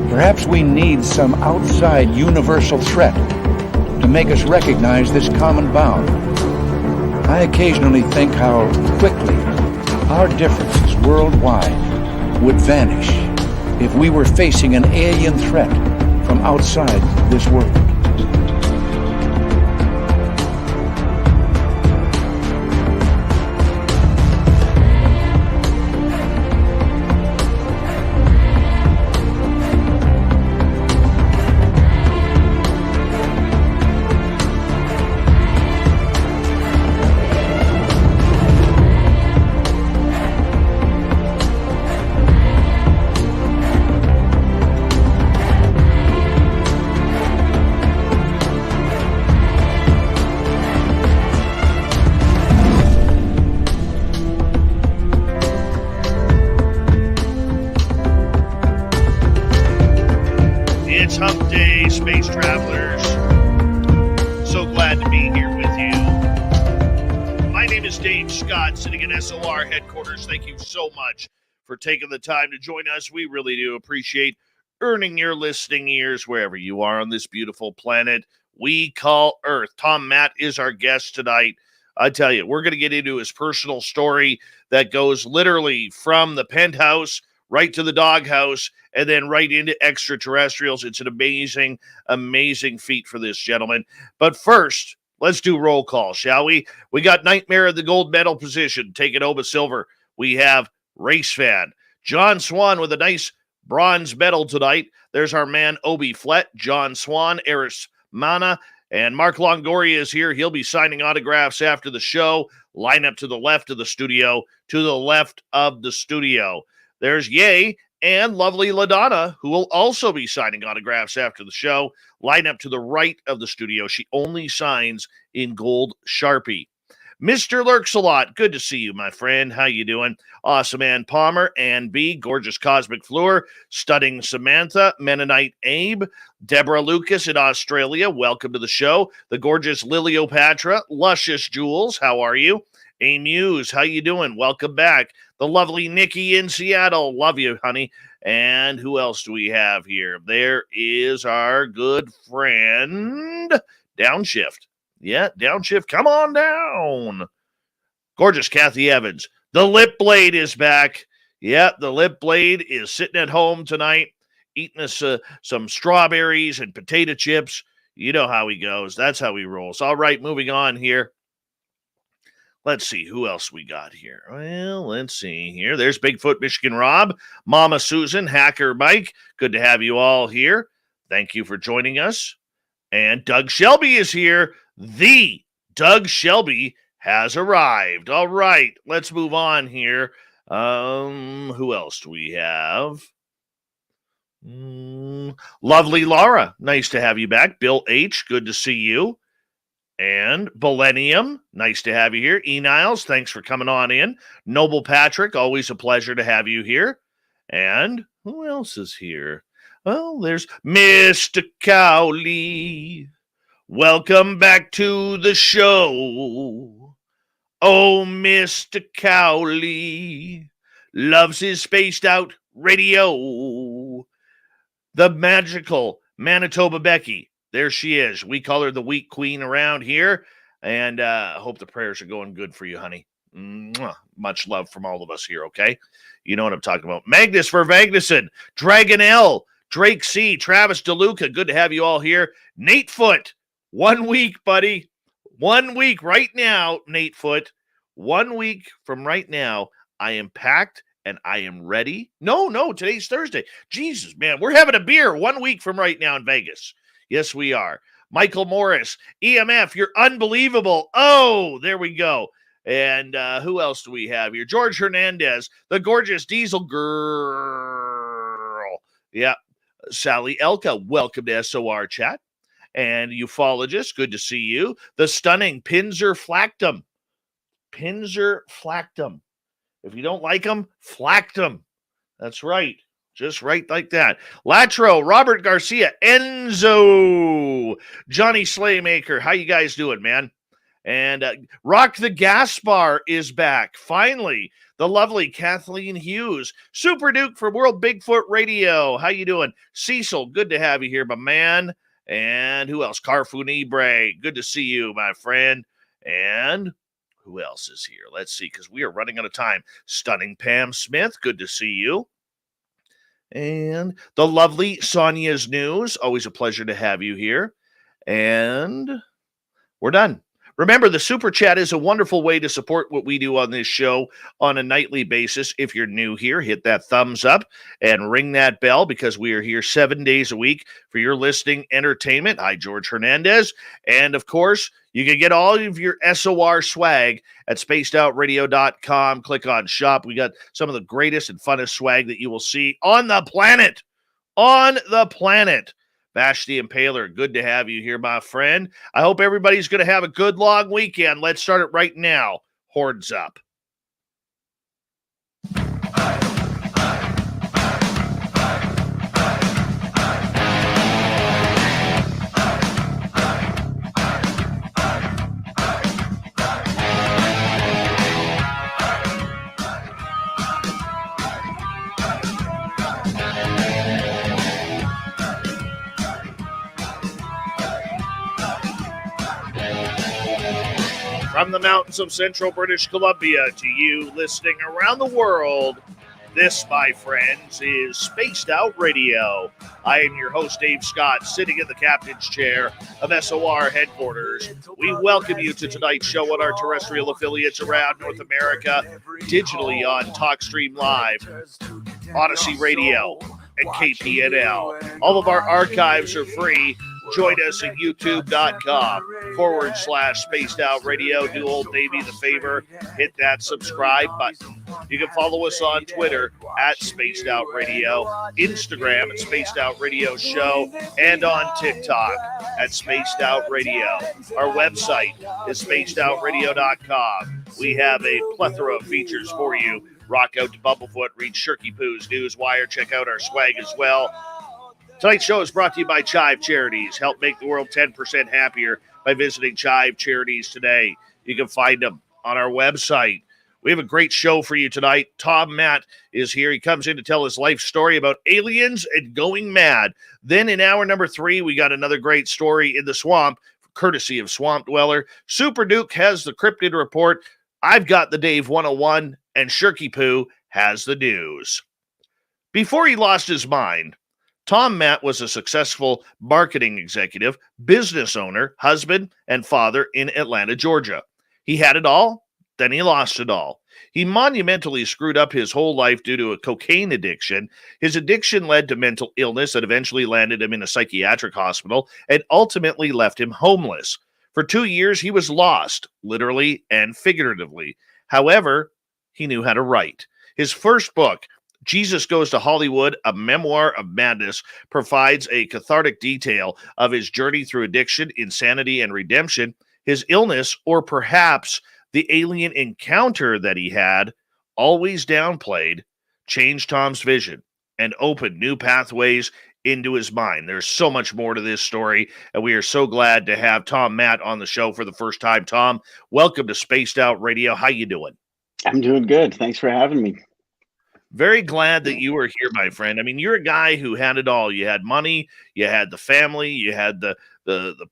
Perhaps we need some outside universal threat to make us recognize this common bound. I occasionally think how quickly our differences worldwide would vanish if we were facing an alien threat from outside this world. It's Hump Day, space travelers. So glad to be here with you. My name is Dave Scott, sitting in SLR headquarters. Thank you so much for taking the time to join us. We really do appreciate earning your listening ears wherever you are on this beautiful planet we call Earth. Tom Matt is our guest tonight. I tell you, we're going to get into his personal story that goes literally from the penthouse right to the doghouse, and then right into extraterrestrials. It's an amazing, amazing feat for this gentleman. But first, let's do roll call, shall we? We got Nightmare at the gold medal position, taking Oba silver. We have Race Fan. John Swan with a nice bronze medal tonight. There's our man, Obi Flett, John Swan, Eris Mana, and Mark Longoria is here. He'll be signing autographs after the show. Line up to the left of the studio, to the left of the studio. There's Ye and lovely LaDonna, who will also be signing autographs after the show. Line up to the right of the studio. She only signs in gold Sharpie. Mr. Lurks-a-Lot, good to see you, my friend. How you doing? Awesome Ann Palmer, Ann B, Gorgeous Cosmic Fleur, Stunning Samantha, Mennonite Abe, Deborah Lucas in Australia, welcome to the show. The gorgeous Liliopatra, Luscious Jules, how are you? A Muse, how you doing? Welcome back. The lovely Nikki in Seattle. Love you, honey. And who else do we have here? There is our good friend, Downshift. Yeah, Downshift, come on down. Gorgeous Kathy Evans. The Lip Blade is back. Yeah, the Lip Blade is sitting at home tonight, eating us some strawberries and potato chips. You know how he goes. That's how he rolls. All right, moving on here. Let's see who else we got here. Well, let's see here. There's Bigfoot Michigan Rob, Mama Susan, Hacker Mike. Good to have you all here. Thank you for joining us. And Doug Shelby is here. The Doug Shelby has arrived. All right, let's move on here. Who else do we have? Lovely Laura. Nice to have you back. Bill H. Good to see you. And Millennium, nice to have you here. E. Niles, thanks for coming on in. Noble Patrick, always a pleasure to have you here. And who else is here? Well, there's Mr. Cowley. Welcome back to the show. Oh, Mr. Cowley loves his spaced out radio. The magical Manitoba Becky. There she is. We call her the weak queen around here. And hope the prayers are going good for you, honey. Mwah. Much love from all of us here, okay? You know what I'm talking about. Magnus for Magnuson. Dragon L. Drake C. Travis DeLuca. Good to have you all here. Nate Foot. 1 week, buddy. 1 week right now, Nate Foot. 1 week from right now, I am packed and I am ready. No, today's Thursday. Jesus, man. We're having a beer 1 week from right now in Vegas. Yes, we are. Michael Morris, EMF, you're unbelievable. Oh, there we go. And who else do we have here? George Hernandez, the gorgeous diesel girl. Yeah, Sally Elka, welcome to SOR chat. And ufologist, good to see you. The stunning Pinzer Flactum. Pinzer Flactum. If you don't like them, flact them. That's right. Just right like that. Latro, Robert Garcia, Enzo, Johnny Slaymaker. How you guys doing, man? And Rock the Gas Bar is back. Finally, the lovely Kathleen Hughes, Super Duke for World Bigfoot Radio. How you doing? Cecil, good to have you here, my man. And who else? Carfunibre, good to see you, my friend. And who else is here? Let's see, because we are running out of time. Stunning Pam Smith, good to see you. And the lovely Sonia's News, always a pleasure to have you here. And we're done. Remember, the Super Chat is a wonderful way to support what we do on this show on a nightly basis. If you're new here, hit that thumbs up and ring that bell because we are here 7 days a week for your listening entertainment. Hi, George Hernandez. And, of course, you can get all of your SOR swag at spacedoutradio.com. Click on shop. We got some of the greatest and funnest swag that you will see on the planet. On the planet. Bash the Impaler, good to have you here, my friend. I hope everybody's going to have a good long weekend. Let's start it right now. Hordes up. From the mountains of central British Columbia to you listening around the world, this, my friends, is Spaced Out Radio. I am your host, Dave Scott, sitting in the captain's chair of SOR headquarters. We welcome you to tonight's show on our terrestrial affiliates around North America, digitally on TalkStream Live, Odyssey Radio, and KPNL. All of our archives are free. Join us at youtube.com/Spaced Out Radio. Do old Davey the favor, hit that subscribe button. You can follow us on Twitter at Spaced Out Radio, Instagram at Spaced Out Radio Show, and on TikTok at Spaced Out Radio. Our website is spacedoutradio.com. We have a plethora of features for you. Rock out to Bumblefoot, read Shirky-poo's Newswire, check out our swag as well. Tonight's show is brought to you by Chive Charities. Help make the world 10% happier by visiting Chive Charities today. You can find them on our website. We have a great show for you tonight. Tom Matt is here. He comes in to tell his life story about aliens and going mad. Then in hour number 3, we got another great story in the swamp, courtesy of Swamp Dweller. Super Duke has the cryptid report. I've got the Dave 101, and Shirky-poo has the news. Before he lost his mind, Tom Matt was a successful marketing executive, business owner, husband, and father in Atlanta, Georgia. He had it all, then he lost it all. He monumentally screwed up his whole life due to a cocaine addiction. His addiction led to mental illness that eventually landed him in a psychiatric hospital and ultimately left him homeless. For 2 years, he was lost, literally and figuratively. However, he knew how to write. His first book, Jesus Goes to Hollywood, a Memoir of Madness, provides a cathartic detail of his journey through addiction, insanity, and redemption. His illness, or perhaps the alien encounter that he had, always downplayed, changed Tom's vision and opened new pathways into his mind. There's so much more to this story, and we are so glad to have Tom Matt on the show for the first time. Tom, welcome to Spaced Out Radio. How you doing? I'm doing good. Thanks for having me. Very glad that you were here, my friend. I mean, you're a guy who had it all. You had money, you had the family, you had the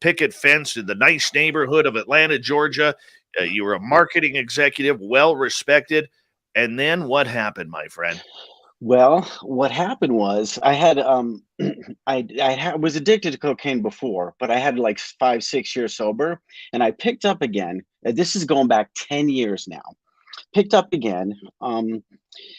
picket fence in the nice neighborhood of Atlanta, Georgia. You were a marketing executive, well respected. And then what happened, my friend? Well, what happened was I had I was addicted to cocaine before, but I had like 5-6 years sober, and I picked up again. This is going back 10 years now. Picked up again.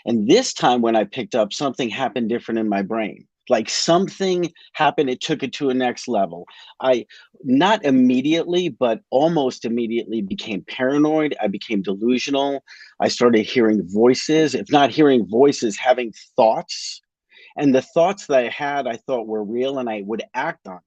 And this time when I picked up, something happened different in my brain. Like something happened, it took it to a next level. I, not immediately, but almost immediately became paranoid. I became delusional. I started hearing voices, if not hearing voices, having thoughts. And the thoughts that I had, I thought were real, and I would act on them.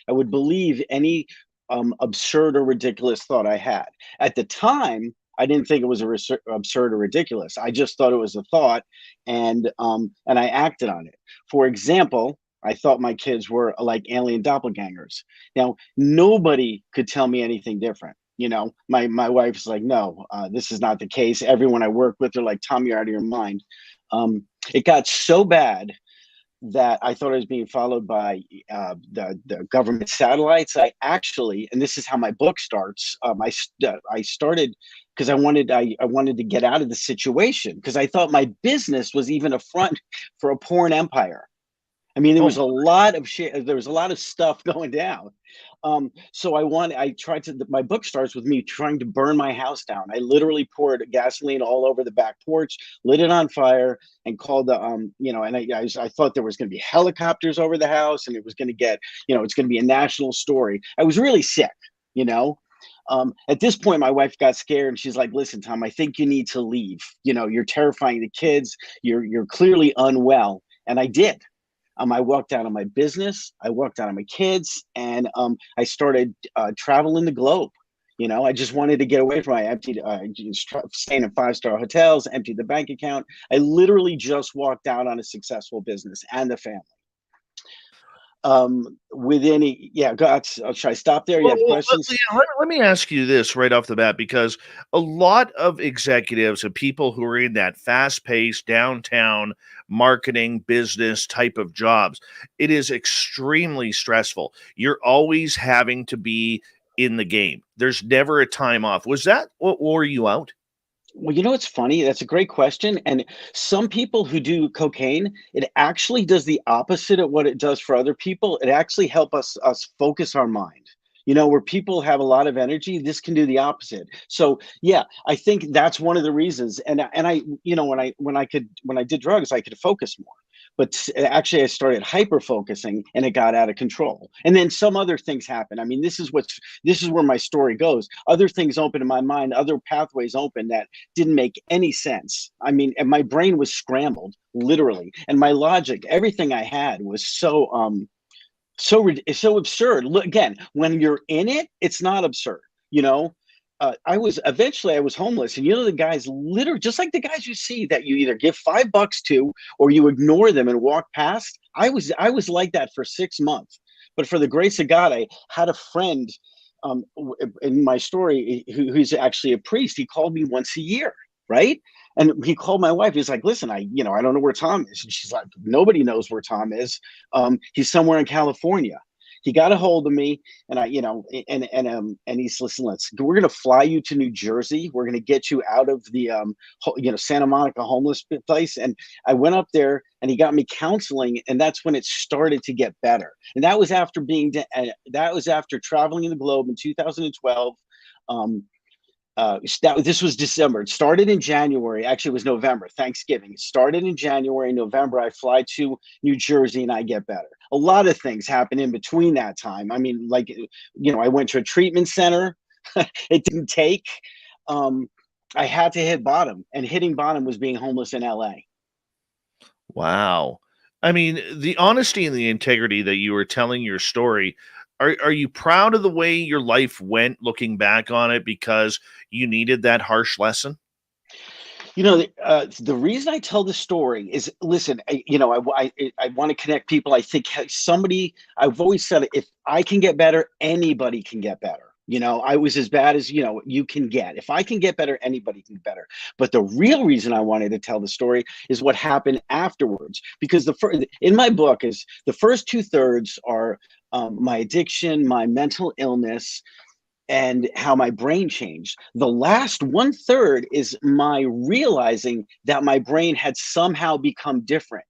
I would believe any absurd or ridiculous thought I had. At the time, I didn't think it was absurd or ridiculous. I just thought it was a thought, and I acted on it. For example, I thought my kids were like alien doppelgangers. Now, nobody could tell me anything different. My wife's like, no, this is not the case. Everyone I work with are like, Tom, you're out of your mind. It got so bad that I thought I was being followed by the government satellites. I actually, and this is how my book starts. I started because I wanted to get out of the situation, because I thought my business was even a front for a porn empire. I mean, there was a lot of shit. There was a lot of stuff going down. So my book starts with me trying to burn my house down. I literally poured gasoline all over the back porch, lit it on fire, and called and I thought there was going to be helicopters over the house, and it was going to get, it's going to be a national story. I was really sick, you know. At this point, my wife got scared, and she's like, listen, Tom, I think you need to leave. You're terrifying the kids. You're clearly unwell. And I did. I walked out on my business. I walked out on my kids, and I started traveling the globe. I just wanted to get away from. I emptied, staying in 5-star hotels, emptied the bank account. I literally just walked out on a successful business and the family. Should I stop there? You have questions? Let me ask you this right off the bat, because a lot of executives and people who are in that fast-paced downtown marketing business type of jobs, it is extremely stressful. You're always having to be in the game. There's never a time off. Was that what wore you out? Well, it's funny. That's a great question. And some people who do cocaine, it actually does the opposite of what it does for other people. It actually helps us focus our mind. Where people have a lot of energy, this can do the opposite. So yeah, I think that's one of the reasons. And I, when I did drugs, I could focus more. But actually, I started hyper focusing, and it got out of control. And then some other things happen. I mean, this is where my story goes. Other things open in my mind, other pathways open that didn't make any sense. I mean, and my brain was scrambled, literally, and my logic, everything I had was so absurd. Look, again, when you're in it, it's not absurd. I was homeless, and the guys, literally just like the guys you see that you either give $5 to or you ignore them and walk past. I was like that for 6 months, but for the grace of God, I had a friend in my story who's actually a priest. He called me once a year, right? And he called my wife. He's like, listen, I don't know where Tom is. And she's like, nobody knows where Tom is. He's somewhere in California. He got a hold of me, and and he's, listen, we're going to fly you to New Jersey. We're going to get you out of the, Santa Monica homeless place. And I went up there, and he got me counseling, and that's when it started to get better. And that was after traveling in the globe in 2012. This was December. It started in January. Actually, it was November, Thanksgiving. It started in January. November, I fly to New Jersey, and I get better. A lot of things happen in between that time. I mean, I went to a treatment center. It didn't take. I had to hit bottom, and hitting bottom was being homeless in LA. Wow. I mean, the honesty and the integrity that you were telling your story, are you proud of the way your life went looking back on it, because you needed that harsh lesson? The reason I tell the story is, listen, I want to connect people. I think I've always said, if I can get better, anybody can get better. I was as bad as, you can get. If I can get better, anybody can get better. But the real reason I wanted to tell the story is what happened afterwards. Because in my book is the first 2/3 are my addiction, my mental illness, and how my brain changed. The last 1/3 is my realizing that my brain had somehow become different.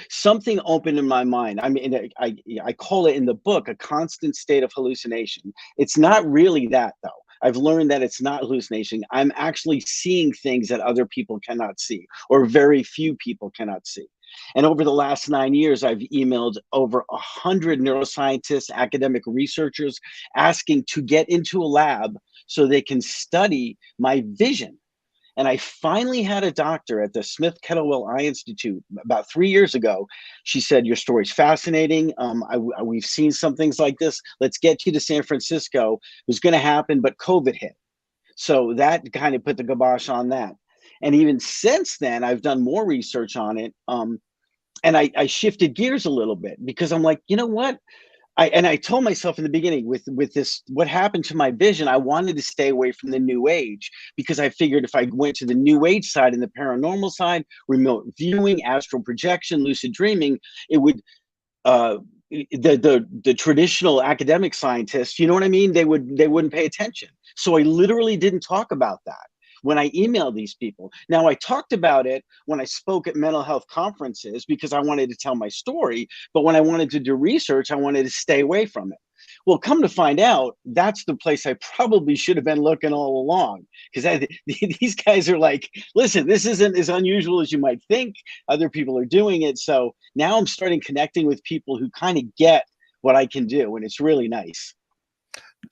Something opened in my mind. I mean, I call it in the book a constant state of hallucination. It's not really that, though. I've learned that it's not hallucination. I'm actually seeing things that other people cannot see, or very few people cannot see. And over the last 9 years, I've emailed over 100 neuroscientists, academic researchers, asking to get into a lab so they can study my vision. And I finally had a doctor at the Smith Kettlewell Eye Institute about 3 years ago. She said, your story's fascinating. We've seen some things like this. Let's get you to San Francisco. It was going to happen, but COVID hit. So that kind of put the kibosh on that. And even since then, I've done more research on it. And I shifted gears a little bit, because I'm like, you know what? I told myself in the beginning with this, what happened to my vision, I wanted to stay away from the new age, because I figured if I went to the new age side and the paranormal side, remote viewing, astral projection, lucid dreaming, it would uh the traditional academic scientists, you know what I mean, they wouldn't pay attention. So I literally didn't talk about that when I emailed these people. Now, I talked about it when I spoke at mental health conferences because I wanted to tell my story, but when I wanted to do research, I wanted to stay away from it. Well, come to find out, that's the place I probably should have been looking all along, because these guys are like, listen, this isn't as unusual as you might think. Other people are doing it. So now I'm starting connecting with people who kind of get what I can do, and it's really nice.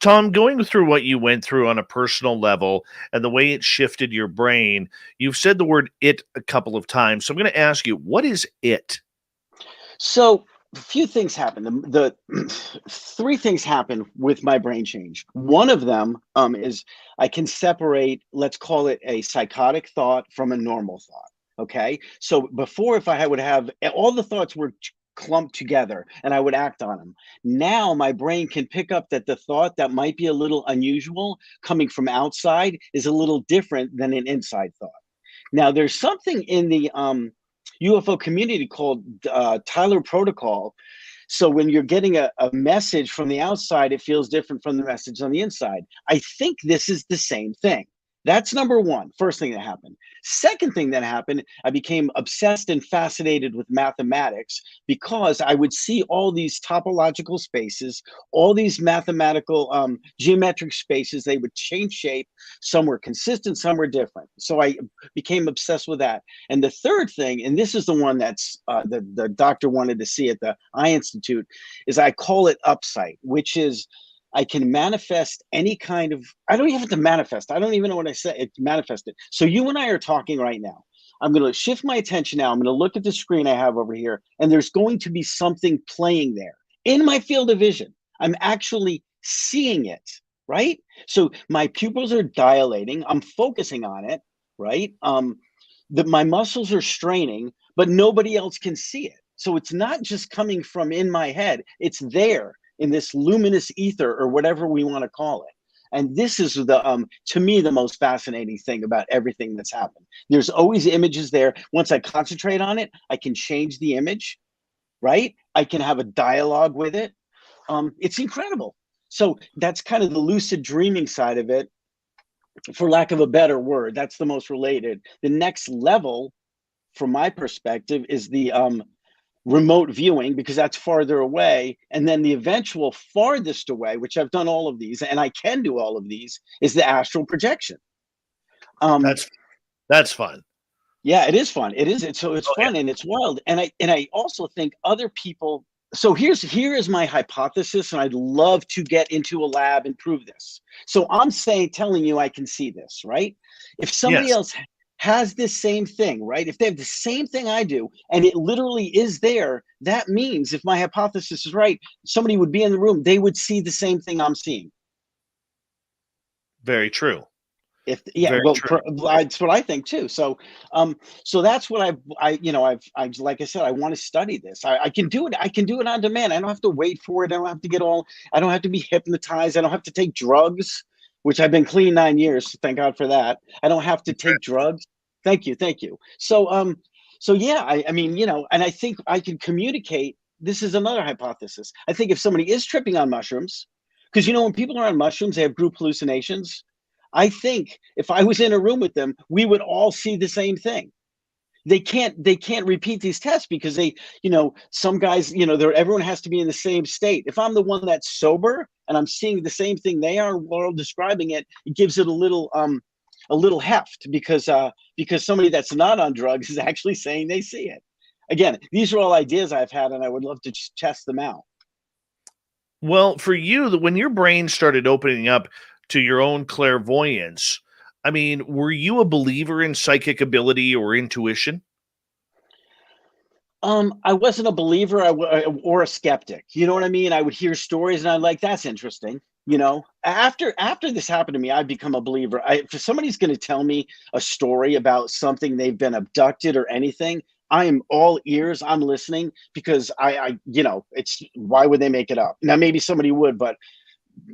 Tom, going through what you went through on a personal level and the way it shifted your brain, you've said the word it a couple of times. So I'm going to ask you, what is it? So a few things happen. The three things happen with my brain change. One of them is I can separate, let's call it a psychotic thought from a normal thought. Okay. So before, if I would have all the thoughts were clumped together and I would act on them. Now my brain can pick up that the thought that might be a little unusual coming from outside is a little different than an inside thought. Now there's something in the UFO community called Tyler Protocol. So when you're getting a message from the outside, it feels different from the message on the inside. I think this is the same thing. That's number one, first thing that happened. Second thing that happened, I became obsessed and fascinated with mathematics because I would see all these topological spaces, all these mathematical geometric spaces. They would change shape. Some were consistent, some were different. So I became obsessed with that. And the third thing, and this is the one that's the doctor wanted to see at the Eye Institute, is I call it Upsight, which is I can manifest any kind of, I don't even have to manifest. I don't even know what I said. It's manifested. So you and I are talking right now. I'm going to shift my attention now. I'm going to look at the screen I have over here, and there's going to be something playing there in my field of vision. I'm actually seeing it, right? So my pupils are dilating. I'm focusing on it, right? My muscles are straining, but nobody else can see it. So it's not just coming from in my head. It's there in this luminous ether, or whatever we want to call it. And this is the to me the most fascinating thing about everything that's happened. There's always images there. Once I concentrate on it, I can change the image, right? I can have a dialogue with it. It's incredible. So that's kind of the lucid dreaming side of it, for lack of a better word. That's the most related. The next level, from my perspective, is the remote viewing, because that's farther away. And then the eventual farthest away, which I've done all of these, and I can do all of these, is the astral projection. That's fun. Yeah, it is fun. It is. It's fun, yeah. And it's wild. And I also think other people. So here is my hypothesis, and I'd love to get into a lab and prove this. So I'm telling you, I can see this, right? If somebody else has this same thing, right? If they have the same thing I do, and it literally is there, that means, if my hypothesis is right, somebody would be in the room, they would see the same thing I'm seeing. Very true. That's what I think too. So, so that's what I like I said, I want to study this. I can do it. I can do it on demand. I don't have to wait for it. I don't have to I don't have to be hypnotized. I don't have to take drugs, which I've been clean 9 years. So thank God for that. I don't have to take drugs. Thank you. So, yeah, I mean, and I think I can communicate. This is another hypothesis. I think if somebody is tripping on mushrooms, because when people are on mushrooms, they have group hallucinations. I think if I was in a room with them, we would all see the same thing. They can't repeat these tests because some guys, everyone has to be in the same state. If I'm the one that's sober and I'm seeing the same thing they are, we're all describing it, it gives it a little heft, because somebody that's not on drugs is actually saying they see it. Again, these are all ideas I've had, and I would love to test them out. Well, for you, when your brain started opening up to your own clairvoyance, I mean, were you a believer in psychic ability or intuition? I wasn't a believer or a skeptic. You know what I mean? I would hear stories and I'm like, that's interesting. After this happened to me, I've become a believer. If somebody's going to tell me a story about something they've been abducted or anything, I am all ears. I'm listening because it's why would they make it up? Now maybe somebody would, but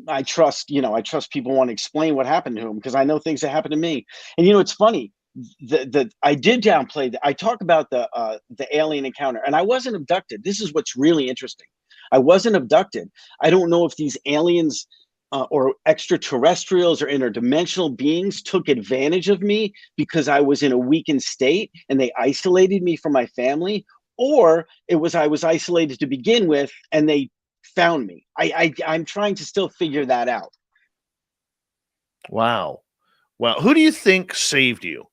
I trust people want to explain what happened to them because I know things that happened to me. And it's funny. The I did downplay. I talk about the alien encounter, and I wasn't abducted. This is what's really interesting. I wasn't abducted. I don't know if these aliens or extraterrestrials or interdimensional beings took advantage of me because I was in a weakened state and they isolated me from my family, or I was isolated to begin with and they found me. I'm trying to still figure that out. Wow. Who do you think saved you?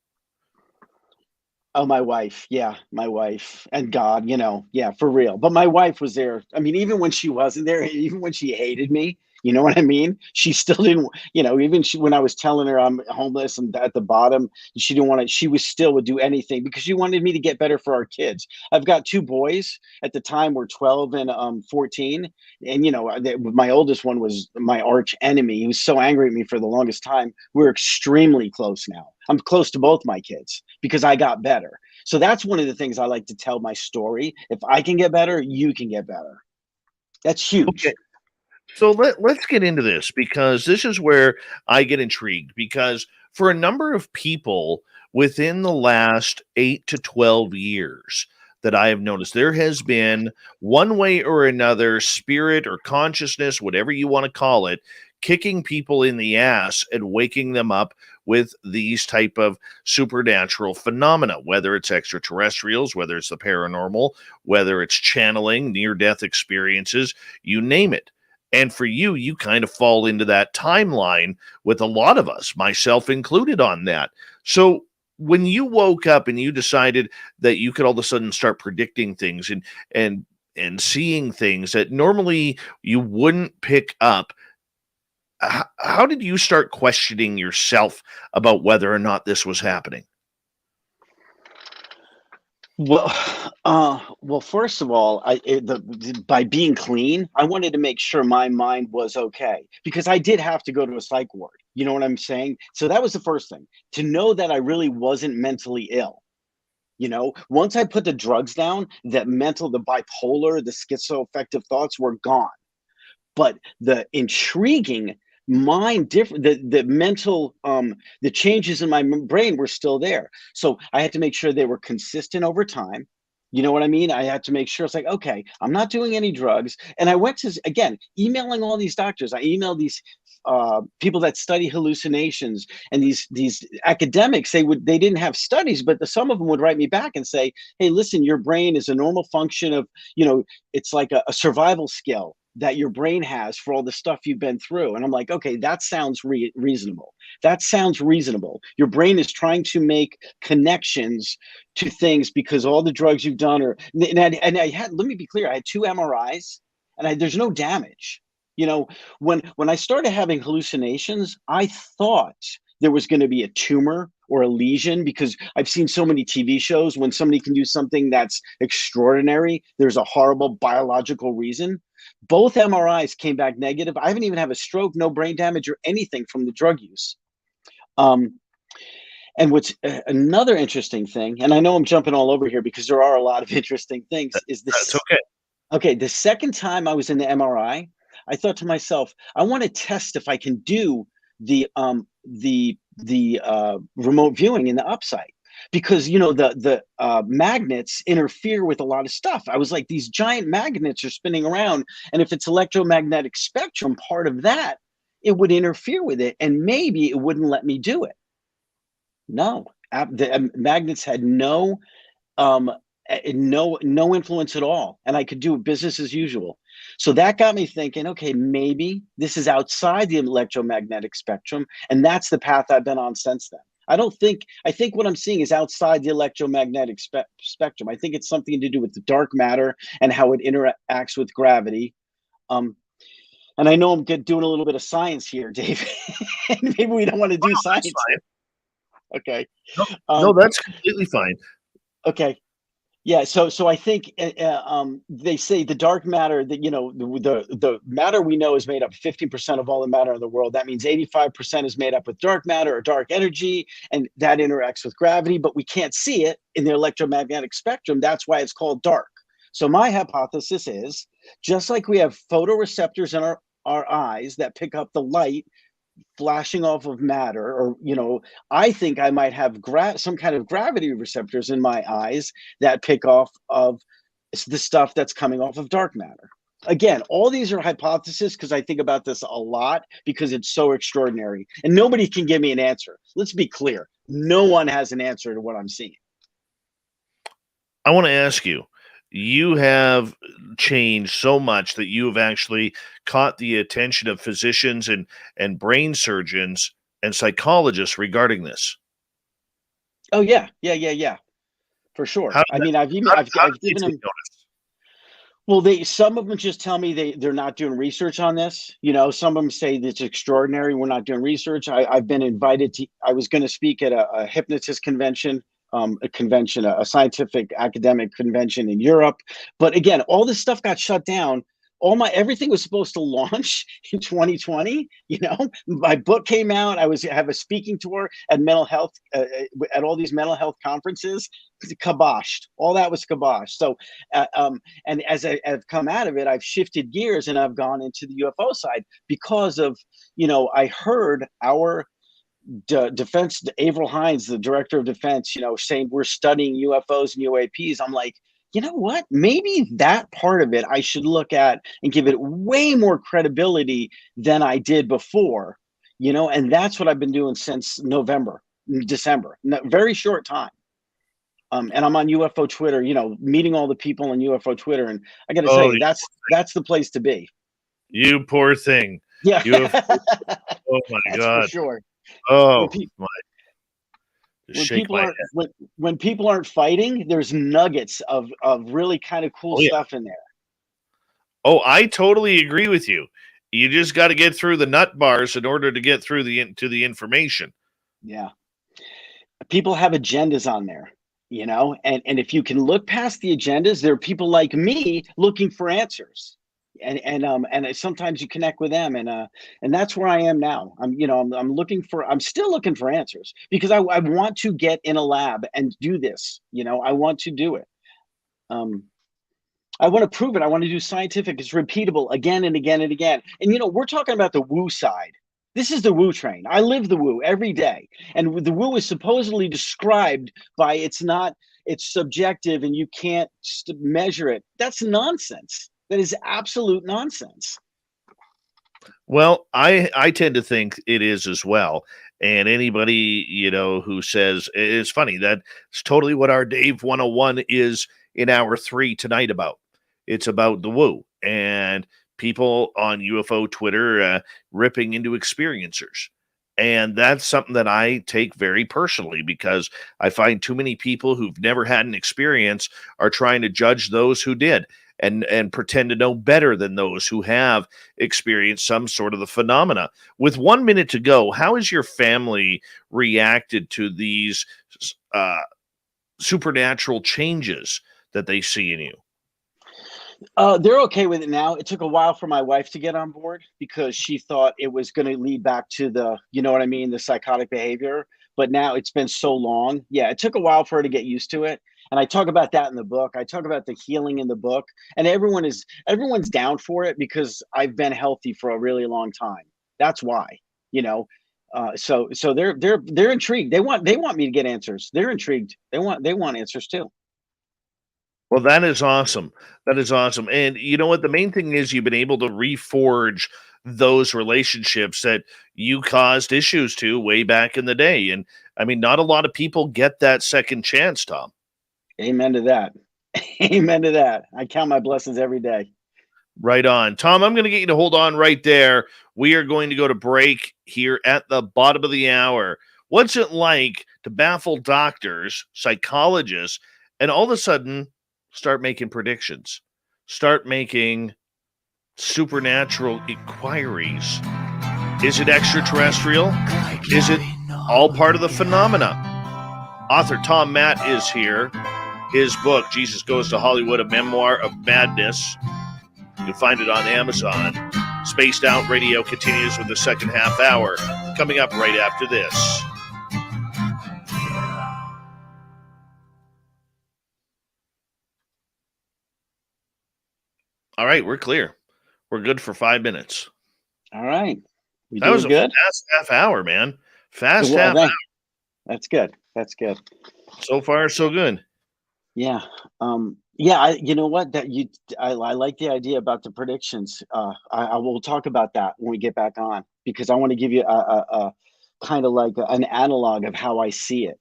Oh, my wife. Yeah, my wife and God, yeah, for real. But my wife was there. I mean, even when she wasn't there, even when she hated me, you know what I mean? She still didn't, even when I was telling her I'm homeless and at the bottom, she didn't want to, she was still would do anything because she wanted me to get better for our kids. I've got two boys at the time were 12 and 14. And, my oldest one was my arch enemy. He was so angry at me for the longest time. We're extremely close now. I'm close to both my kids because I got better. So that's one of the things I like to tell my story. If I can get better, you can get better. That's huge. Okay. So let's get into this because this is where I get intrigued because for a number of people within the last 8 to 12 years that I have noticed, there has been one way or another spirit or consciousness, whatever you want to call it, kicking people in the ass and waking them up with these type of supernatural phenomena, whether it's extraterrestrials, whether it's the paranormal, whether it's channeling, near-death experiences, you name it. And for you, you kind of fall into that timeline with a lot of us, myself included on that. So when you woke up and you decided that you could all of a sudden start predicting things and seeing things that normally you wouldn't pick up, how did you start questioning yourself about whether or not this was happening? Well, first of all, by being clean, I wanted to make sure my mind was okay because I did have to go to a psych ward. You know what I'm saying? So that was the first thing, to know that I really wasn't mentally ill. Once I put the drugs down, the bipolar, the schizoaffective thoughts were gone. But the intriguing mind different the mental the changes in my brain were still there, so I had to make sure they were consistent over time. You know what I mean? I had to make sure it's like, okay, I'm not doing any drugs. And I went to, again, emailing all these doctors. I emailed these people that study hallucinations, and these academics. They didn't have studies, but some of them would write me back and say, hey, listen, your brain is a normal function of, it's like a survival skill that your brain has for all the stuff you've been through. And I'm like, okay, that sounds reasonable. That sounds reasonable. Your brain is trying to make connections to things because all the drugs you've done and I had, let me be clear, I had 2 MRIs and there's no damage. When I started having hallucinations, I thought there was going to be a tumor or a lesion because I've seen so many TV shows when somebody can do something that's extraordinary, there's a horrible biological reason. Both MRIs came back negative. I haven't even had a stroke, no brain damage or anything from the drug use. And what's another interesting thing, and I know I'm jumping all over here because there are a lot of interesting things, is this. That's okay. Okay, the second time I was in the MRI, I thought to myself, I want to test if I can do the remote viewing in the Upsight, because the magnets interfere with a lot of stuff. I was like, these giant magnets are spinning around, and if it's electromagnetic spectrum, part of that, it would interfere with it, and maybe it wouldn't let me do it. No, the magnets had no influence at all, and I could do business as usual. So that got me thinking, okay, maybe this is outside the electromagnetic spectrum, and that's the path I've been on since then. I think what I'm seeing is outside the electromagnetic spectrum. I think it's something to do with the dark matter and how it interacts with gravity. And I know I'm doing a little bit of science here, Dave. Maybe we don't want to do science. Okay. No, that's completely fine. Okay. Yeah, so I think they say the dark matter, that the matter we know is made up 15% of all the matter in the world. That means 85% is made up with dark matter or dark energy, and that interacts with gravity, but we can't see it in the electromagnetic spectrum. That's why it's called dark. So my hypothesis is, just like we have photoreceptors in our eyes that pick up the light flashing off of matter, or I think I might have some kind of gravity receptors in my eyes that pick off of the stuff that's coming off of dark matter. Again, all these are hypotheses because I think about this a lot because it's so extraordinary and nobody can give me an answer. Let's be clear, no one has an answer to what I'm seeing. I want to ask you, you have changed so much that you have actually caught the attention of physicians and brain surgeons and psychologists regarding this. Oh yeah, for sure. I mean, I've given them. Well, some of them just tell me they're not doing research on this. Some of them say it's extraordinary, we're not doing research. I've been invited to. I was going to speak at a hypnotist convention. A scientific academic convention in Europe. But again, all this stuff got shut down. Everything was supposed to launch in 2020. My book came out. I have a speaking tour at mental health, at all these mental health conferences. Kiboshed. All that was kiboshed. So, and as I've come out of it, I've shifted gears and I've gone into the UFO side because of, I heard our defense, Avril Hines, the director of defense, saying we're studying UFOs and UAPs. I'm like, you know what? Maybe that part of it I should look at and give it way more credibility than I did before, and that's what I've been doing since December, very short time. And I'm on UFO Twitter, meeting all the people on UFO Twitter. And I got to tell you, that's the place to be. You poor thing. Yeah. Oh my God. For sure. Oh, when people aren't fighting, there's nuggets of really kind of cool stuff in there. Oh, I totally agree with you. You just got to get through the nut bars in order to get through to the information. Yeah. People have agendas on there, and if you can look past the agendas, there are people like me looking for answers. And sometimes you connect with them, and that's where I am now. I'm still looking for answers because I want to get in a lab and do this. I want to do it. I want to prove it. I want to do scientific. It's repeatable again and again and again. And we're talking about the woo side. This is the woo train. I live the woo every day, and the woo is supposedly described by it's subjective and you can't measure it. That's nonsense. That is absolute nonsense. Well, I tend to think it is as well. And anybody, who says it's funny, that's totally what our Dave 101 is in hour 3 tonight about. It's about the woo and people on UFO Twitter ripping into experiencers. And that's something that I take very personally because I find too many people who've never had an experience are trying to judge those who did. And pretend to know better than those who have experienced some sort of the phenomena. With 1 minute to go, how has your family reacted to these supernatural changes that they see in you? They're okay with it now. It took a while for my wife to get on board because she thought it was going to lead back to the psychotic behavior. But now it's been so long. Yeah, it took a while for her to get used to it. And I talk about that in the book. I talk about the healing in the book, and everyone's down for it because I've been healthy for a really long time. That's why, so they're intrigued. They want me to get answers. They're intrigued. They want answers too. Well, that is awesome. That is awesome. And you know what? The main thing is you've been able to reforge those relationships that you caused issues to way back in the day. And I mean, not a lot of people get that second chance, Tom. Amen to that. Amen to that. I count my blessings every day. Right on. Tom, I'm going to get you to hold on right there. We are going to go to break here at the bottom of the hour. What's it like to baffle doctors, psychologists, and all of a sudden start making predictions, start making supernatural inquiries? Is it extraterrestrial? Is it all part of the phenomena? Author Tom Matt is here. his book, Jesus Goes to Hollywood, a Memoir of Madness. You can find it on Amazon. Spaced Out Radio continues with the second half hour, coming up right after this. All right, we're clear. We're good for 5 minutes. All right. That was a good? fast half hour, man. Fast half hour. That's good. That's good. So far, so good. Yeah. Yeah. You know what? I like the idea about the predictions. I will talk about that when we get back on, because I want to give you a kind of like an analog of how I see it.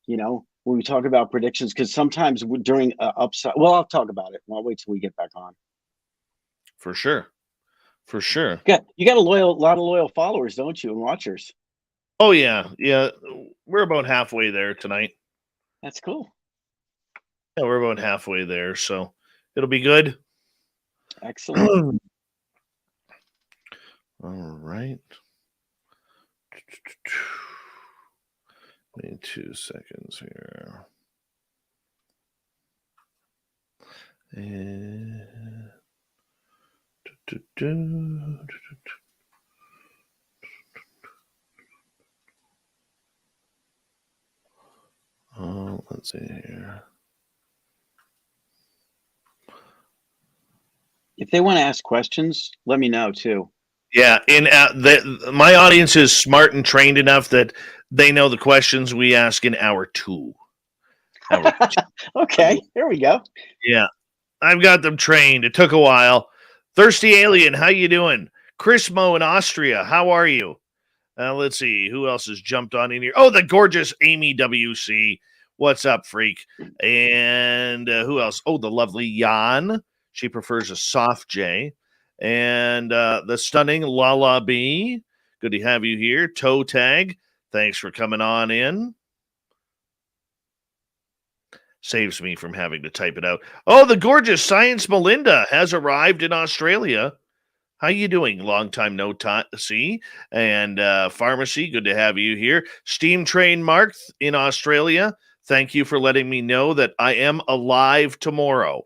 You know, when we talk about predictions, because sometimes during Upsight, well, I'll talk about it. I'll wait till we get back on. For sure. For sure. You got a lot of loyal followers, don't you, and watchers? Oh, yeah. Yeah. We're about halfway there tonight. That's cool. Yeah, we're about halfway there, so it'll be good. Excellent. All right. Need 2 seconds here. And let's see here. If they want to ask questions, let me know too. Yeah, my audience is smart and trained enough that they know the questions we ask in hour 2. Okay, here we go. Yeah, I've got them trained. It took a while. Thirsty Alien, how you doing? Chris Mo in Austria, how are you? Let's see, who else has jumped on in here? Oh, the gorgeous Amy WC. What's up, freak? And who else? Oh, the lovely Jan. She prefers a soft J. And the stunning Lala B. Good to have you here. Toe Tag, thanks for coming on in. Saves me from having to type it out. Oh, the gorgeous Science Melinda has arrived in Australia. How you doing? Long time no see. And Pharmacy, good to have you here. Steam Train Mark in Australia, thank you for letting me know that I am alive tomorrow.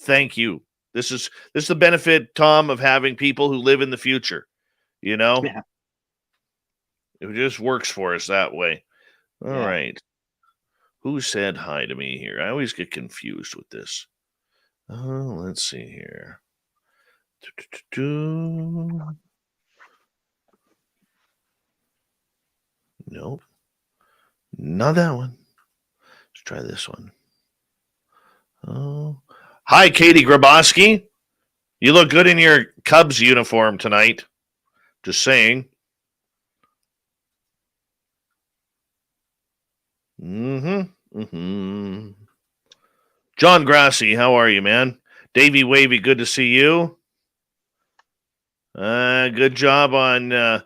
Thank you. This is the benefit, Tom, of having people who live in the future. You know? Yeah. It just works for us that way. All right. Who said hi to me here? I always get confused with this. Oh, let's see here. Nope. Not that one. Let's try this one. Oh. Hi, Katie Graboski. You look good in your Cubs uniform tonight. Just saying. John Grassi, how are you, man? Davey Wavy, good to see you. Good job on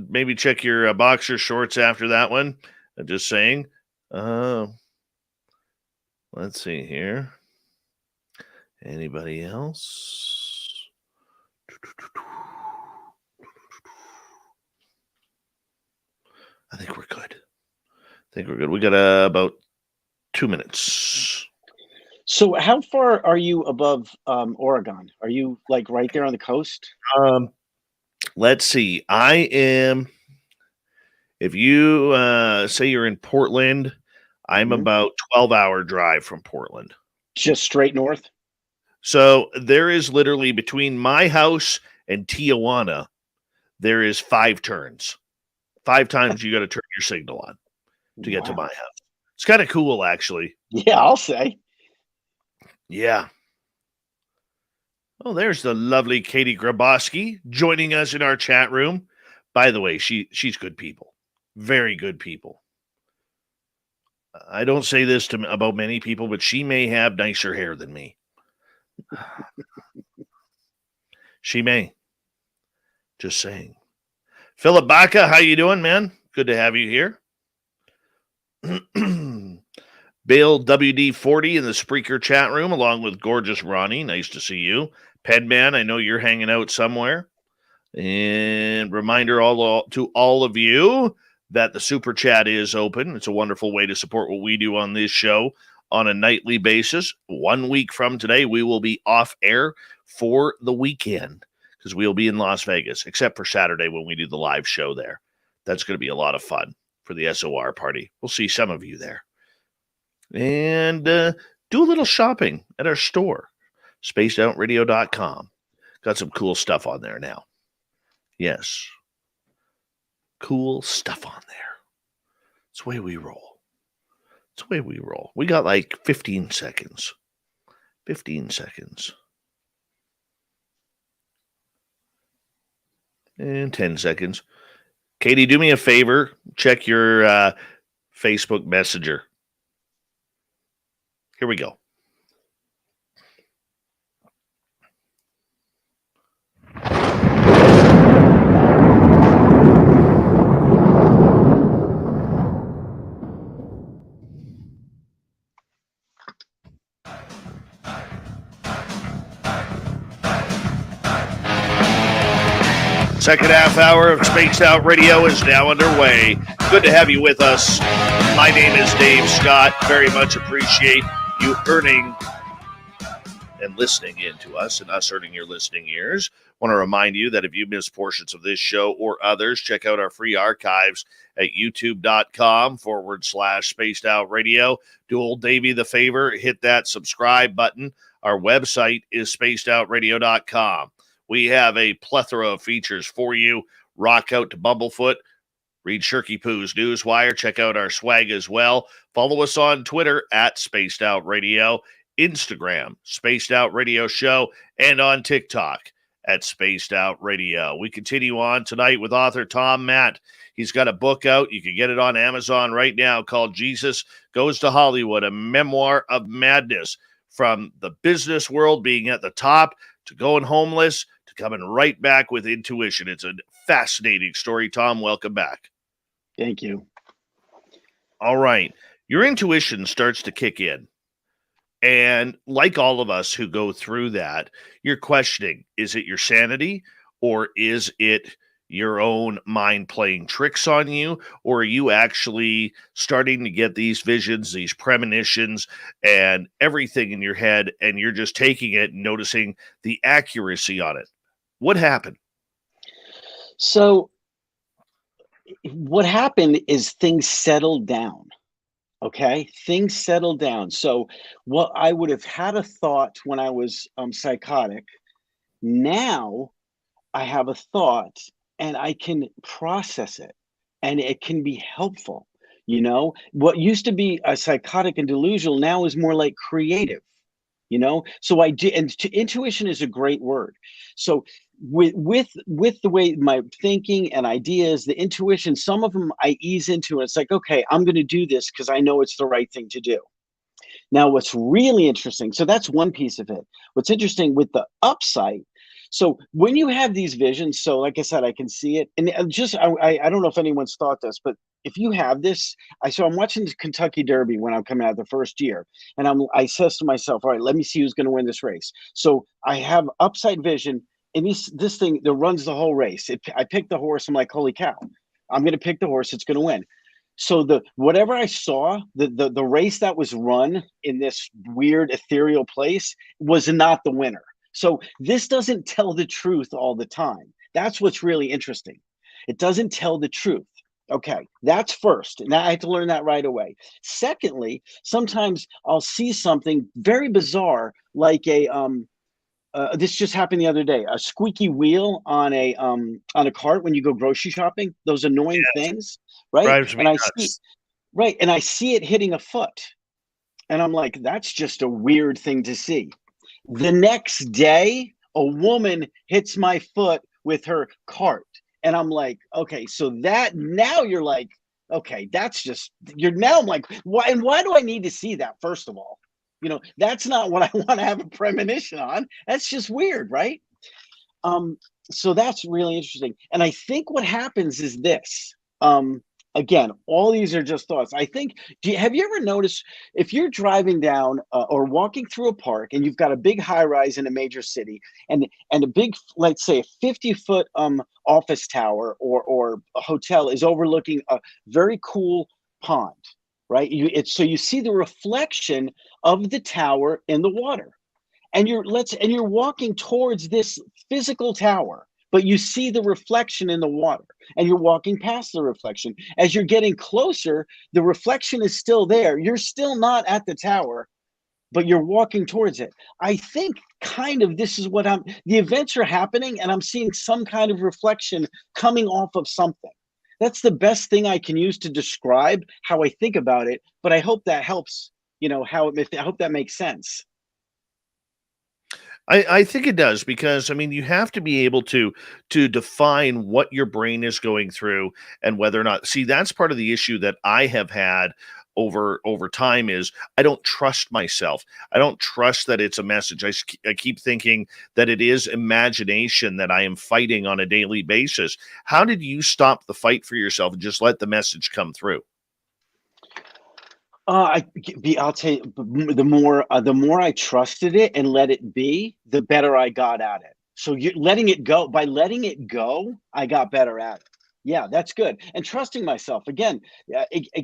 maybe check your boxer shorts after that one. Just saying. Let's see here. Anybody else? I think we're good. We got about 2 minutes. So how far are you above Oregon? Are you like right there on the coast? Let's see. I am, if you say you're in Portland, I'm about 12-hour drive from Portland. Just straight north? So there is literally between my house and Tijuana, there is 5 turns. 5 times you got to turn your signal on to get to my house. It's kind of cool, actually. Yeah, I'll say. Yeah. Oh, there's the lovely Katie Graboski joining us in our chat room. By the way, she's good people. Very good people. I don't say this about many people, but she may have nicer hair than me. She may. Just saying. Philip Baca, how you doing, man? Good to have you here. Bill WD40 in the Spreaker chat room, along with gorgeous Ronnie. Nice to see you. Pedman, I know you're hanging out somewhere. And reminder to all of you that the Super Chat is open. It's a wonderful way to support what we do on this show. on a nightly basis. 1 week from today, we will be off air for the weekend because we'll be in Las Vegas, except for Saturday when we do the live show there. That's going to be a lot of fun for the SOR party. We'll see some of you there. And do a little shopping at our store, spacedoutradio.com. Got some cool stuff on there now. Yes. Cool stuff on there. It's the way we roll. It's the way we roll. We got like 15 seconds. 15 seconds. And 10 seconds. Katie, do me a favor. Check your Facebook Messenger. Here we go. Second half hour of Spaced Out Radio is now underway. Good to have you with us. My name is Dave Scott. Very much appreciate you earning and listening in to us and us earning your listening ears. Want to remind you that if you miss portions of this show or others, check out our free archives at youtube.com/Spaced Out Radio. Do old Davey the favor, hit that subscribe button. Our website is spacedoutradio.com. We have a plethora of features for you. Rock out to Bumblefoot. Read Shirky-poo's Newswire. Check out our swag as well. Follow us on Twitter at Spaced Out Radio, Instagram, Spaced Out Radio Show, and on TikTok at Spaced Out Radio. We continue on tonight with author Tom Matt. He's got a book out. You can get it on Amazon right now called Jesus Goes to Hollywood, a memoir of madness, from the business world being at the top to going homeless to coming right back with intuition. It's a fascinating story. Tom, welcome back. Thank you. All right. Your intuition starts to kick in. And like all of us who go through that, you're questioning, is it your sanity or is it your own mind playing tricks on you? Or are you actually starting to get these visions, these premonitions, and everything in your head, and you're just taking it and noticing the accuracy on it? What happened? So what happened is things settled down. Okay, things settled down. So what I would have had a thought when I was psychotic, now I have a thought and I can process it and it can be helpful. You know, what used to be a psychotic and delusional now is more like creative. You know, so I did, and intuition is a great word. So with the way my thinking and ideas, the intuition, some of them I ease into, and it's like, okay, I'm going to do this because I know it's the right thing to do. Now, what's really interesting, so that's one piece of it. What's interesting with the Upsight, so when you have these visions, so like I said, I can see it, and just I don't know if anyone's thought this, but if you have this, I'm watching the Kentucky Derby when I'm coming out the first year, and I says to myself, all right, let me see who's going to win this race. So I have Upsight vision, and this thing that runs the whole race. I picked the horse. I'm like, holy cow, I'm going to pick the horse. It's going to win. So whatever I saw, the race that was run in this weird ethereal place was not the winner. So this doesn't tell the truth all the time. That's what's really interesting. It doesn't tell the truth. Okay, that's first. And I had to learn that right away. Secondly, sometimes I'll see something very bizarre, like this just happened the other day, a squeaky wheel on a cart when you go grocery shopping, those annoying things, right? Drives me And nuts. I see it hitting a foot. And I'm like, that's just a weird thing to see. The next day, a woman hits my foot with her cart. And I'm like, okay, so that now you're like, okay, that's just, I'm like, why do I need to see that, first of all? You know, that's not what I want to have a premonition on. That's just weird, right? So that's really interesting. And I think what happens is this. Again, all these are just thoughts. I think, have you ever noticed if you're driving down or walking through a park and you've got a big high rise in a major city and a big, let's say a 50-foot office tower or a hotel is overlooking a very cool pond. right? So you see the reflection of the tower in the water, and you're walking towards this physical tower, but you see the reflection in the water, and you're walking past the reflection. As you're getting closer, the reflection is still there. You're still not at the tower, but you're walking towards it. I think kind of this is what the events are happening, and I'm seeing some kind of reflection coming off of something. That's the best thing I can use to describe how I think about it, but I hope that helps, I hope that makes sense. I think it does, because I mean you have to be able to define what your brain is going through and whether or not, see, that's part of the issue that I have had over time is I don't trust myself. I don't trust that it's a message. I keep thinking that it is imagination that I am fighting on a daily basis. How did you stop the fight for yourself and just let the message come through? I'll tell you, the more I trusted it and let it be, the better I got at it. So you letting it go, by letting it go, I got better at it. Yeah, that's good. And trusting myself again,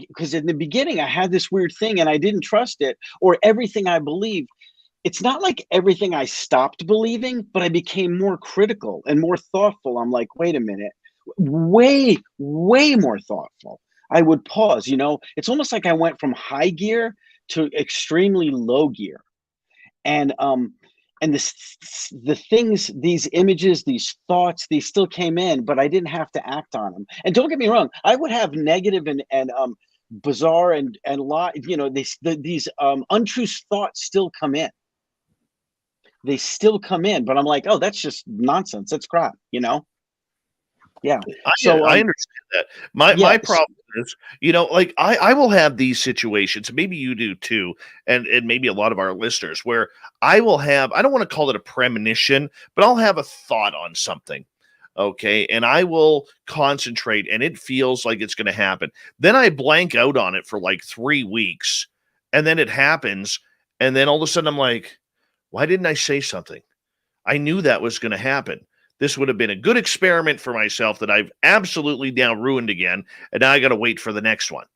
because in the beginning I had this weird thing and I didn't trust it, or everything I believed. It's not like everything I stopped believing, but I became more critical and more thoughtful. I'm like, wait a minute, way, way more thoughtful. I would pause, it's almost like I went from high gear to extremely low gear. And the things, these images, these thoughts, these still came in, but I didn't have to act on them. And don't get me wrong, I would have negative and bizarre and lot, these untrue thoughts still come in. They still come in, but I'm like, oh, that's just nonsense. That's crap, Yeah. I understand that. My Yeah. problem is, like I will have these situations, maybe you do too, and maybe a lot of our listeners, where I don't want to call it a premonition, but I'll have a thought on something. Okay. And I will concentrate and it feels like it's going to happen. Then I blank out on it for like 3 weeks, and then it happens. And then all of a sudden I'm like, why didn't I say something? I knew that was going to happen. This would have been a good experiment for myself that I've absolutely now ruined again, and now I got to wait for the next one.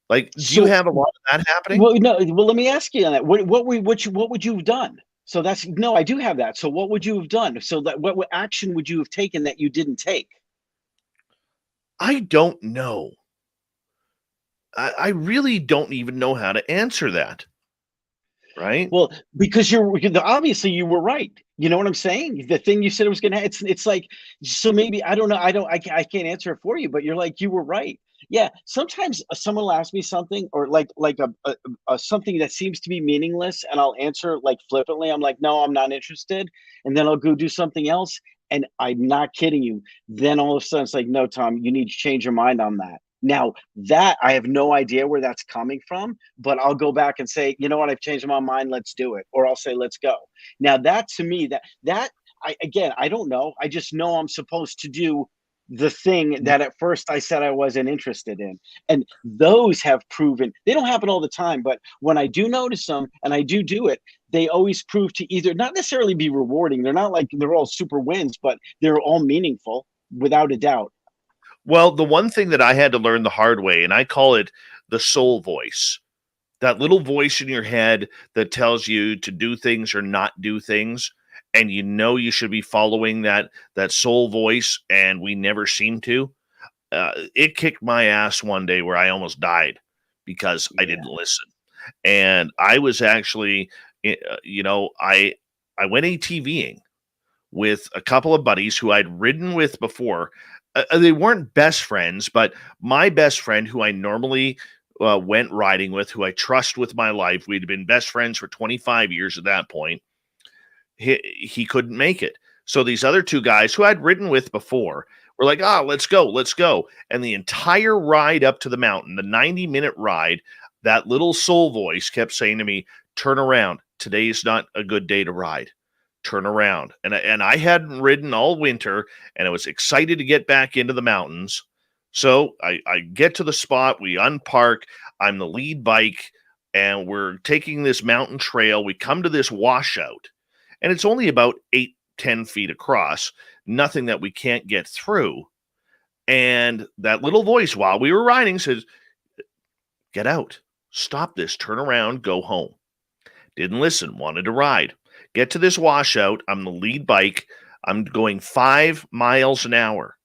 Like, do you have a lot of that happening? Well, no. Well, let me ask you on that. What would you have done? So that's no. I do have that. So what would you have done? So that what action would you have taken that you didn't take? I don't know. I really don't even know how to answer that. Right? Well, because obviously you were right. You know what I'm saying? The thing you said it was going to, it's like, so maybe, I don't know. I can't answer it for you, but you're like, you were right. Yeah. Sometimes someone will ask me something, or like a something that seems to be meaningless, and I'll answer like flippantly. I'm like, no, I'm not interested. And then I'll go do something else. And I'm not kidding you. Then all of a sudden it's like, no, Tom, you need to change your mind on that. Now that I have no idea where that's coming from, but I'll go back and say, you know what, I've changed my mind. Let's do it. Or I'll say, let's go. Now that, to me, I don't know. I just know I'm supposed to do the thing that at first I said I wasn't interested in. And those have proven, they don't happen all the time, but when I do notice them and I do it, they always prove to either not necessarily be rewarding. They're not like they're all super wins, but they're all meaningful without a doubt. Well, the one thing that I had to learn the hard way, and I call it the soul voice, that little voice in your head that tells you to do things or not do things, and you should be following that soul voice, and we never seem to. It kicked my ass one day where I almost died because I didn't listen. And I was actually, I went ATVing with a couple of buddies who I'd ridden with before. They weren't best friends, but my best friend, who I normally went riding with, who I trust with my life, we'd been best friends for 25 years at that point. He couldn't make it. So these other two guys who I'd ridden with before were like, let's go. And the entire ride up to the mountain, the 90-minute ride, that little soul voice kept saying to me, turn around. Today's not a good day to ride. Turn around. And I hadn't ridden all winter, and I was excited to get back into the mountains. So I get to the spot, we unpark, I'm the lead bike, and we're taking this mountain trail. We come to this washout, and it's only about 8-10 feet across, nothing that we can't get through. And that little voice while we were riding says, get out. Stop this, turn around, go home. Didn't listen, wanted to ride. Get to this washout. I'm the lead bike. I'm going 5 miles an hour.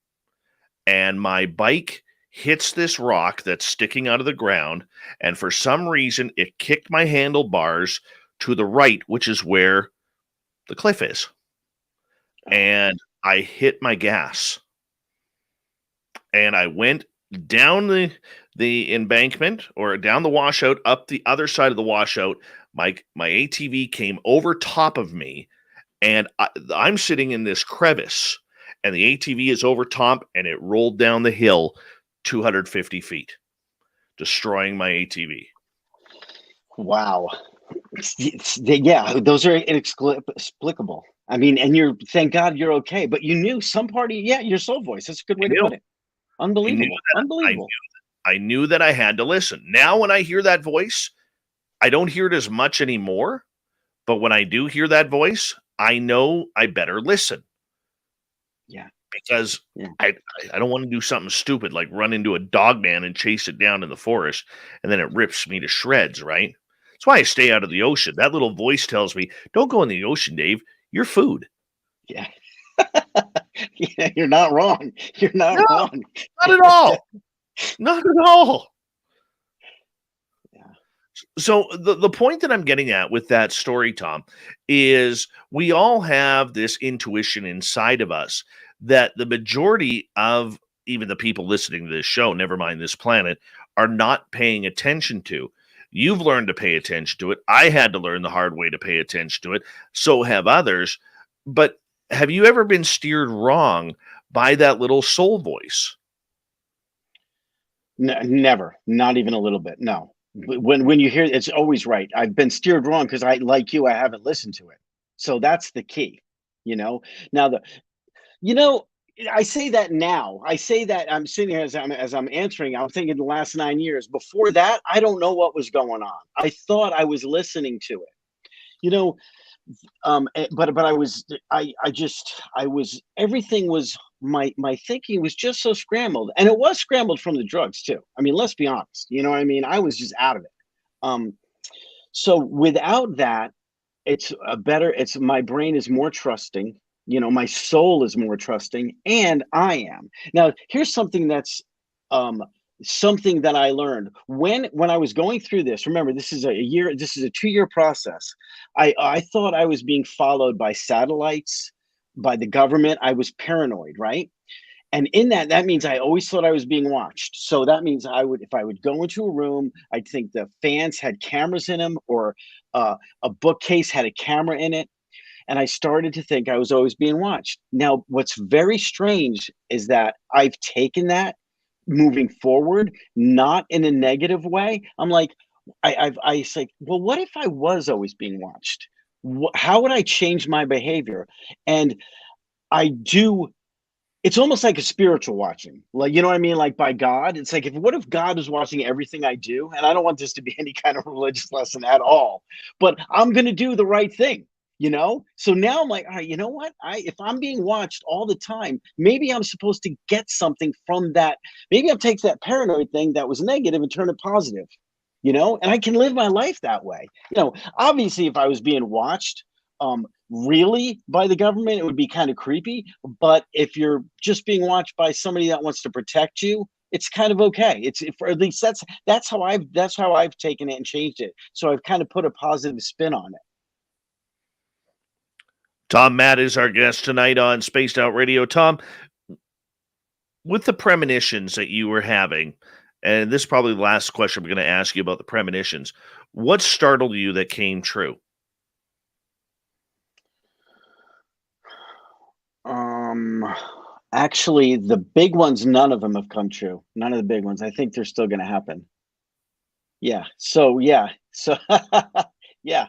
And my bike hits this rock that's sticking out of the ground. And for some reason, it kicked my handlebars to the right, which is where the cliff is. And I hit my gas. And I went down the embankment or down the washout, up the other side of the washout. My ATV came over top of me, and I'm sitting in this crevice, and the ATV is over top, and it rolled down the hill 250 feet, destroying my ATV. Wow. Yeah, those are inexplicable. I mean, and thank God you're okay, but you knew some party, your soul voice. That's a good way to put it. Unbelievable. Unbelievable. I knew that I had to listen. Now, when I hear that voice, I don't hear it as much anymore, but when I do hear that voice, I know I better listen. Yeah. Because I don't want to do something stupid like run into a dog man and chase it down in the forest, and then it rips me to shreds, right? That's why I stay out of the ocean. That little voice tells me, don't go in the ocean, Dave. You're food. Yeah. Yeah, you're not wrong. You're not wrong. Not at all. Not at all. So the point that I'm getting at with that story, Tom, is we all have this intuition inside of us that the majority of even the people listening to this show, never mind this planet, are not paying attention to. You've learned to pay attention to it. I had to learn the hard way to pay attention to it. So have others. But have you ever been steered wrong by that little soul voice? Never. Not even a little bit. No. When you hear it's always right. I've been steered wrong because I haven't listened to it. So that's the key. Now I say that now. I say that I'm sitting here as I'm answering. I'm thinking the last 9 years. Before that, I don't know what was going on. I thought I was listening to it. But I was everything was my thinking was just so scrambled, and it was scrambled from the drugs too. I mean, let's be honest. You know what I mean? I was just out of it. So without that, it's my brain is more trusting. My soul is more trusting, and I am. Now, here's something that's something that I learned when I was going through this. Remember, this is a 2-year process. I thought I was being followed by satellites, by the government. I was paranoid, right? And in that means I always thought I was being watched. So that means if I would go into a room, I'd think the fans had cameras in them, or a bookcase had a camera in it. And I started to think I was always being watched. Now, what's very strange is that I've taken that moving forward, not in a negative way. I'm like, I say, well, what if I was always being watched? How would I change my behavior? And it's almost like a spiritual watching, like, you know what I mean? Like by God, it's like, what if God is watching everything I do? And I don't want this to be any kind of religious lesson at all, but I'm going to do the right thing. So now I'm like, all right, you know what? If I'm being watched all the time, maybe I'm supposed to get something from that. Maybe I'll take that paranoid thing that was negative and turn it positive, and I can live my life that way. Obviously, if I was being watched, really by the government, it would be kind of creepy. But if you're just being watched by somebody that wants to protect you, it's kind of okay. For at least that's how I've taken it and changed it. So I've kind of put a positive spin on it. Tom Matt is our guest tonight on Spaced Out Radio. Tom, with the premonitions that you were having, and this is probably the last question I'm going to ask you about the premonitions, what startled you that came true? Actually, the big ones, none of them have come true. None of the big ones. I think they're still going to happen. Yeah. So, yeah. So, yeah.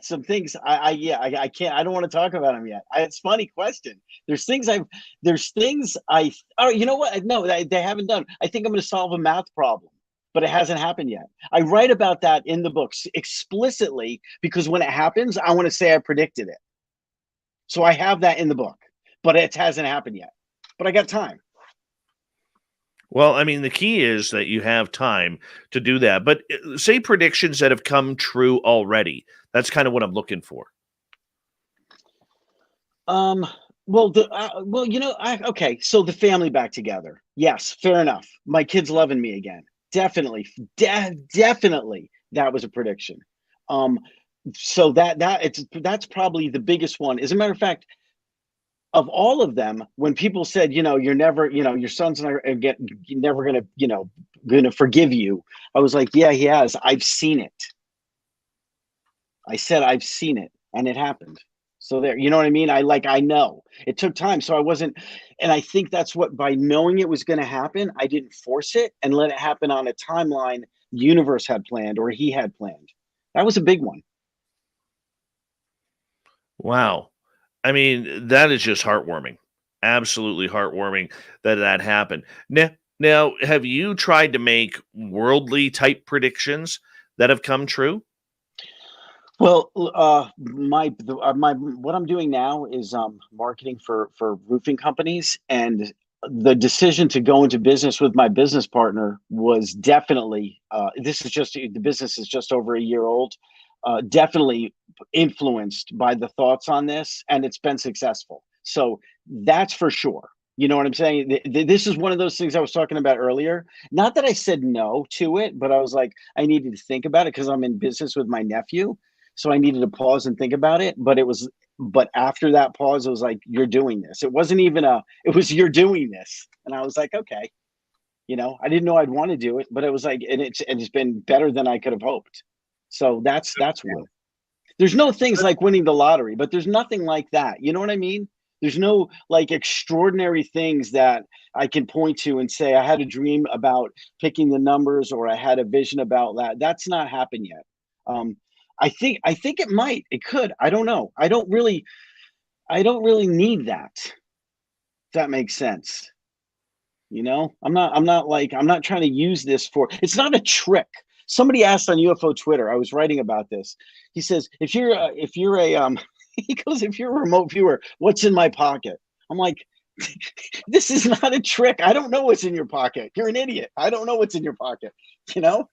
Some things I can't, I don't want to talk about them yet. It's a funny question. There's things you know what? No, they haven't done. I think I'm going to solve a math problem, but it hasn't happened yet. I write about that in the books explicitly because when it happens, I want to say I predicted it. So I have that in the book, but it hasn't happened yet, but I got time. Well, I mean, the key is that you have time to do that. But say predictions that have come true already. That's kind of what I'm looking for. Um, okay, so the family back together. Yes, fair enough. My kids loving me again. Definitely, definitely, that was a prediction. Um, so that's probably the biggest one. As a matter of fact, of all of them, when people said, you're never, your son's not never gonna, gonna forgive you, I was like, yeah, he has. I've seen it. I said I've seen it, and it happened. So there, you know what I mean? I know it took time, so I wasn't, and I think that's what, by knowing it was going to happen, I didn't force it and let it happen on a timeline the universe had planned or he had planned. That was a big one. Wow. I mean, that is just heartwarming. Absolutely heartwarming that happened. Now, have you tried to make worldly type predictions that have come true? Well, my what I'm doing now is marketing for roofing companies, and the decision to go into business with my business partner was definitely, this is just, the business is just over a year old, definitely influenced by the thoughts on this, and it's been successful. So that's for sure. You know what I'm saying? This is one of those things I was talking about earlier. Not that I said no to it, but I was like, I needed to think about it because I'm in business with my nephew, so I needed to pause and think about it. But after that pause, it was like, you're doing this. It wasn't even it was, you're doing this. And I was like, okay, I didn't know I'd want to do it, but it was like, and it's been better than I could have hoped. So that's one. There's no things like winning the lottery, but there's nothing like that. You know what I mean? There's no like extraordinary things that I can point to and say, I had a dream about picking the numbers, or I had a vision about that. That's not happened yet. Um, I think it might. It could. I don't know. I don't really need that. If that makes sense. I'm not trying to use this for, it's not a trick. Somebody asked on UFO Twitter, I was writing about this. He says, he goes, if you're a remote viewer, what's in my pocket? I'm like, this is not a trick. I don't know what's in your pocket. You're an idiot. I don't know what's in your pocket, you know?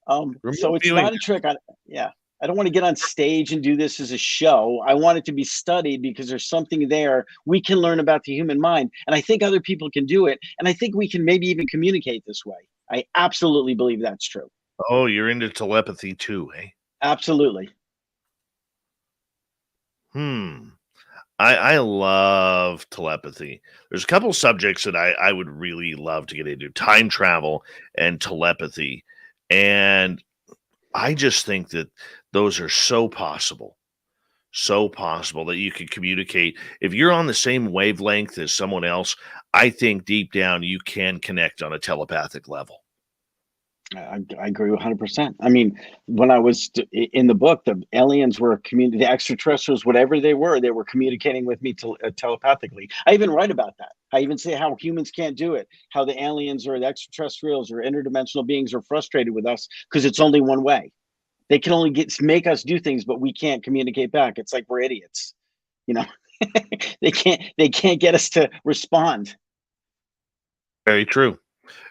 So Remote it's viewing. not a trick. Yeah. I don't want to get on stage and do this as a show. I want it to be studied because there's something there we can learn about the human mind. And I think other people can do it. And I think we can maybe even communicate this way. I absolutely believe that's true. Oh, you're into telepathy too, eh? Absolutely. Hmm. I love telepathy. There's a couple subjects that I would really love to get into: time travel and telepathy. And I just think that those are so possible that you can communicate. If you're on the same wavelength as someone else, I think deep down you can connect on a telepathic level. I agree 100%. I mean, when I was in the book, the aliens were the extraterrestrials, whatever they were communicating with me telepathically. I even write about that. I even say how humans can't do it, how the aliens or the extraterrestrials or interdimensional beings are frustrated with us because it's only one way. They can only make us do things, but we can't communicate back. It's like we're idiots, you know. They can't get us to respond. Very true.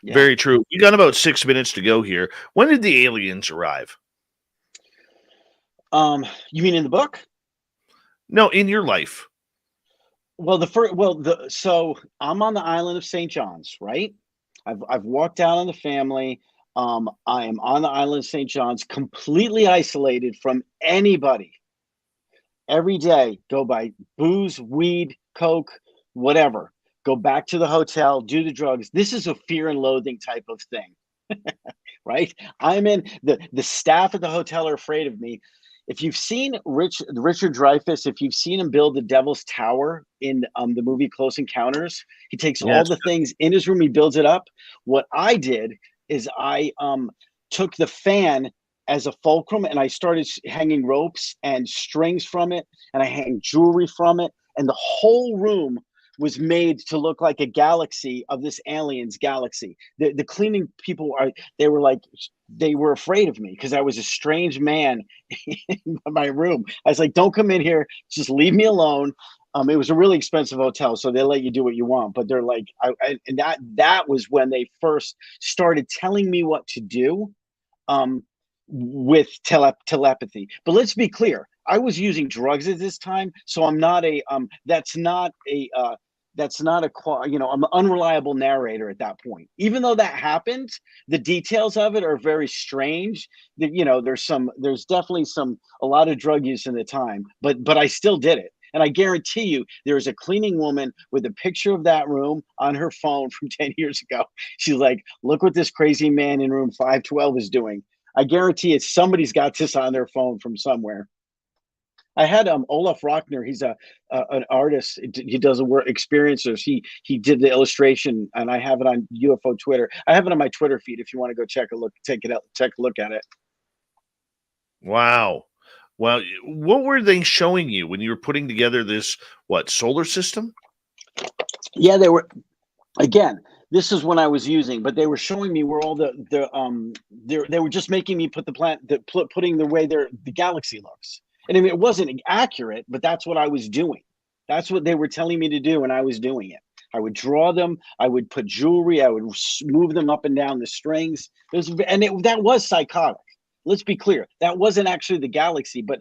Yeah. Very true. We got about 6 minutes to go here. When did the aliens arrive? You mean in the book? No, in your life. Well, so I'm on the island of St. John's, right? I've walked out on the family. I am on the island of St. John's, completely isolated from anybody. Every day, go buy booze, weed, coke, whatever. Go back to the hotel, do the drugs. This is a fear and loathing type of thing, right? I'm in the staff at the hotel are afraid of me. If you've seen Richard Dreyfuss, if you've seen him build the Devil's Tower in the movie Close Encounters, he takes all Yes. the things in his room, he builds it up. What I did is I took the fan as a fulcrum, and I started hanging ropes and strings from it, and I hang jewelry from it, and the whole room was made to look like a galaxy of this aliens galaxy. The cleaning people they were afraid of me because I was a strange man in my room. I was like, don't come in here, just leave me alone. It was a really expensive hotel, so they let you do what you want. But they're like, and that was when they first started telling me what to do, with telepathy. But let's be clear, I was using drugs at this time, so I'm not a I'm an unreliable narrator at that point. Even though that happened, the details of it are very strange. There's definitely a lot of drug use in the time, but I still did it. And I guarantee you, there's a cleaning woman with a picture of that room on her phone from 10 years ago. She's like, look what this crazy man in room 512 is doing. I guarantee somebody's got this on their phone from somewhere. I had Olaf Rockner. He's an artist. He does a work experiencers. He did the illustration, and I have it on UFO Twitter. I have it on my Twitter feed if you want to go take a look at it. Wow. Well, what were they showing you when you were putting together this solar system? Yeah, they were. Again, this is when I was using, but they were showing me where all they were just making me put putting the way the galaxy looks. And I mean, it wasn't accurate, but that's what I was doing. That's what they were telling me to do, and I was doing it. I would draw them. I would put jewelry. I would move them up and down the strings. That was psychotic. Let's be clear. That wasn't actually the galaxy, but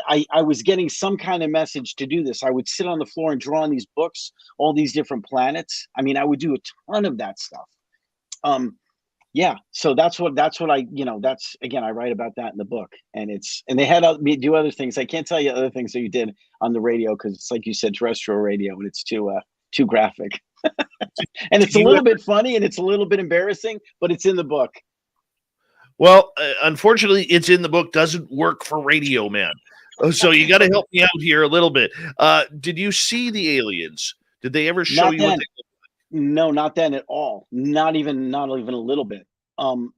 I was getting some kind of message to do this. I would sit on the floor and draw on these books, all these different planets. I mean, I would do a ton of that stuff. Yeah, so that's what I, again, I write about that in the book, and they had me do other things. I can't tell you other things that you did on the radio because it's like you said, terrestrial radio, and it's too graphic. And it's a little bit funny and it's a little bit embarrassing, but it's in the book. Well, unfortunately, it's in the book. Doesn't work for radio, man. So you got to help me out here a little bit. Did you see the aliens? Did they ever show you what they look like? No, not then at all. Not even a little bit. And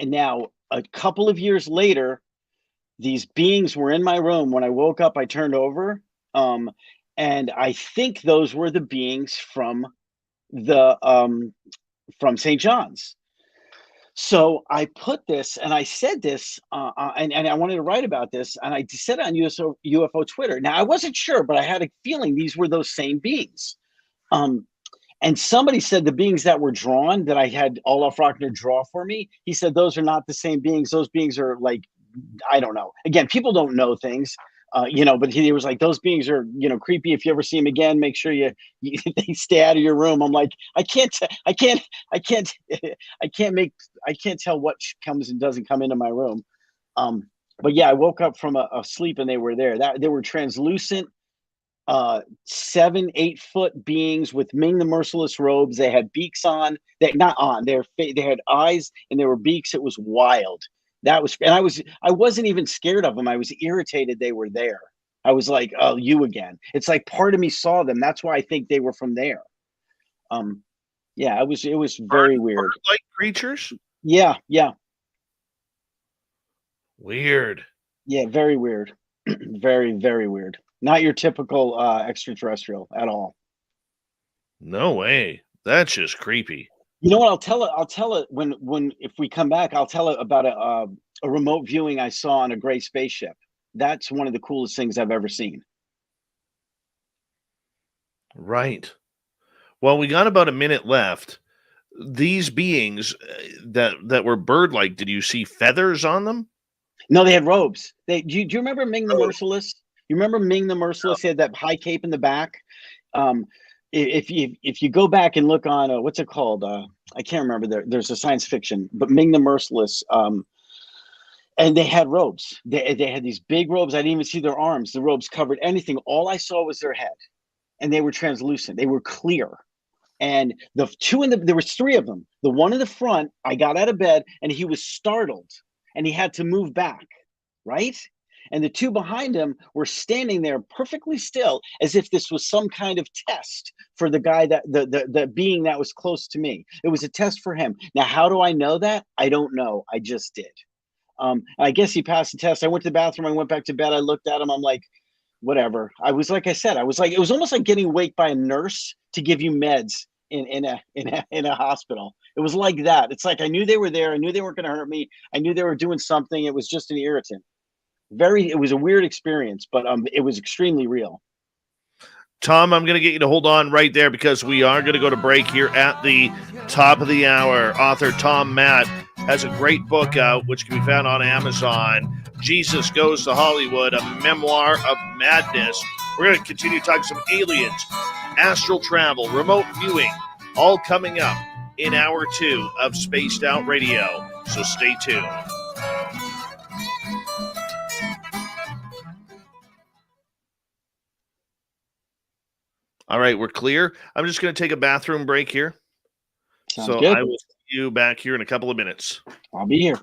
now a couple of years later, these beings were in my room. When I woke up, I turned over, and I think those were the beings from St. John's. So I put this, and I said this, and I wanted to write about this, and I said it on UFO Twitter. Now I wasn't sure, but I had a feeling these were those same beings. And somebody said the beings that were drawn that I had Olaf Rockner draw for me, he said those are not the same beings. Those beings are like, I don't know. Again, people don't know things, but he was like, those beings are, creepy. If you ever see them again, make sure they stay out of your room. I'm like, I can't tell what comes and doesn't come into my room. But yeah, I woke up from a sleep and they were there. They were translucent, 7-8 foot beings with Ming the Merciless robes. They had beaks on. They had eyes and there were beaks. It was wild. I wasn't even scared of them. I was irritated they were there. I was like, oh, you again. It's like part of me saw them. That's why I think they were from there. Yeah, it was very weird. Like creatures? Yeah. Weird. Yeah, very weird. Very, very weird. Not your typical extraterrestrial at all. No way. That's just creepy. You know what? I'll tell it when if we come back. I'll tell it about a remote viewing I saw on a gray spaceship. That's one of the coolest things I've ever seen. Right. Well, we got about a minute left. These beings that were bird-like, did you see feathers on them? No, they had robes. Do you remember Ming the Merciless? You remember Ming the Merciless? He had that high cape in the back. If you go back and look on what's it called? I can't remember. There's a science fiction, but Ming the Merciless. And they had robes. They had these big robes. I didn't even see their arms. The robes covered anything. All I saw was their head, and they were translucent. They were clear. And there was 3 of them. The one in the front, I got out of bed, and he was startled, and he had to move back, right? And the 2 behind him were standing there perfectly still, as if this was some kind of test for the guy the being that was close to me. It was a test for him. Now, how do I know that? I don't know. I just did. I guess he passed the test. I went to the bathroom. I went back to bed. I looked at him. I'm like, whatever. I was like I said. It was almost like getting waked by a nurse to give you meds in a hospital. It was like that. It's like I knew they were there. I knew they weren't going to hurt me. I knew they were doing something. It was just an irritant. It was a weird experience, but it was extremely real. Tom, I'm going to get you to hold on right there because we are going to go to break here at the top of the hour. Author Tom Matt has a great book out, which can be found on Amazon. Jesus Goes to Hollywood, a memoir of madness. We're going to continue talking some aliens, astral travel, remote viewing, all coming up in hour 2 of Spaced Out Radio. So stay tuned. All right, we're clear. I'm just going to take a bathroom break here. Sounds So good. I will see you back here in a couple of minutes. I'll be here.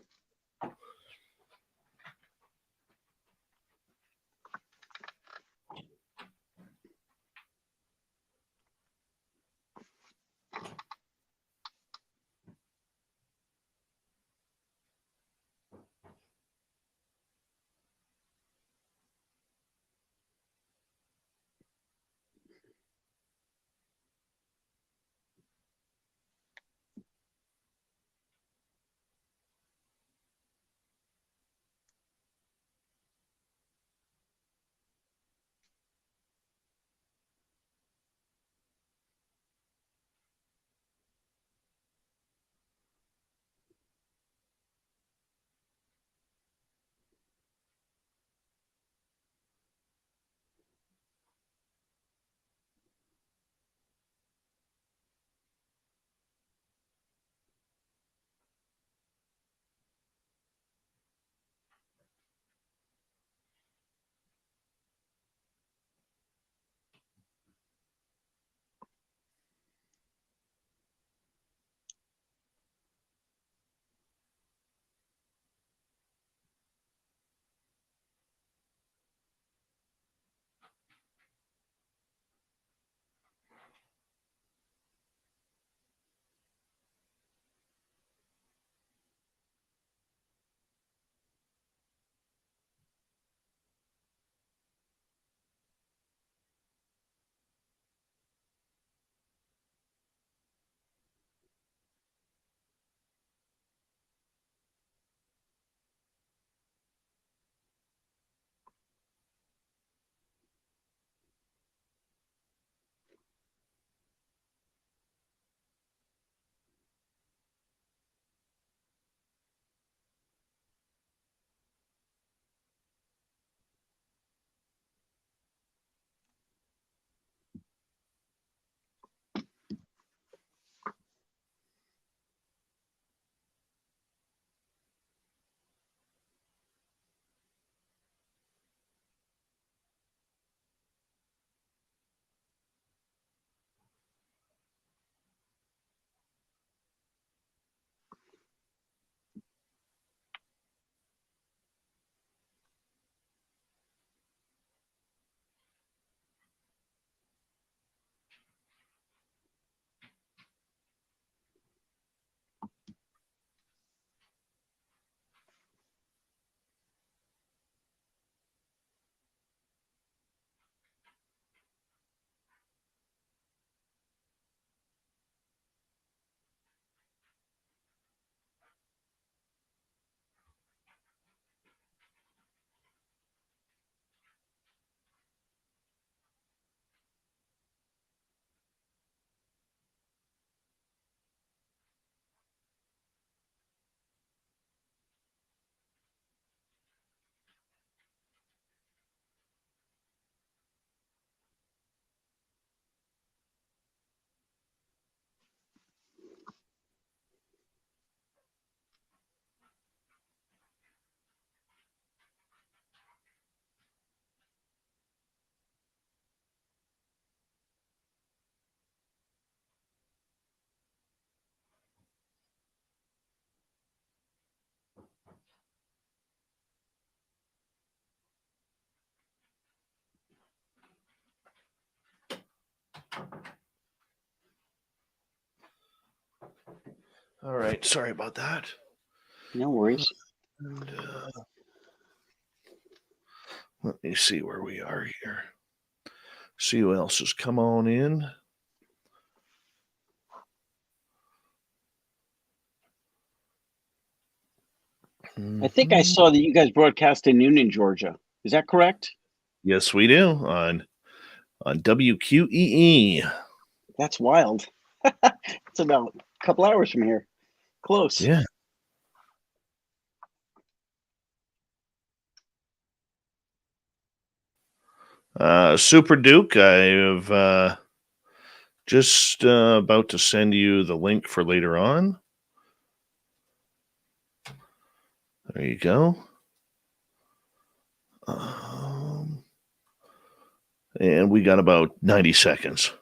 All right, sorry about that. No worries. And, let me see where we are here. See who else has come on in. I think I saw that you guys broadcast in Noonan, Georgia. Is that correct? Yes, we do on on WQEE. That's wild. It's about a couple hours from here. Close. Yeah. Super Duke, I have just about to send you the link for later on. There you go. And we got about 90 seconds.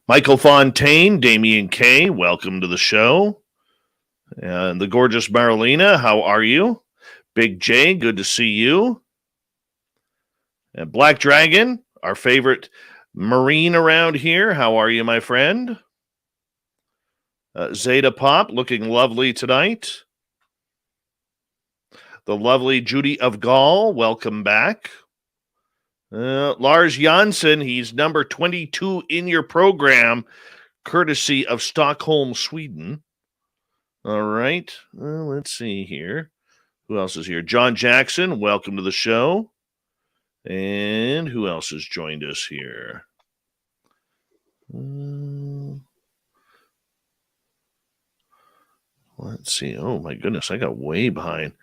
Michael Fontaine, Damian K., welcome to the show. And the gorgeous Marilena, how are you? Big J, good to see you. And Black Dragon, our favorite Marine around here, how are you, my friend? Zeta Pop, looking lovely tonight. The lovely Judy of Gaul, welcome back. Lars Janssen, he's number 22 in your program, courtesy of Stockholm, Sweden. All right, let's see here. Who else is here? John Jackson, welcome to the show. And who else has joined us here? Let's see. Oh, my goodness, I got way behind.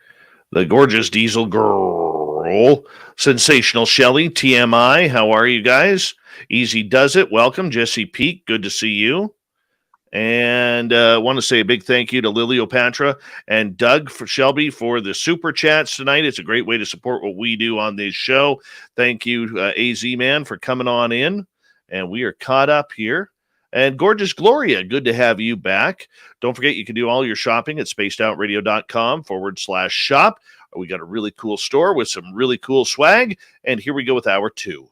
The gorgeous Diesel Girl, Sensational Shelley, TMI, how are you guys? Easy Does It, welcome. Jesse Peak, good to see you. And I want to say a big thank you to Liliopatra and Doug Shelby for the super chats tonight. It's a great way to support what we do on this show. Thank you, AZ Man, for coming on in. And we are caught up here. And gorgeous Gloria, good to have you back. Don't forget, you can do all your shopping at spacedoutradio.com/shop. We got a really cool store with some really cool swag. And here we go with hour 2.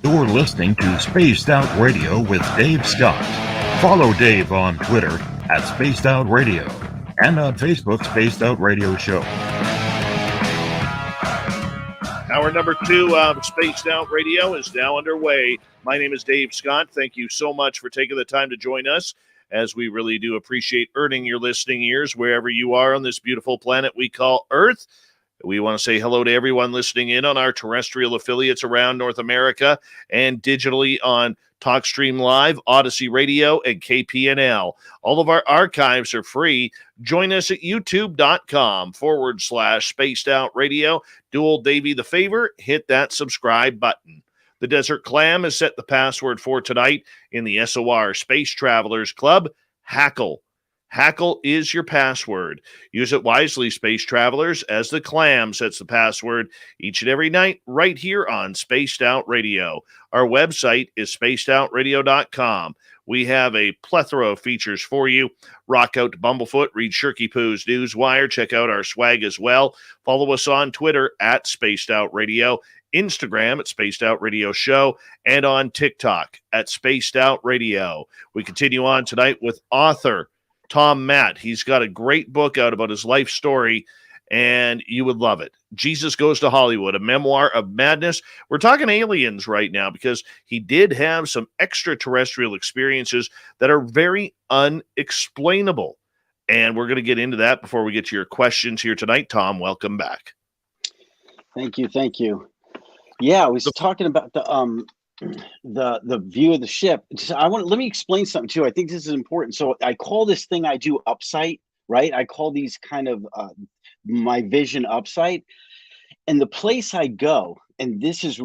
You're listening to Spaced Out Radio with Dave Scott. Follow Dave on Twitter at Spaced Out Radio and on Facebook, Spaced Out Radio Show. Hour number 2 of Spaced Out Radio is now underway. My name is Dave Scott. Thank you so much for taking the time to join us, as we really do appreciate earning your listening ears wherever you are on this beautiful planet we call Earth. We want to say hello to everyone listening in on our terrestrial affiliates around North America and digitally on TalkStream Live, Odyssey Radio, and KPNL. All of our archives are free. Join us at youtube.com/Spaced Out Radio. Do old Davey the favor, hit that subscribe button. The Desert Clam has set the password for tonight in the SOR Space Travelers Club, Hackle. Hackle is your password. Use it wisely, space travelers, as the Clam sets the password each and every night right here on Spaced Out Radio. Our website is spacedoutradio.com. We have a plethora of features for you. Rock out to Bumblefoot, read Shirky-poo's Newswire, check out our swag as well. Follow us on Twitter at Spaced Out Radio, Instagram at Spaced Out Radio Show, and on TikTok at Spaced Out Radio. We continue on tonight with author Tom Matt. He's got a great book out about his life story, and you would love it. Jesus Goes to Hollywood, a memoir of madness. We're talking aliens right now because he did have some extraterrestrial experiences that are very unexplainable. And we're going to get into that before we get to your questions here tonight. Tom, welcome back. Thank you. Thank you. Yeah, I was talking about the view of the ship. Let me explain something too. I think this is important. So I call this thing I do Upsight, right? I call these kind of my vision Upsight. And the place I go, and this is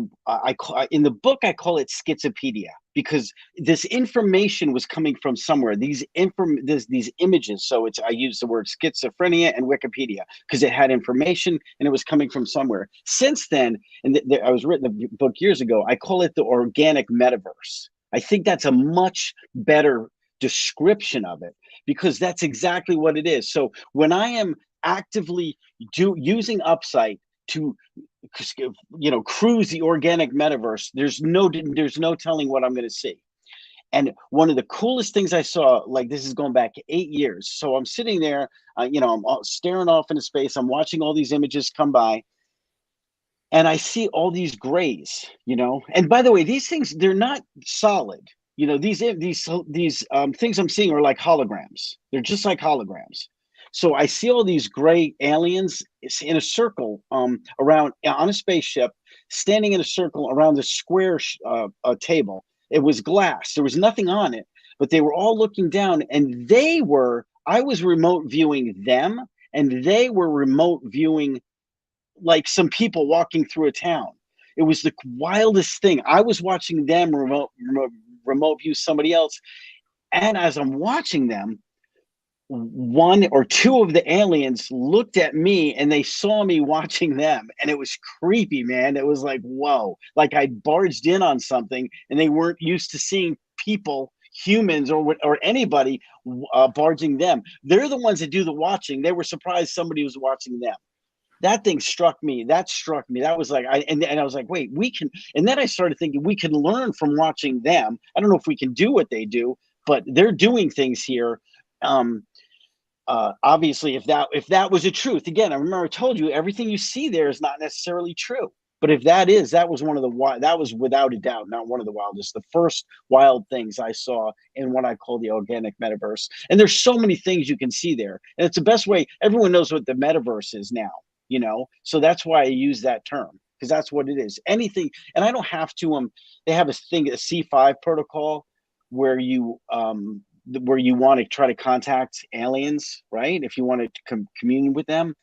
in the book I call it schizopedia, because this information was coming from somewhere. These images. So I use the word schizophrenia and Wikipedia because it had information and it was coming from somewhere. Since then, and I was written a book years ago, I call it the organic metaverse. I think that's a much better description of it because that's exactly what it is. So when I am actively using Upsight to cruise the organic metaverse, there's no telling what I'm going to see. And one of the coolest things I saw, like this is going back 8 years. So I'm sitting there, I'm staring off into space. I'm watching all these images come by, and I see all these grays. And by the way, these things, they're not solid. These things I'm seeing are like holograms. They're just like holograms. So I see all these gray aliens in a circle around on a spaceship, standing in a circle around the square table. It was glass. There was nothing on it, but they were all looking down, and I was remote viewing them, and they were remote viewing like some people walking through a town. It was the wildest thing. I was watching them remote view somebody else, and as I'm watching them, one or two of the aliens looked at me and they saw me watching them, and it was creepy, man. It was like, whoa, like I barged in on something and they weren't used to seeing people, humans or anybody barging them. They're the ones that do the watching. They were surprised somebody was watching them. That thing struck me. That was like, and I was like, wait, we can. And then I started thinking we can learn from watching them. I don't know if we can do what they do, but they're doing things here. Obviously, if that was a truth, again, I remember I told you everything you see there is not necessarily true. But if that was that was without a doubt not one of the wildest, the first wild things I saw in what I call the organic metaverse. And there's so many things you can see there, and it's the best way. Everyone knows what the metaverse is now, so that's why I use that term, because that's what it is. Anything, and I don't have to. They have a C5 protocol where you want to try to contact aliens, right? If you want to commune with them.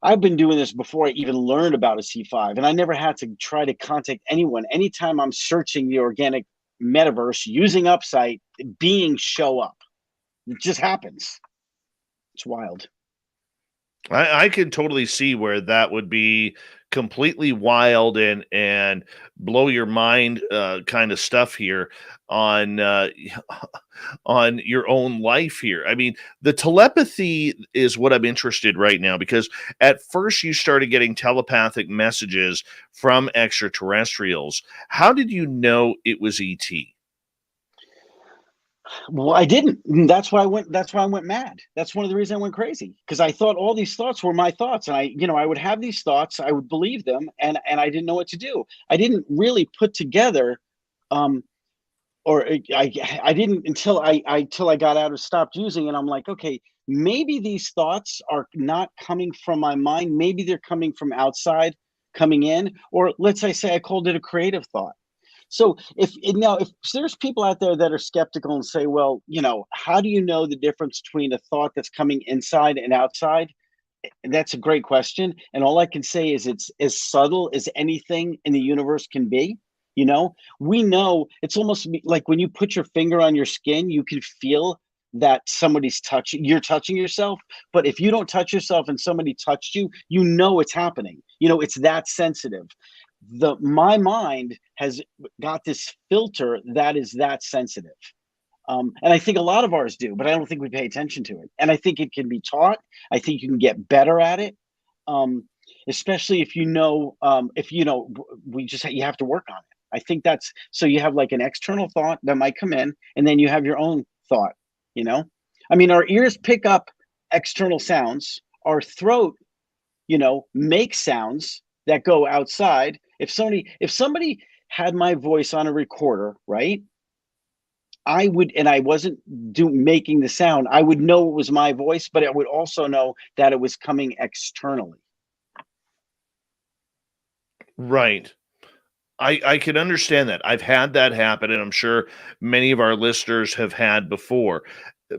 I've been doing this before I even learned about a C5, and I never had to try to contact anyone. Anytime I'm searching the organic metaverse using Upsight, beings show up. It just happens. It's wild. I can totally see where that would be completely wild and blow your mind kind of stuff here on on your own life here. I mean, the telepathy is what I'm interested right now, because at first you started getting telepathic messages from extraterrestrials. How did you know it was ET? Well, I didn't. That's why I went mad. That's one of the reasons I went crazy, because I thought all these thoughts were my thoughts, and I would have these thoughts, I would believe them, and I didn't know what to do. I didn't really put together, or I didn't until I got out of stopped using it. I'm like, okay, maybe these thoughts are not coming from my mind. Maybe they're coming from outside, coming in, or let's say I called it a creative thought. So if there's people out there that are skeptical and say, well, how do you know the difference between a thought that's coming inside and outside? That's a great question. And all I can say is it's as subtle as anything in the universe can be. We know it's almost like when you put your finger on your skin, you can feel that you're touching yourself. But if you don't touch yourself and somebody touched you, it's happening. It's that sensitive. My mind has got this filter that is that sensitive. And I think a lot of ours do, but I don't think we pay attention to it. And I think it can be taught. I think you can get better at it. Especially if you have to work on it. I think that's, so you have like an external thought that might come in, and then you have your own thought, I mean, our ears pick up external sounds, our throat, makes sounds that go outside. If somebody had my voice on a recorder, right? I would, and I wasn't making the sound, I would know it was my voice, but I would also know that it was coming externally. Right. I can understand that. I've had that happen, and I'm sure many of our listeners have had before.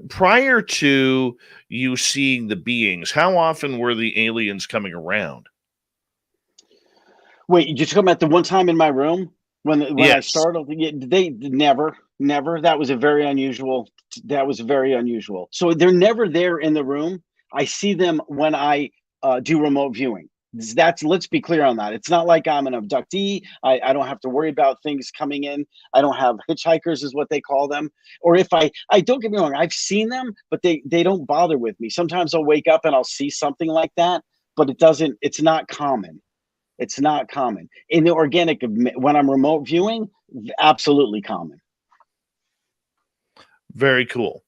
Prior to you seeing the beings, how often were the aliens coming around? Wait, you just talking about the one time in my room when Yes. I started? They never. That was very unusual. So they're never there in the room. I see them when I do remote viewing. Let's be clear on that. It's not like I'm an abductee. I don't have to worry about things coming in. I don't have hitchhikers, is what they call them. Or if I don't get me wrong, I've seen them, but they don't bother with me. Sometimes I'll wake up and I'll see something like that, but it's not common. It's not common. In the organic, when I'm remote viewing, absolutely common. Very cool.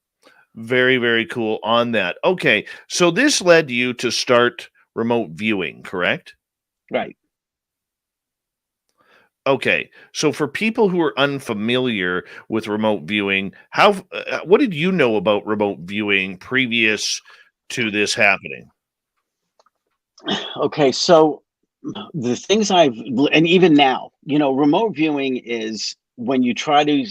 Very, very cool on that. Okay, so this led you to start remote viewing, correct? Right. Okay, so for people who are unfamiliar with remote viewing, what did you know about remote viewing previous to this happening? Okay, so the things and even now, remote viewing is when you try to,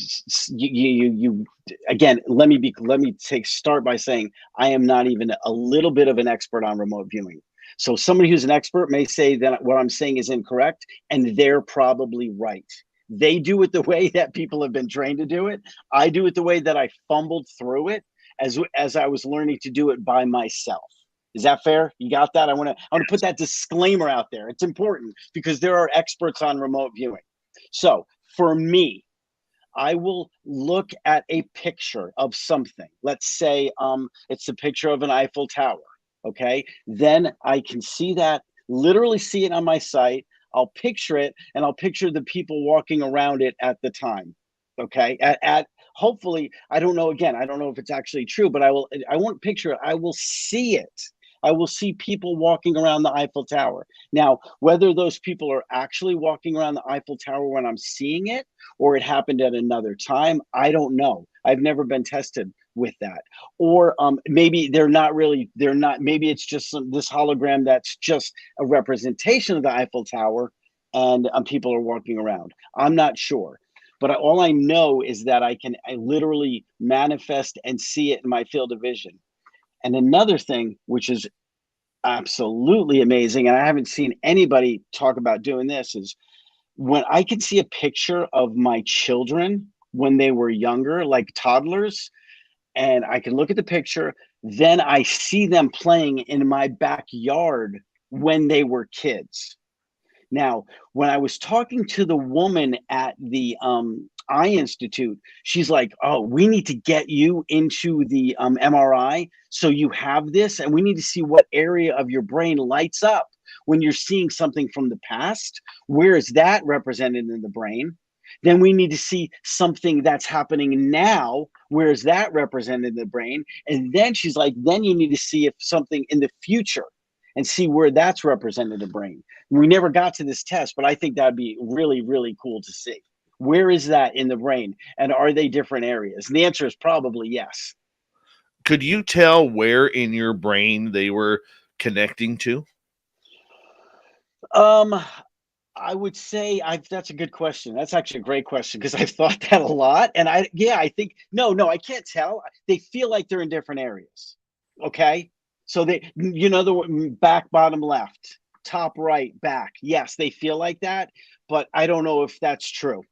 you again, let me start by saying I am not even a little bit of an expert on remote viewing. So somebody who's an expert may say that what I'm saying is incorrect, and they're probably right. They do it the way that people have been trained to do it. I do it the way that I fumbled through it as I was learning to do it by myself. Is that fair? You got that? I want to put that disclaimer out there. It's important because there are experts on remote viewing. So for me, I will look at a picture of something. Let's say it's a picture of an Eiffel Tower. Okay, then I can see that, literally see it on my site. I'll picture it, and I'll picture the people walking around it at the time. Okay, at hopefully, I don't know. Again, I don't know if it's actually true, but I won't picture it. I will see it. I will see people walking around the Eiffel Tower. Now, whether those people are actually walking around the Eiffel Tower when I'm seeing it, or it happened at another time, I don't know. I've never been tested with that. Or maybe maybe it's just this hologram that's just a representation of the Eiffel Tower, and people are walking around. I'm not sure. But all I know is that I literally manifest and see it in my field of vision. And another thing, which is absolutely amazing, and I haven't seen anybody talk about doing this, is when I can see a picture of my children when they were younger, like toddlers, and I can look at the picture, then I see them playing in my backyard when they were kids. Now, when I was talking to the woman at the Eye Institute, she's like, "Oh, we need to get you into the MRI so you have this, and we need to see what area of your brain lights up when you're seeing something from the past. Where is that represented in the brain? Then we need to see something that's happening now. Where is that represented in the brain? And then she's like, then you need to see if something in the future and see where that's represented in the brain." We never got to this test, but I think that'd be really, really cool to see. Where is that in the brain? And are they different areas? And the answer is probably yes. Could you tell where in your brain they were connecting to? I would say that's a good question. That's actually a great question because I've thought that a lot. And I think, no, I can't tell. They feel like they're in different areas. Okay. So the back, bottom, left, top, right, back. Yes, they feel like that, but I don't know if that's true.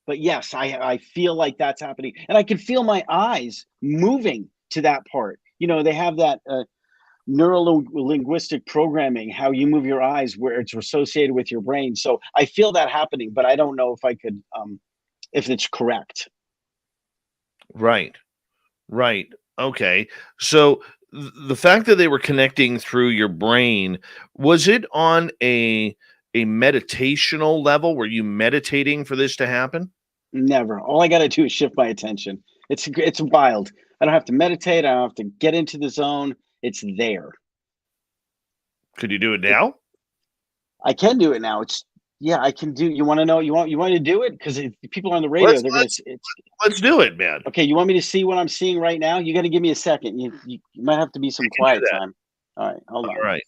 But yes, I feel like that's happening. And I can feel my eyes moving to that part. They have that neuro-linguistic programming, how you move your eyes, where it's associated with your brain. So I feel that happening, but I don't know if I could, if it's correct. Right. Okay. So the fact that they were connecting through your brain, was it on a meditational level? Were you meditating for this to happen? Never. All I got to do is shift my attention. It's wild. I don't have to meditate. I don't have to get into the zone. It's there. Could you do it now? I can do it now. I can do. You want to know? You want to do it? Because people on the radio, let's do it, man. Okay, you want me to see what I'm seeing right now? You got to give me a second. You might have to be some quiet time. All right, hold on. All right.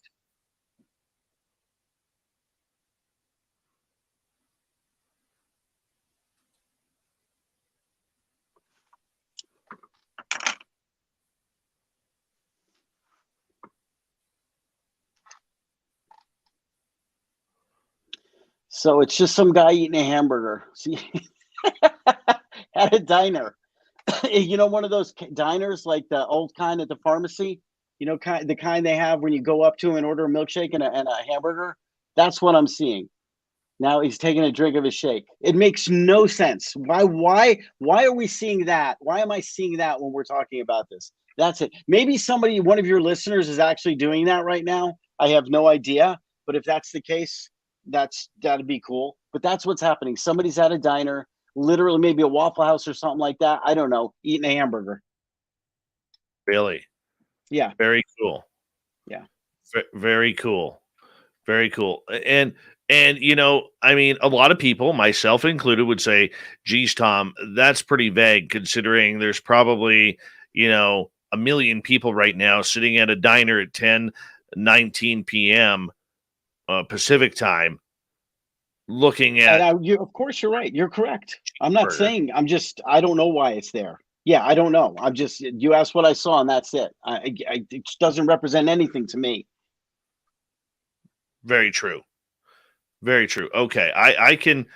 So it's just some guy eating a hamburger. See, at a diner. One of those diners, like the old kind at the pharmacy. The kind they have when you go up to and order a milkshake and a hamburger. That's what I'm seeing. Now he's taking a drink of his shake. It makes no sense. Why are we seeing that? Why am I seeing that when we're talking about this? That's it. Maybe one of your listeners is actually doing that right now. I have no idea. But if that's the case, that'd be cool. But that's what's happening. Somebody's at a diner, literally maybe a Waffle House or something like that. I don't know, eating a hamburger. Really? Yeah. Very cool. Yeah. Very cool. Very cool. And I mean, a lot of people, myself included, would say, geez, Tom, that's pretty vague considering there's probably, a million people right now sitting at a diner at 10:19 p.m. Pacific time, looking at. Of course, you're right. You're correct. I'm not saying. I don't know why it's there. Yeah, I don't know. You asked what I saw, and that's it. It doesn't represent anything to me. Very true. Very true. Okay, I can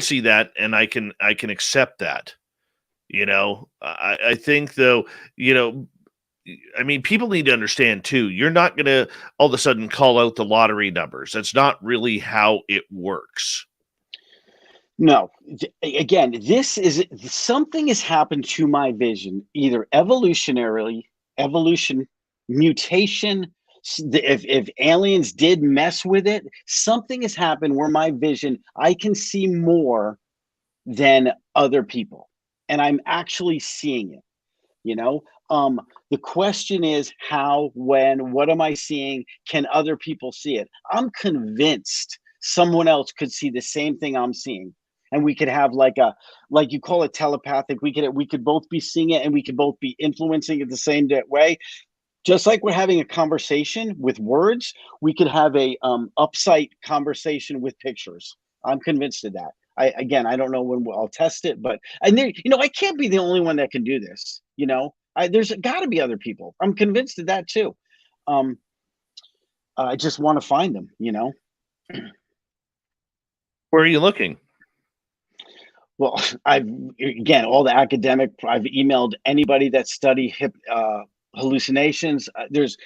see that, and I can accept that. I think though, I mean, people need to understand too. You're not going to all of a sudden call out the lottery numbers. That's not really how it works. No, again, something has happened to my vision, either evolution, mutation. If aliens did mess with it, something has happened where my vision, I can see more than other people, and I'm actually seeing it. The question is how, when, what am I seeing? Can other people see it? I'm convinced someone else could see the same thing I'm seeing. And we could have like you call it telepathic. We could both be seeing it, and we could both be influencing it the same way. Just like we're having a conversation with words, we could have a Upsight conversation with pictures. I'm convinced of that. I don't know when I'll test it, but I can't be the only one that can do this. There's got to be other people. I'm convinced of that too. I just want to find them. Where are you looking? Well, I've emailed anybody that study hallucinations. There's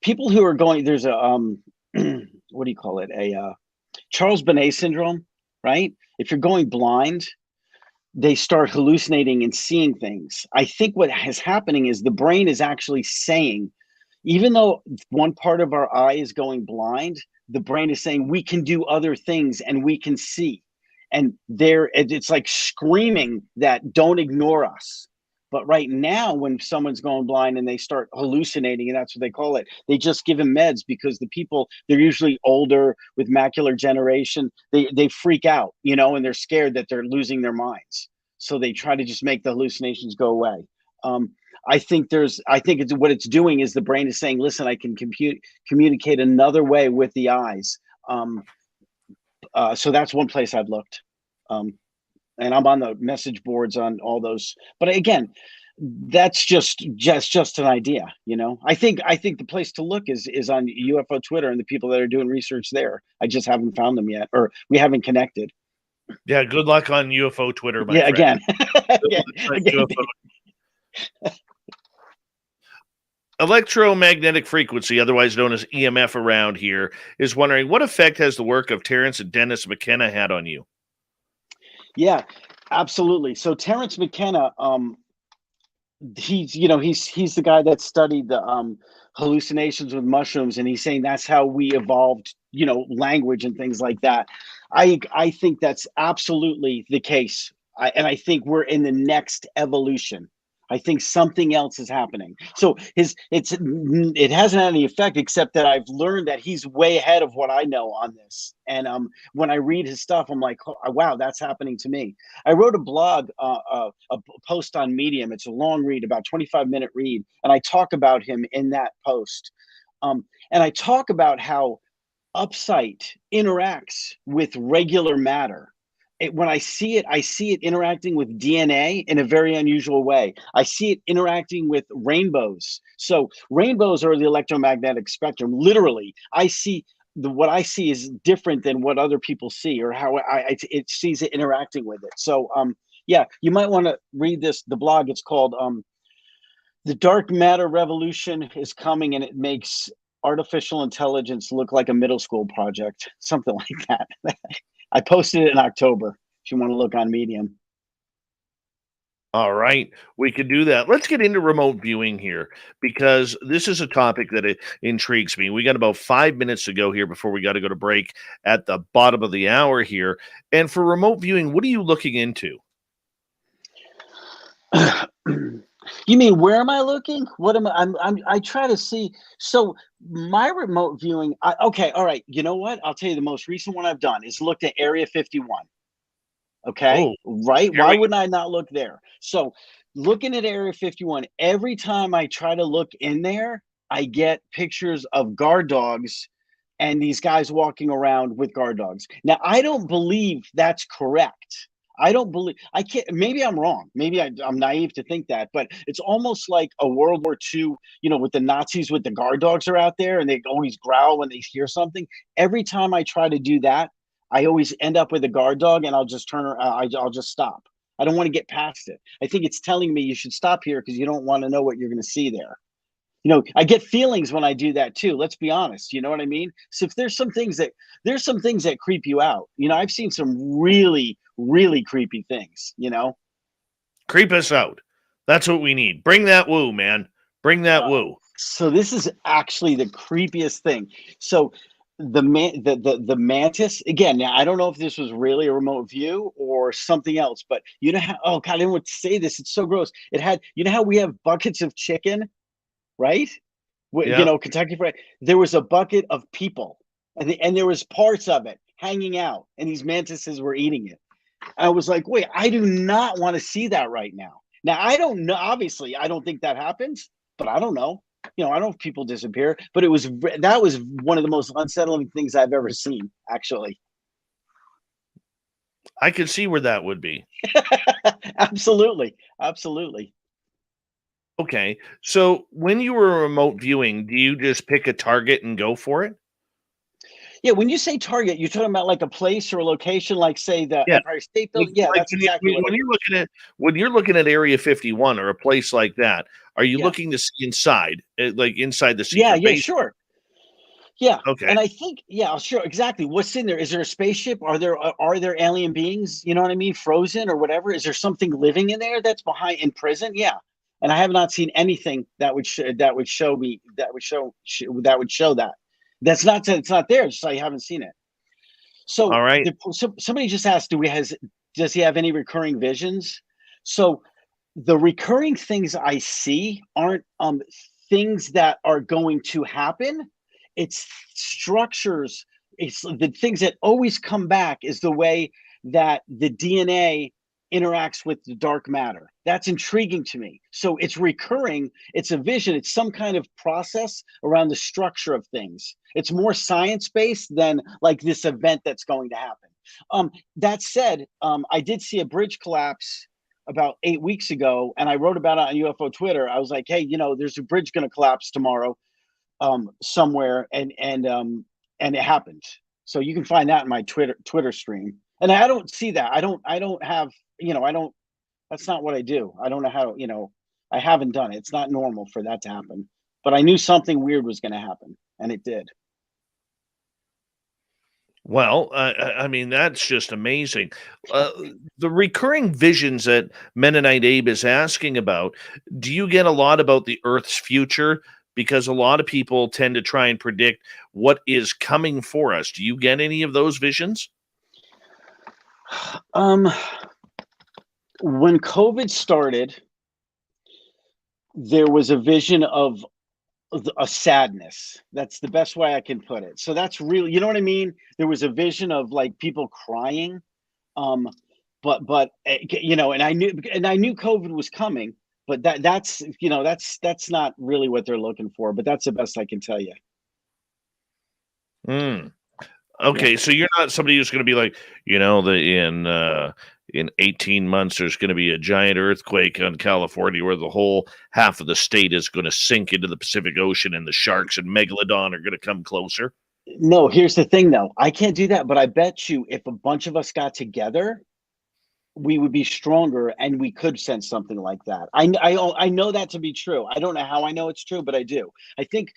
people who are going. There's a what do you call it? A Charles Bonnet syndrome, right? If you're going blind, they start hallucinating and seeing things. I think what is happening is the brain is actually saying, even though one part of our eye is going blind, the brain is saying we can do other things and we can see. And it's like screaming that don't ignore us. But right now, when someone's going blind and they start hallucinating, and that's what they call it, they just give them meds because the people, they're usually older with macular degeneration. They freak out, and they're scared that they're losing their minds. So they try to just make the hallucinations go away. I think what it's doing is the brain is saying, listen, I can communicate another way with the eyes. So that's one place I've looked. And I'm on the message boards on all those. But again, that's just an idea, I think the place to look is on UFO Twitter and the people that are doing research there. I just haven't found them yet, or we haven't connected. Yeah, good luck on UFO Twitter, my friend. Again. Electromagnetic frequency, otherwise known as EMF around here, is wondering what effect has the work of Terence and Dennis McKenna had on you? Yeah, absolutely. So Terence McKenna, he's the guy that studied the hallucinations with mushrooms, and he's saying that's how we evolved, language and things like that. I think that's absolutely the case. I think we're in the next evolution. I think something else is happening. So it hasn't had any effect, except that I've learned that he's way ahead of what I know on this. And when I read his stuff, I'm like, oh, wow, that's happening to me. I wrote a blog, a post on Medium. It's a long read, about 25-minute read, and I talk about him in that post. And I talk about how Upsight interacts with regular matter. When I see it interacting with DNA in a very unusual way. I see it interacting with rainbows. So rainbows are the electromagnetic spectrum. Literally, what I see is different than what other people see, or how it sees it interacting with it. So yeah, you might want to read the blog. It's called "The Dark Matter Revolution is Coming, and it makes artificial intelligence look like a middle school project," something like that. I posted it in October, if you want to look on Medium. All right, we could do that. Let's get into remote viewing here, because this is a topic that intrigues me. We got about 5 minutes to go here before we got to go to break at the bottom of the hour here. And for remote viewing, what are you looking into? You mean, where am I looking? What am I try to see. So my remote viewing, okay, all right. You know what? I'll tell you, the most recent one I've done is looked at Area 51. Okay, right? Why wouldn't I not look there? So looking at Area 51, every time I try to look in there, I get pictures of guard dogs and these guys walking around with guard dogs. Now, I don't believe that's correct. I don't believe, I can't, maybe I'm wrong. Maybe I'm naive to think that, but it's almost like a World War II, with the Nazis with the guard dogs are out there and they always growl when they hear something. Every time I try to do that, I always end up with a guard dog and I'll just I'll just stop. I don't want to get past it. I think it's telling me you should stop here because you don't want to know what you're going to see there. I get feelings when I do that too. Let's be honest. You know what I mean? So if there's some things that creep you out. I've seen some really, really creepy things, Creep us out. That's what we need. Bring that woo, man. Bring that woo. So this is actually the creepiest thing. So the mantis, again, now I don't know if this was really a remote view or something else, but oh God, I didn't want to say this. It's so gross. It had, how we have buckets of chicken, right? Yeah. Kentucky Fried. There was a bucket of people, and there was parts of it hanging out, and these mantises were eating it. I was like, wait, I do not want to see that right now. Now, I don't know. Obviously, I don't think that happens, but I don't know. I don't know if people disappear, but that was one of the most unsettling things I've ever seen, actually. I could see where that would be. Absolutely. Absolutely. Okay. So when you were remote viewing, do you just pick a target and go for it? Yeah, when you say target, you're talking about like a place or a location, like say the Empire State Building. Yeah, that's exactly when you're looking at Area 51 or a place like that. Are you looking to see inside, like inside the secret base? Yeah, sure. Yeah. Okay. And I think, sure, exactly. What's in there? Is there a spaceship? Are there alien beings? You know what I mean? Frozen or whatever. Is there something living in there that's in prison? Yeah. And I have not seen anything that would show that. That's not that it's not there. It's just I haven't seen it. So, all right. Somebody just asked, does he have any recurring visions? So, the recurring things I see aren't things that are going to happen. It's structures. It's the things that always come back is the way that the DNA interacts with the dark matter. That's intriguing to me. So it's recurring. It's a vision. It's some kind of process around the structure of things. It's more science-based than like this event that's going to happen. That said, I did see a bridge collapse about 8 weeks ago, and I wrote about it on UFO Twitter. I was like, hey, there's a bridge going to collapse tomorrow somewhere, and it happened. So you can find that in my Twitter stream. And I don't see that. I don't have, that's not what I do. I don't know how, I haven't done it. It's not normal for that to happen, but I knew something weird was going to happen, and it did. Well, I mean, that's just amazing. The recurring visions that Mennonite Abe is asking about, do you get a lot about the Earth's future? Because a lot of people tend to try and predict what is coming for us. Do you get any of those visions? When COVID started, there was a vision of a sadness. That's the best way I can put it. So that's really, you know what I mean? There was a vision of like people crying. But and I knew COVID was coming, but that's not really what they're looking for, but that's the best I can tell you. Okay, so you're not somebody who's going to be like, in 18 months there's going to be a giant earthquake on California where the whole half of the state is going to sink into the Pacific Ocean and the sharks and megalodon are going to come closer. No, here's the thing though. I can't do that, but I bet you if a bunch of us got together, we would be stronger and we could sense something like that. I know that to be true. I don't know how I know it's true, but I do. I think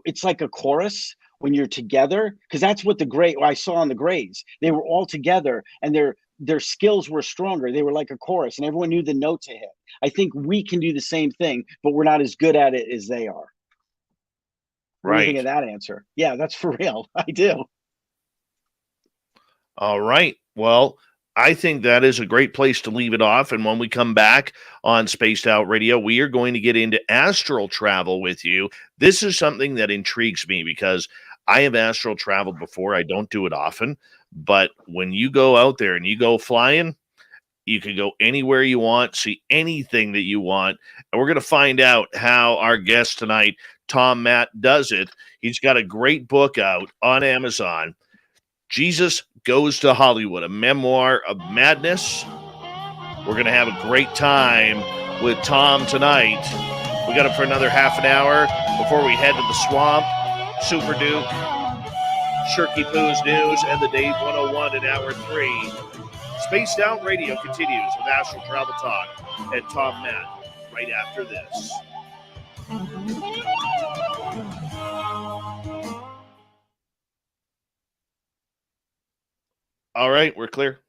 it's like a chorus when you're together, because that's what I saw on the Greys. They were all together and their skills were stronger. They were like a chorus and everyone knew the note to hit. I think we can do the same thing, but we're not as good at it as they are. What do you think of that answer? Yeah, that's for real. I do. All right. Well, I think that is a great place to leave it off. And when we come back on Spaced Out Radio, we are going to get into astral travel with you. This is something that intrigues me because I have astral traveled before. I don't do it often, but when you go out there and you go flying, You can go anywhere you want, see anything that you want. And we're going to find out how our guest tonight, Tom Matt, does it. He's got a great book out on Amazon, Jesus Goes to Hollywood, a memoir of madness. We're going to have a great time with Tom tonight. We got him for another half an hour before we head to the swamp. Super Duke, Shirky-poo's news, and the Dave 101 in hour 3. Spaced Out Radio continues with Astral Travel Talk and Tom Matt right after this. All right, we're clear.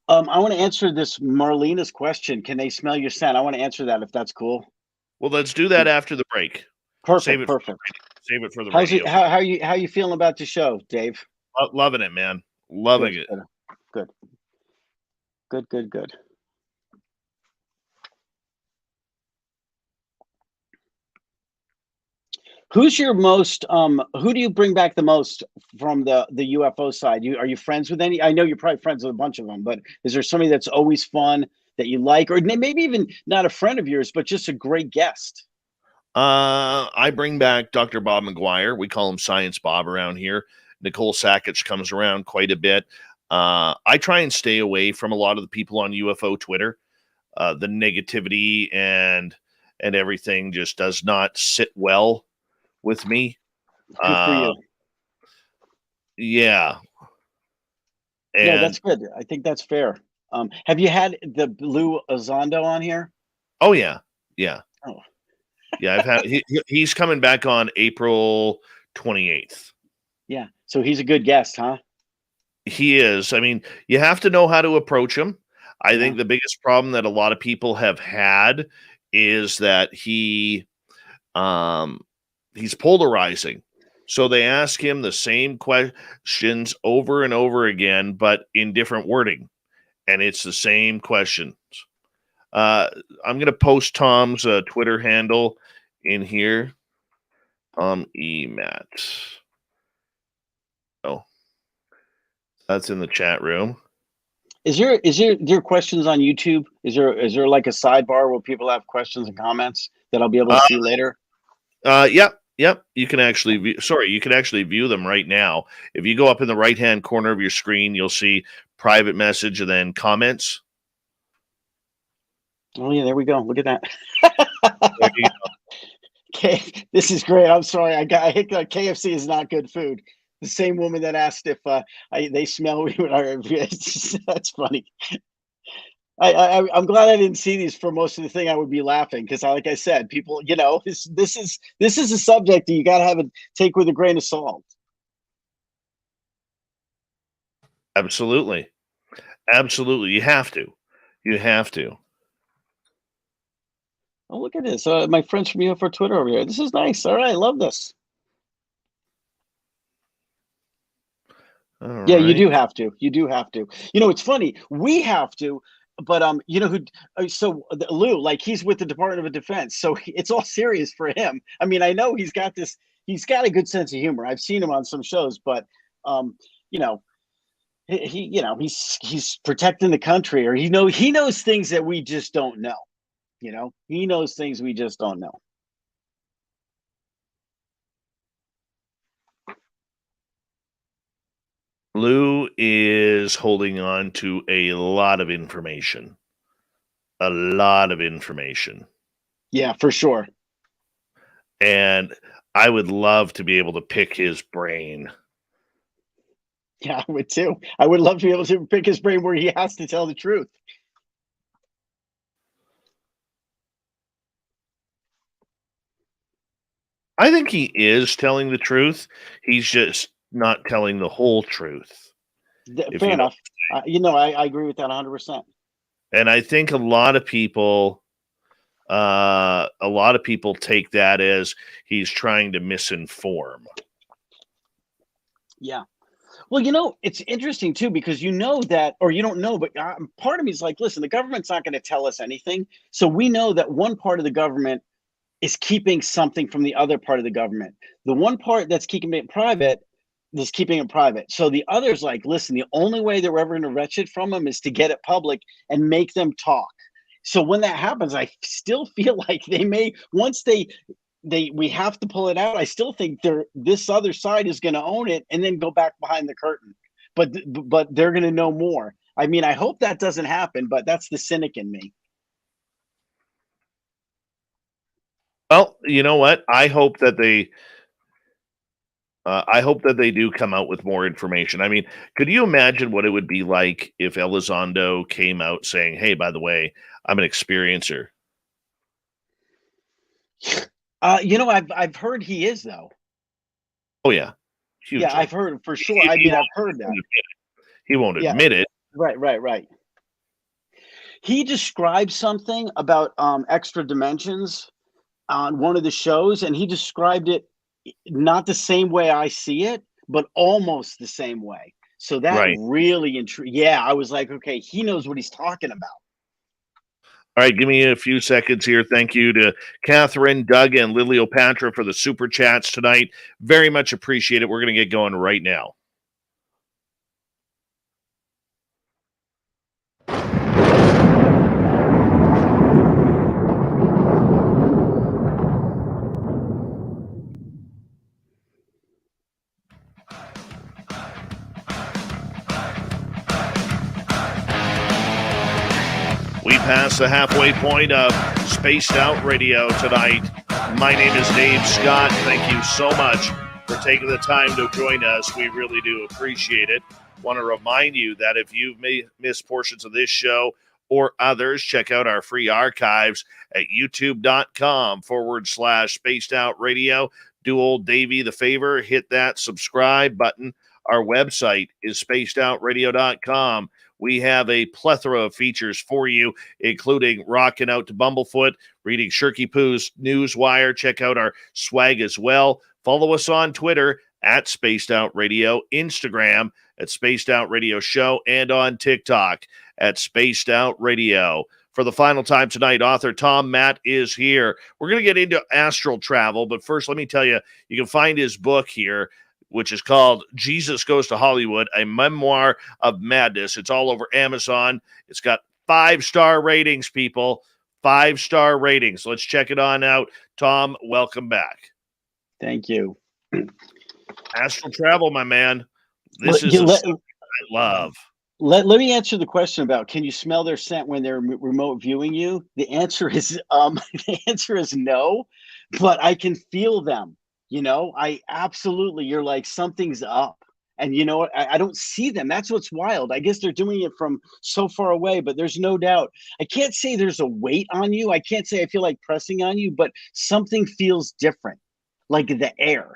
I want to answer this Marlena's question. Can they smell your scent? I want to answer that if that's cool. Well, let's do that after the break. Perfect. Save it for the How's radio. it, how you feeling about the show, Dave? Loving it, man. Loving it. Good. Who's your most who do you bring back the most from the UFO side? Are you friends with any? I know you're probably friends with a bunch of them, but is there somebody that's always fun that you like, or maybe even not a friend of yours, but just a great guest? I bring back Dr. Bob McGuire. We call him Science Bob around here. Nicole Sackich comes around quite a bit. I try and stay away from a lot of the people on UFO Twitter. The negativity and everything just does not sit well with me. Good for you. Yeah. Yeah, that's good. I think that's fair. Have you had the Lou Elizondo on here? Oh yeah. Oh. Yeah, I've had he's coming back on April 28th. Yeah. So he's a good guest, huh? He is. I mean, you have to know how to approach him. I think the biggest problem that a lot of people have had is that he's polarizing. So they ask him the same questions over and over again, but in different wording. And it's the same questions. I'm going to post Tom's Twitter handle in here. Matt. Oh, that's in the chat room. Is there questions on YouTube? Is there like a sidebar where people have questions and comments that I'll be able to see later? Yep. You can actually view them right now. If you go up in the right-hand corner of your screen, you'll see private message and then comments. Oh yeah, there we go. Look at that. There you go. Okay, this is great. I'm sorry. KFC is not good food. The same woman that asked if they smell me when that's funny. I'm glad I didn't see these for most of the thing. I would be laughing because, like I said, people, this is a subject that you got to take with a grain of salt. Absolutely. You have to. Oh, look at this. My friends from UFO Twitter over here. This is nice. All right. I love this. All yeah, right. you do have to. It's funny. We have to, but Lou, like he's with the Department of Defense, so it's all serious for him. I mean, I know he's got a good sense of humor. I've seen him on some shows, but he's protecting the country, or he knows things that we just don't know. He knows things we just don't know. Lou is holding on to a lot of information. Yeah, for sure. And I would love to be able to pick his brain. Yeah, I would too. I would love to be able to pick his brain where he has to tell the truth. I think he is telling the truth. He's just not telling the whole truth. Fair enough. I agree with that 100%. And I think a lot of people take that as he's trying to misinform. Yeah. Well, it's interesting too, because that, or you don't know, but part of me is like, listen, the government's not going to tell us anything. So we know that one part of the government is keeping something from the other part of the government. The one part that's keeping it private Just keeping it private. So the other's like, listen, the only way that we're ever going to wrench it from them is to get it public and make them talk. So when that happens, I still feel like they may, once we have to pull it out. I still think this other side is going to own it and then go back behind the curtain. But they're going to know more. I mean, I hope that doesn't happen, but that's the cynic in me. Well, you know what? I hope that they do come out with more information. I mean, could you imagine what it would be like if Elizondo came out saying, "Hey, by the way, I'm an experiencer"? I've heard he is though. Oh yeah, hugely. Yeah, I've heard for sure. I mean, I've heard that. He won't admit it. Right. He described something about extra dimensions on one of the shows, and he described it not the same way I see it, but almost the same way. So that really intrigued. Yeah, I was like, okay, he knows what he's talking about. All right, give me a few seconds here. Thank you to Catherine, Doug, and Liliopatra for the super chats tonight. Very much appreciate it. We're going to get going right now. We passed the halfway point of Spaced Out Radio tonight. My name is Dave Scott. Thank you so much for taking the time to join us. We really do appreciate it. Want to remind you that if you've missed portions of this show or others, check out our free archives at youtube.com/Spaced Out Radio. Do old Davey the favor, hit that subscribe button. Our website is spacedoutradio.com. We have a plethora of features for you, including rocking out to Bumblefoot, reading Shirky-poo's Newswire. Check out our swag as well. Follow us on Twitter at Spaced Out Radio, Instagram at Spaced Out Radio Show, and on TikTok at Spaced Out Radio. For the final time tonight, author Tom Matt is here. We're going to get into astral travel, but first, let me tell you, you can find his book here, which is called Jesus Goes to Hollywood, a Memoir of Madness. It's all over Amazon. It's got 5-star ratings, people. 5-star ratings. Let's check it on out. Tom, welcome back. Thank you. Astral travel, my man. This is a subject I love. Let me answer the question about, can you smell their scent when they're remote viewing you? The answer is no, but I can feel them. I absolutely, you're like, something's up. And you know what? I don't see them. That's what's wild. I guess they're doing it from so far away, but there's no doubt. I can't say there's a weight on you. I can't say I feel like pressing on you, but something feels different, like the air.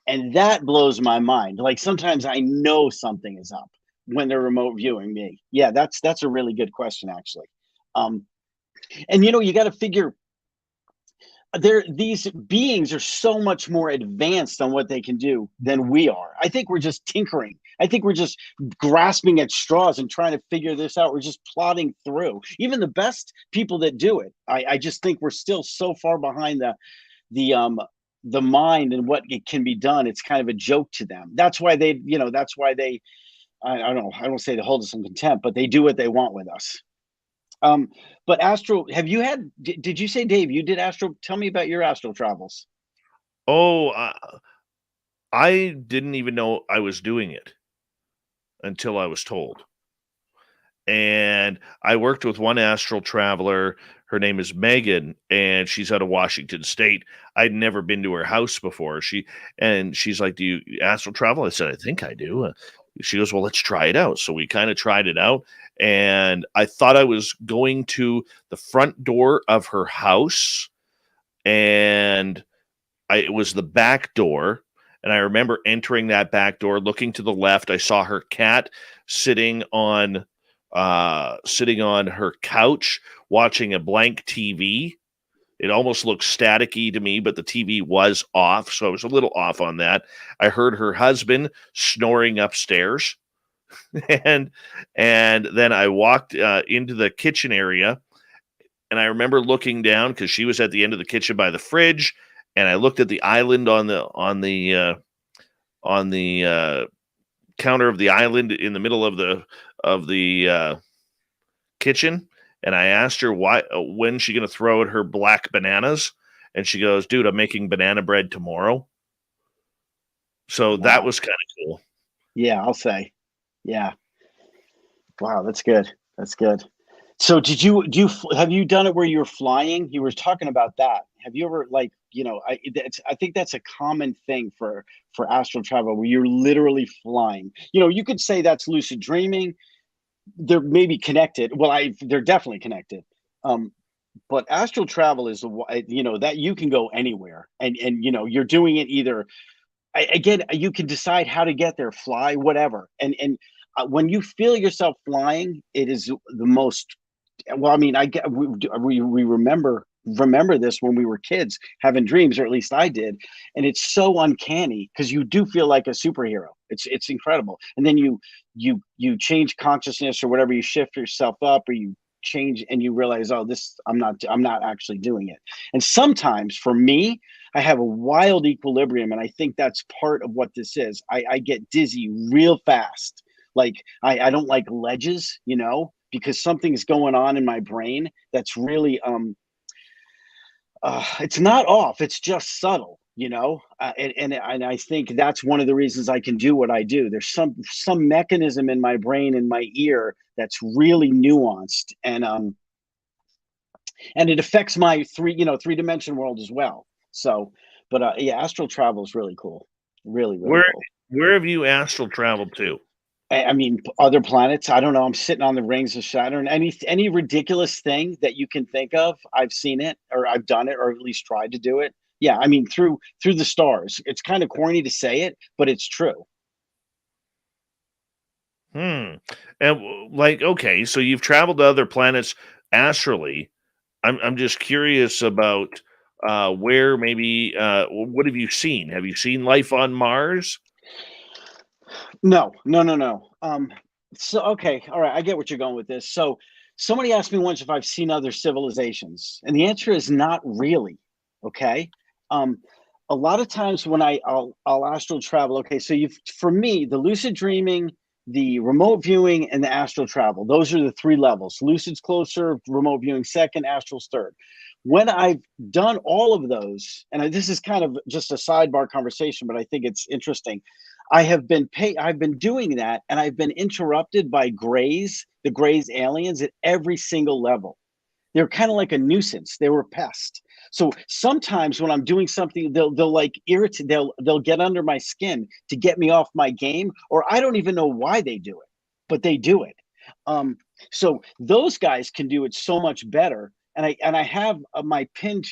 And that blows my mind. Like sometimes I know something is up when they're remote viewing me. Yeah, that's a really good question, actually. And you got to figure, these beings are so much more advanced on what they can do than we are. I think we're just tinkering. I think we're just grasping at straws and trying to figure this out. We're just plodding through. Even the best people that do it, I just think we're still so far behind the mind and what it can be done. It's kind of a joke to them. That's why they I don't say they hold us in contempt, but they do what they want with us. But astral, did you say, Dave, you did astral? Tell me about your astral travels. Oh, I didn't even know I was doing it until I was told. And I worked with one astral traveler. Her name is Megan, and she's out of Washington State. I'd never been to her house before. She's like, "Do you astral travel?" I said, "I think I do." She goes, "Well, let's try it out." So we kind of tried it out, and I thought I was going to the front door of her house, and it was the back door. And I remember entering that back door, looking to the left. I saw her cat sitting on her couch watching a blank TV. It almost looked staticky to me, but the TV was off, so I was a little off on that. I heard her husband snoring upstairs, and then I walked into the kitchen area, and I remember looking down because she was at the end of the kitchen by the fridge, and I looked at the island on the counter of the island in the middle of the kitchen, and I asked her when she going to throw out her black bananas, and she goes, "Dude, I'm making banana bread tomorrow." So that was kind of cool. Yeah, I'll say. Yeah. Wow, that's good. That's good. So have you done it where you're flying? You were talking about that. Have you ever I think that's a common thing for astral travel where you're literally flying. You could say that's lucid dreaming. They're maybe connected. Well, they're definitely connected. But astral travel is that you can go anywhere, and you're doing it either. Again, you can decide how to get there, fly, whatever, and when you feel yourself flying, it is the most. Well, I mean, we remember this when we were kids having dreams, or at least I did, and it's so uncanny because you do feel like a superhero. It's incredible, and then you change consciousness or whatever, you shift yourself up, or you change and you realize, oh, this I'm not actually doing it. And sometimes for me, I have a wild equilibrium, and I think that's part of what this is. I get dizzy real fast. Like I don't like ledges, because something's going on in my brain that's really it's not off, it's just subtle, and I think that's one of the reasons I can do what I do. There's some mechanism in my brain, in my ear, that's really nuanced, and it affects my three-dimension world as well. So, but yeah, astral travel is really cool. Really cool. Where have you astral traveled to? I mean, other planets. I don't know. I'm sitting on the rings of Saturn. Any ridiculous thing that you can think of, I've seen it, or I've done it, or at least tried to do it. Yeah, I mean, through the stars. It's kind of corny to say it, but it's true. And okay, so you've traveled to other planets astrally. I'm just curious about where maybe what have you seen? Have you seen life on Mars? No. So okay, all right, I get what you're going with this. So somebody asked me once if I've seen other civilizations, and the answer is not really. Okay. A lot of times when I'll astral travel. Okay, so for me, the lucid dreaming, the remote viewing, and the astral travel, those are the three levels. Lucid's closer, remote viewing second, astral's third. When I've done all of those, and this is kind of just a sidebar conversation, but I think it's interesting. I've been doing that, and I've been interrupted by the Greys aliens at every single level. They're kind of like a nuisance. They were a pest. So sometimes when I'm doing something, they'll like irritate. They'll get under my skin to get me off my game, or I don't even know why they do it, but they do it. So those guys can do it so much better. And I have my pinned.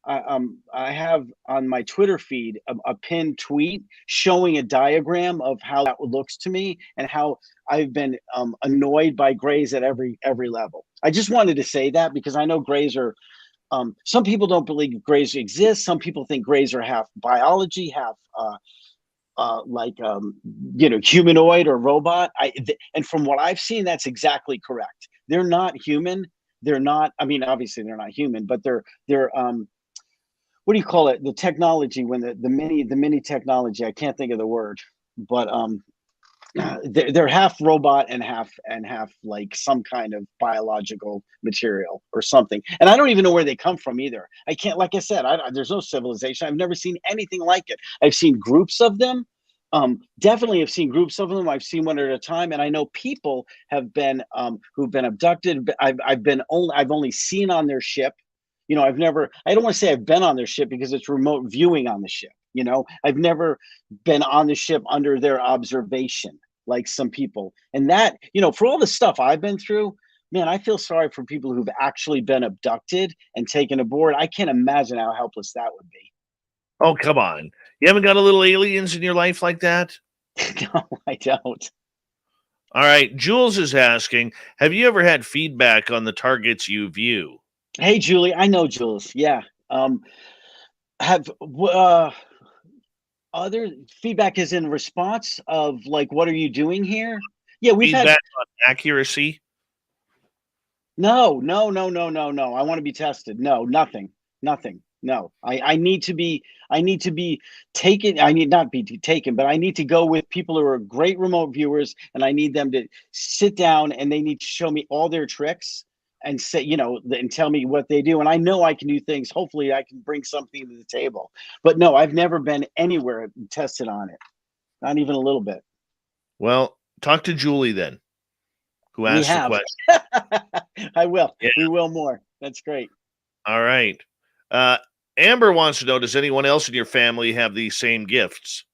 I have on my Twitter feed a pinned tweet showing a diagram of how that looks to me, and how I've been annoyed by Greys at every level. I just wanted to say that because I know Greys are. Some people don't believe Greys exist. Some people think Greys are half biology, half humanoid or robot. And from what I've seen, that's exactly correct. They're not human. They're not. I mean, obviously they're not human, but they're what do you call it? The technology, when the mini technology, I can't think of the word, but they're half robot and half like some kind of biological material or something. And I don't even know where they come from either. I can't, like I said, there's no civilization. I've never seen anything like it. I've seen groups of them. Definitely have seen groups of them. I've seen one at a time, and I know people have been who've been abducted. I've only seen on their ship. I don't want to say I've been on their ship because it's remote viewing on the ship. I've never been on the ship under their observation like some people. And that, for all the stuff I've been through, man, I feel sorry for people who've actually been abducted and taken aboard. I can't imagine how helpless that would be. Oh, come on. You haven't got a little aliens in your life like that? No, I don't. All right. Jules is asking, have you ever had feedback on the targets you view? Hey, Julie. I know Jules. Yeah. Have other feedback is in response of like, what are you doing here? Yeah, we've feedback had on accuracy. No. I want to be tested. No, nothing. no. I need to be taken. I need not be taken, but I need to go with people who are great remote viewers, and I need them to sit down and they need to show me all their tricks and say, and tell me what they do. And I know I can do things. Hopefully I can bring something to the table. But no, I've never been anywhere and tested on it. Not even a little bit. Well, talk to Julie then, who We asked the have. question. I will. Yeah. We will more. That's great. All right. Amber wants to know, does anyone else in your family have these same gifts?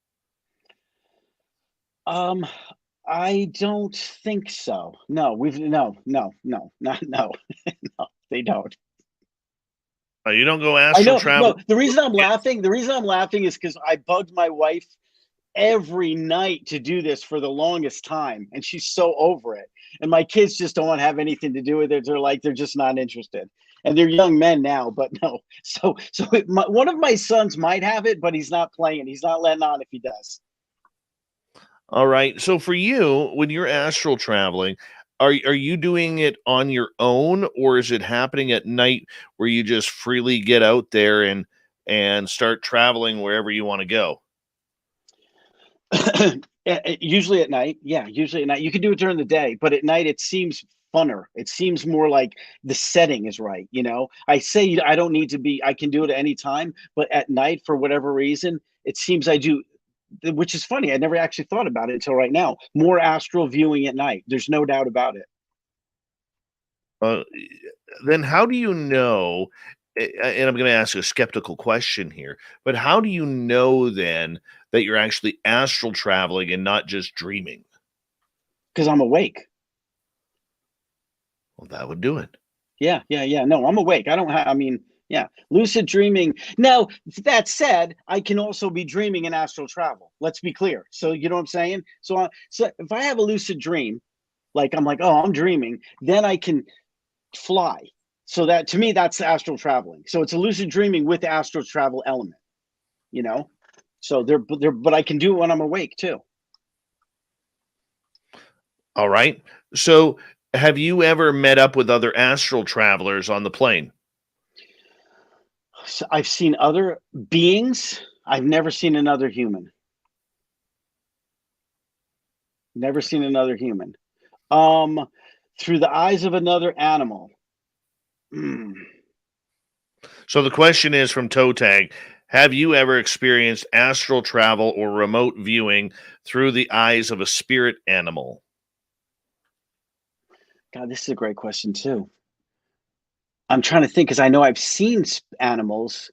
I don't think so. No, no, they don't. You don't go I astral know. travel? No, the reason I'm laughing is because I bugged my wife every night to do this for the longest time, and she's so over it. And my kids just don't want to have anything to do with it. They're just not interested. And they're young men now, but no. So one of my sons might have it, but he's not playing. He's not letting on if he does. All right. So for you, when you're astral traveling, are you doing it on your own, or is it happening at night where you just freely get out there and start traveling wherever you want to go? Usually at night. Yeah, usually at night. You can do it during the day, but at night it seems funner. It seems more like the setting is right. I say I don't need to be, I can do it at any time, but at night, for whatever reason, it seems I do, which is funny. I never actually thought about it until right now. More astral viewing at night. There's no doubt about it. Then how do you know, and I'm going to ask a skeptical question here, but how do you know then that you're actually astral traveling and not just dreaming? Because I'm awake. Well, that would do it. Yeah. No, I'm awake. Yeah, lucid dreaming. Now, that said, I can also be dreaming in astral travel. Let's be clear. So, you know what I'm saying? So if I have a lucid dream, like I'm like, oh, I'm dreaming, then I can fly. So that, to me, that's astral traveling. So it's a lucid dreaming with the astral travel element, So but I can do it when I'm awake too. All right. So have you ever met up with other astral travelers on the plane? So I've seen other beings. I've never seen another human. Never seen another human. Through the eyes of another animal. So the question is from Toe Tag: have you ever experienced astral travel or remote viewing through the eyes of a spirit animal? God, this is a great question too. I'm trying to think, because I know I've seen animals.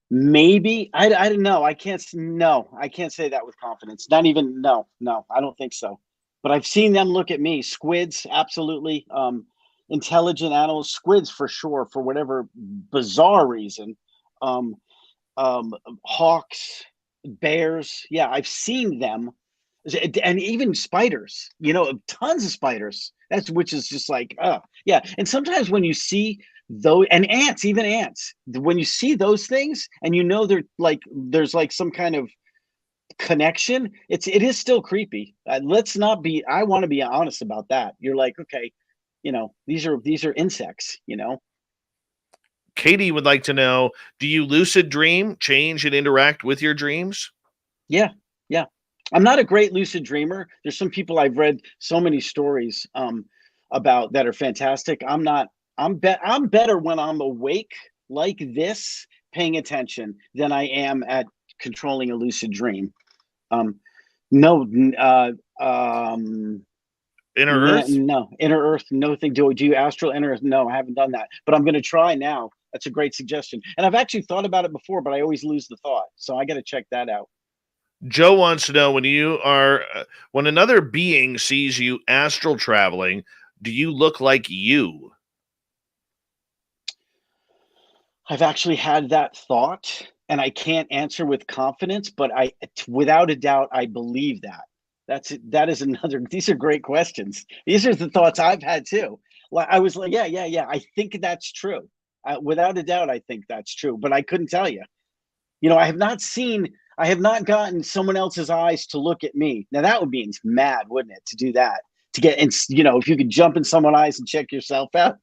Maybe I don't know. I can't say that with confidence. Not even no. I don't think so. But I've seen them look at me. Squids, absolutely. Intelligent animals, squids for sure, for whatever bizarre reason. Hawks, bears. Yeah, I've seen them, and even spiders. Tons of spiders. Which is just like, yeah. And sometimes when you see those, and ants, even ants, when you see those things, and they're like, there's like some kind of connection, it is still creepy. Let's not be. I want to be honest about that. You're like, okay, these are insects. Katie would like to know: do you lucid dream, change, and interact with your dreams? Yeah. I'm not a great lucid dreamer. There's some people I've read so many stories about that are fantastic. I'm not. I'm better when I'm awake like this, paying attention, than I am at controlling a lucid dream. No. Inner Earth? No. Inner Earth, no thing. Do you astral inner Earth? No, I haven't done that. But I'm going to try now. That's a great suggestion. And I've actually thought about it before, but I always lose the thought. So I got to check that out. Joe wants to know, when another being sees you astral traveling, do you look like you? I've actually had that thought, and I can't answer with confidence, but without a doubt, I believe that. That is another. These are great questions. These are the thoughts I've had too. I was like, yeah. I think that's true. Without a doubt, I think that's true. But I couldn't tell you. I have not gotten someone else's eyes to look at me. Now that would be mad, wouldn't it, to do that? to get in, if you could jump in someone's eyes and check yourself out,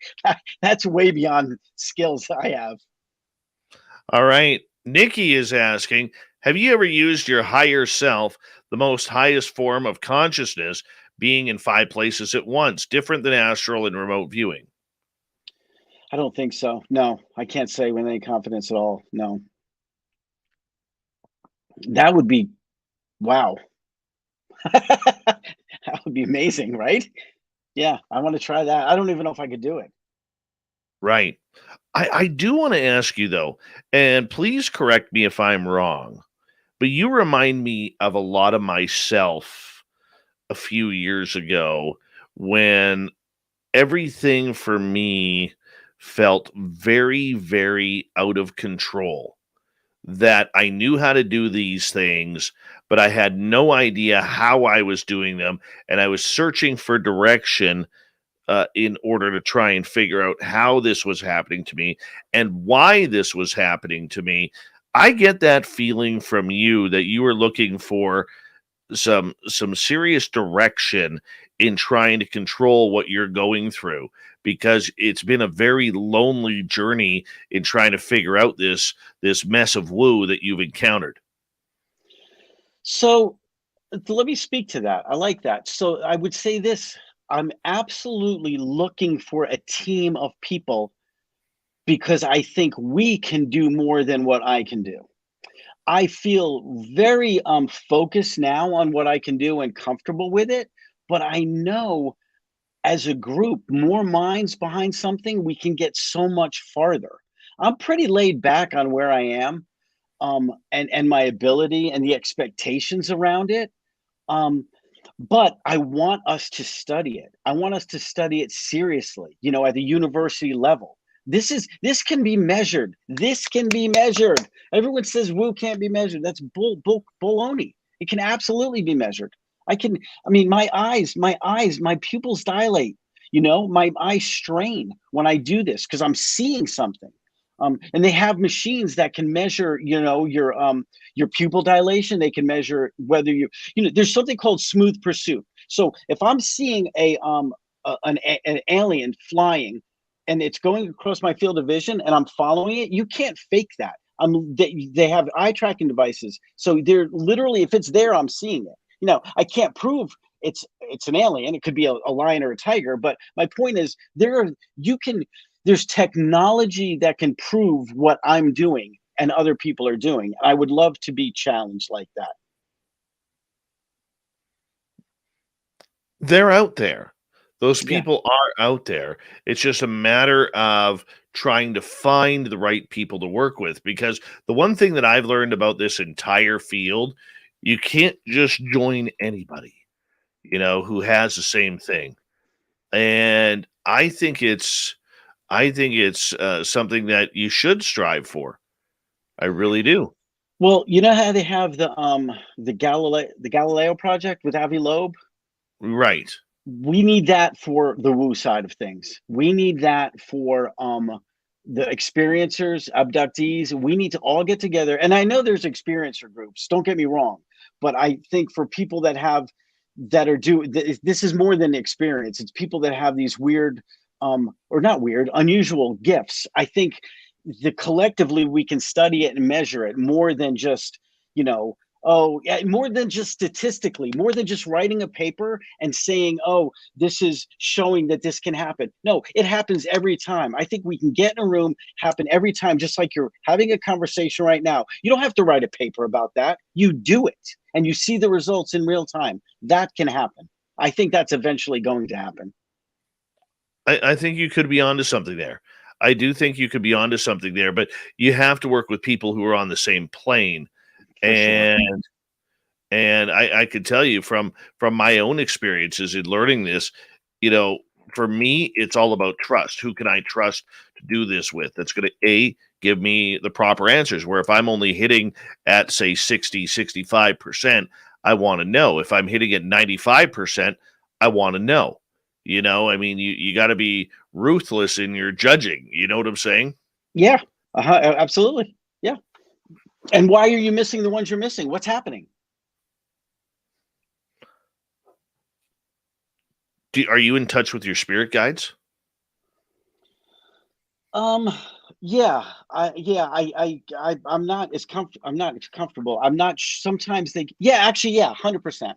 that's way beyond skills I have. All right. Nikki is asking, have you ever used your higher self, the most highest form of consciousness, being in 5 places at once, different than astral and remote viewing? I don't think so. No, I can't say with any confidence at all. No. That would be, wow. That would be amazing, right? Yeah, I want to try that. I don't even know if I could do it. Right. I do want to ask you, though, and please correct me if I'm wrong, but you remind me of a lot of myself a few years ago when everything for me felt very, very out of control. That I knew how to do these things, but I had no idea how I was doing them. And I was searching for direction in order to try and figure out how this was happening to me and why this was happening to me. I get that feeling from you that you were looking for some serious direction in trying to control what you're going through, because it's been a very lonely journey in trying to figure out this mess of woo that you've encountered. So let me speak to that. I like that. So I would say this: I'm absolutely looking for a team of people because I think we can do more than what I can do. I feel very focused now on what I can do and comfortable with it, but I know as a group, more minds behind something, we can get so much farther. I'm pretty laid back on where I am, and my ability and the expectations around it. Um, but I want us to study it. I want us to study it seriously, at the university level. This can be measured. This can be measured. Everyone says woo can't be measured. That's baloney. It can absolutely be measured. My eyes, my pupils dilate. My eyes strain when I do this because I'm seeing something. And they have machines that can measure, your pupil dilation. They can measure whether there's something called smooth pursuit. So if I'm seeing an alien flying and it's going across my field of vision and I'm following it, you can't fake that. They have eye tracking devices. So they're literally, if it's there, I'm seeing it. I can't prove it's an alien. It could be a lion or a tiger. But my point is there's technology that can prove what I'm doing and other people are doing. I would love to be challenged like that. They're out there. Those Yeah. people are out there. It's just a matter of trying to find the right people to work with. Because the one thing that I've learned about this entire field, you can't just join anybody, who has the same thing. And I think it's something that you should strive for. I really do. Well, you know how they have the Galileo project with Avi Loeb? Right. We need that for the woo side of things. We need that for the experiencers, abductees. We need to all get together. And I know there's experiencer groups, don't get me wrong, but I think for people that this is more than experience. It's people that have these weird or not weird, unusual gifts. I think collectively we can study it and measure it more than just, more than just statistically, more than just writing a paper and saying, oh, this is showing that this can happen. No, it happens every time. I think we can get in a room, happen every time, just like you're having a conversation right now. You don't have to write a paper about that. You do it and you see the results in real time. That can happen. I think that's eventually going to happen. I think you could be onto something there. I do think you could be onto something there, but you have to work with people who are on the same plane. For sure. And I could tell you from my own experiences in learning this, for me, it's all about trust. Who can I trust to do this with? That's going to give me the proper answers. Where if I'm only hitting at say 60, 65%, I want to know. If I'm hitting at 95%, I want to know. You got to be ruthless in your judging. You know what I'm saying? Yeah, absolutely. Yeah. And why are you missing the ones you're missing? What's happening? Are you in touch with your spirit guides? Um, I'm not as I'm not as comfortable. I'm not sometimes they yeah, actually, yeah, 100%.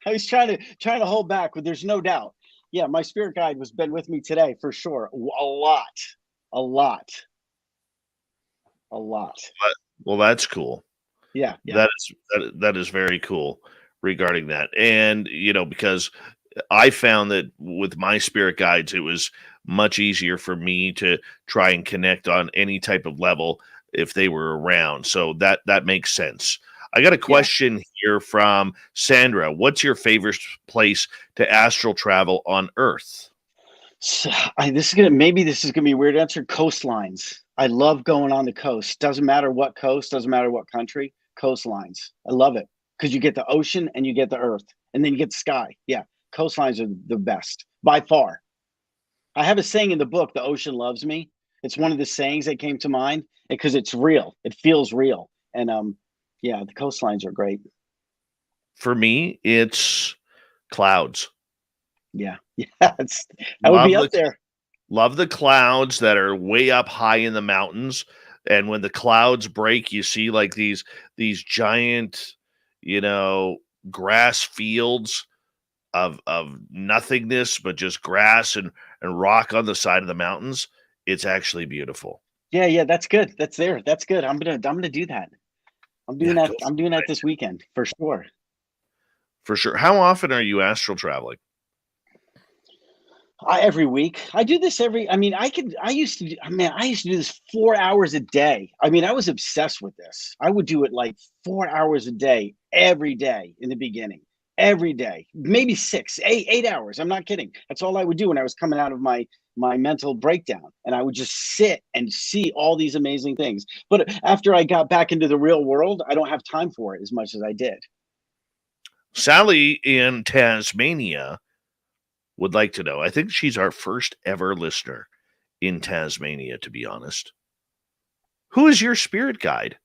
I was trying to hold back, but there's no doubt. Yeah, my spirit guide was been with me today for sure. A lot. A lot. A lot. Well, that's cool. Yeah, yeah. That is very cool regarding that. And because I found that with my spirit guides, it was much easier for me to try and connect on any type of level if they were around. So that makes sense. I got a Yeah. question here from Sandra. What's your favorite place to astral travel on Earth? So, this is gonna be a weird answer. Coastlines. I love going on the coast. Doesn't matter what coast, doesn't matter what country. Coastlines. I love it because you get the ocean and you get the earth, and then you get the sky. Yeah, coastlines are the best by far. I have a saying in the book, "The ocean loves me." It's one of the sayings that came to mind because it's real. It feels real, and yeah, the coastlines are great. For me, it's clouds. Yeah, yeah, that would Love be the up there. Love the clouds that are way up high in the mountains, and when the clouds break, you see like these giant, you know, grass fields of nothingness, but just grass and rock on the side of the mountains. It's actually beautiful. Yeah, yeah, that's good. That's there. That's good. I'm gonna do that. I'm doing Yeah, that. go I'm doing that this weekend for sure. for sure. How often are you astral traveling? Every week. I do this every. I mean, I used to. I used to do this 4 hours a day. I mean, I was obsessed with this. I would do it like 4 hours a day, every day in the beginning, every day, maybe 8 hours. I'm not kidding. That's all I would do when I was coming out of my mental breakdown, and I would just sit and see all these amazing things. But after I got back into the real world, I don't have time for it as much as I did. Sally in Tasmania would like to know. I think she's our first ever listener in Tasmania, to be honest. Who is your spirit guide?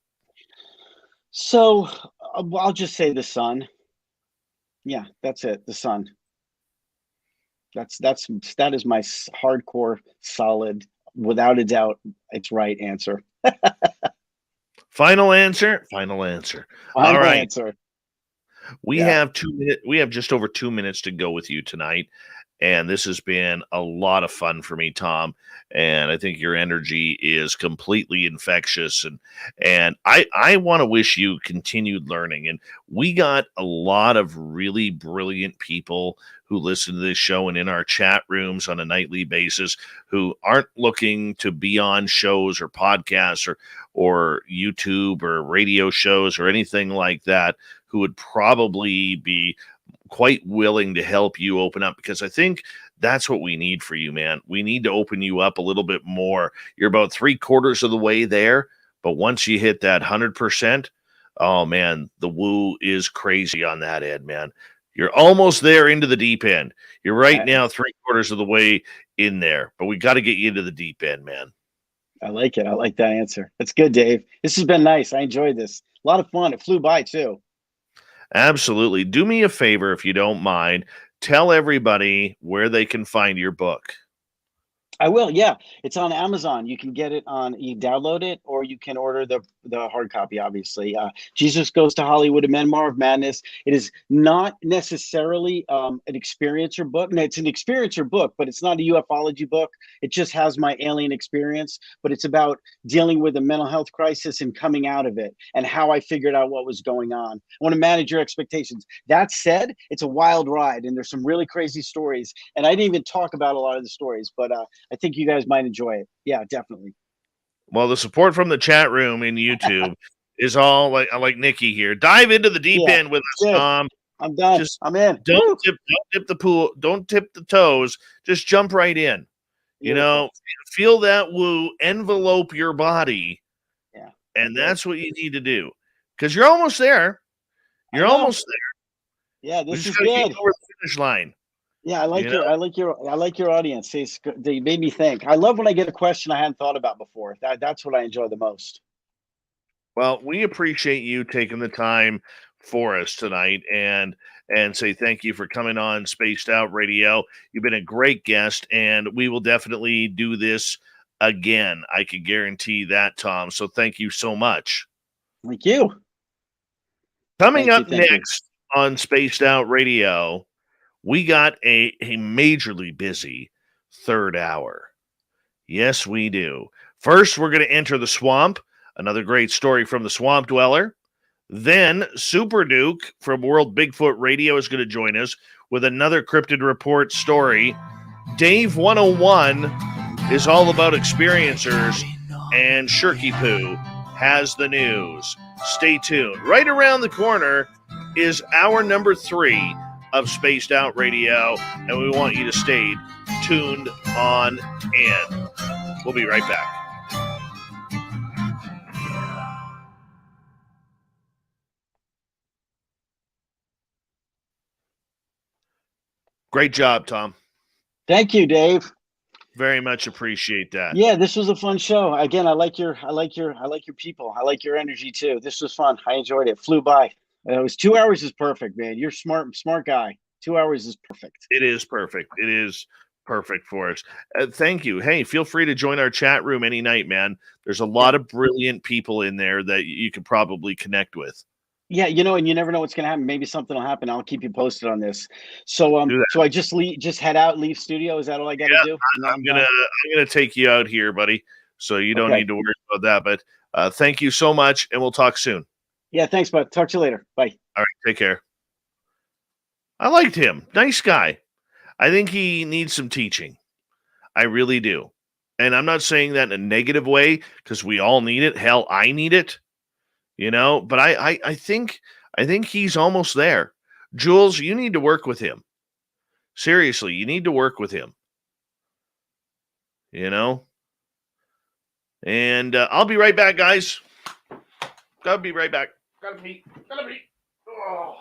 So I'll just say the sun. Yeah, that's it. The sun. That is my hardcore, solid, without a doubt, it's right answer. Final answer. Final answer. All Final right. answer. We Yeah. have 2 minutes. We have just over 2 minutes to go with you tonight. And this has been a lot of fun for me, Tom. And I think your energy is completely infectious. And I want to wish you continued learning. And we got a lot of really brilliant people who listen to this show and in our chat rooms on a nightly basis who aren't looking to be on shows or podcasts or YouTube or radio shows or anything like that, who would probably be quite willing to help you open up, because I think that's what we need for you, man. We need to open you up a little bit more. You're about 3/4 of the way there, but once you hit that 100%, oh man, the woo is crazy on that end, man. You're almost there into the deep end. You're right now 3/4 of the way in there, but we got to get you into the deep end, man. I like it. I like that answer. That's good, Dave. This has been nice. I enjoyed this. A lot of fun. It flew by too. Absolutely. Do me a favor, if you don't mind. Tell everybody where they can find your book. I will. Yeah, it's on Amazon. You can get it on. You download it, or you can order the hard copy. Obviously, Jesus Goes to Hollywood: A Memoir of Madness. It is not necessarily an experiencer book. No, it's an experiencer book, but it's not a ufology book. It just has my alien experience, but it's about dealing with a mental health crisis and coming out of it, and how I figured out what was going on. I want to manage your expectations. That said, it's a wild ride, and there's some really crazy stories. And I didn't even talk about a lot of the stories, but I think you guys might enjoy it. Yeah, definitely. Well, the support from the chat room in YouTube is all like Nikki here. Dive into the deep Yeah, end with us, good. Tom. I'm done. Just I'm in. don't tip the pool. Don't tip the toes. Just jump right in. You know, feel that woo envelope your body. Yeah. And that's what you need to do, because you're almost there. You're almost there. Yeah, We this just is gotta get good. over the finish line. Yeah, I like You your, know? I like your audience. They made me think. I love when I get a question I hadn't thought about before. That's what I enjoy the most. Well, we appreciate you taking the time for us tonight and say thank you for coming on Spaced Out Radio. You've been a great guest, and we will definitely do this again. I can guarantee that, Tom. So thank you so much. Thank you. Coming up next on Spaced Out Radio, we got a majorly busy third hour. Yes, we do. First, we're going to enter the swamp. Another great story from the Swamp Dweller. Then Super Duke from World Bigfoot Radio is going to join us with another Cryptid Report story. Dave 101 is all about experiencers, and Shirky-poo has the news. Stay tuned. Right around the corner is hour number 3 of Spaced Out Radio, and we want you to stay tuned on in. We'll be right back. Great job, Tom. Thank you, Dave. Very much appreciate that. Yeah, this was a fun show. Again, I like your people. I like your energy too. This was fun. I enjoyed it. Flew by. It was 2 hours is perfect, man. You're smart guy. 2 hours is perfect. It is perfect. It is perfect for us. Thank you. Hey, feel free to join our chat room any night, man. There's a lot of brilliant people in there that you could probably connect with. Yeah, and you never know what's going to happen. Maybe something will happen. I'll keep you posted on this. So, so I just head out, leave studio. Is that all I got to do? I'm gonna take you out here, buddy. So you don't need to worry about that. But thank you so much, and we'll talk soon. Yeah, thanks, bud. Talk to you later. Bye. All right, take care. I liked him. Nice guy. I think he needs some teaching. I really do. And I'm not saying that in a negative way, because we all need it. Hell, I need it. But I think he's almost there. Jules, you need to work with him. Seriously, you need to work with him. And I'll be right back, guys. Gotta be right back. Gotta pee. Oh.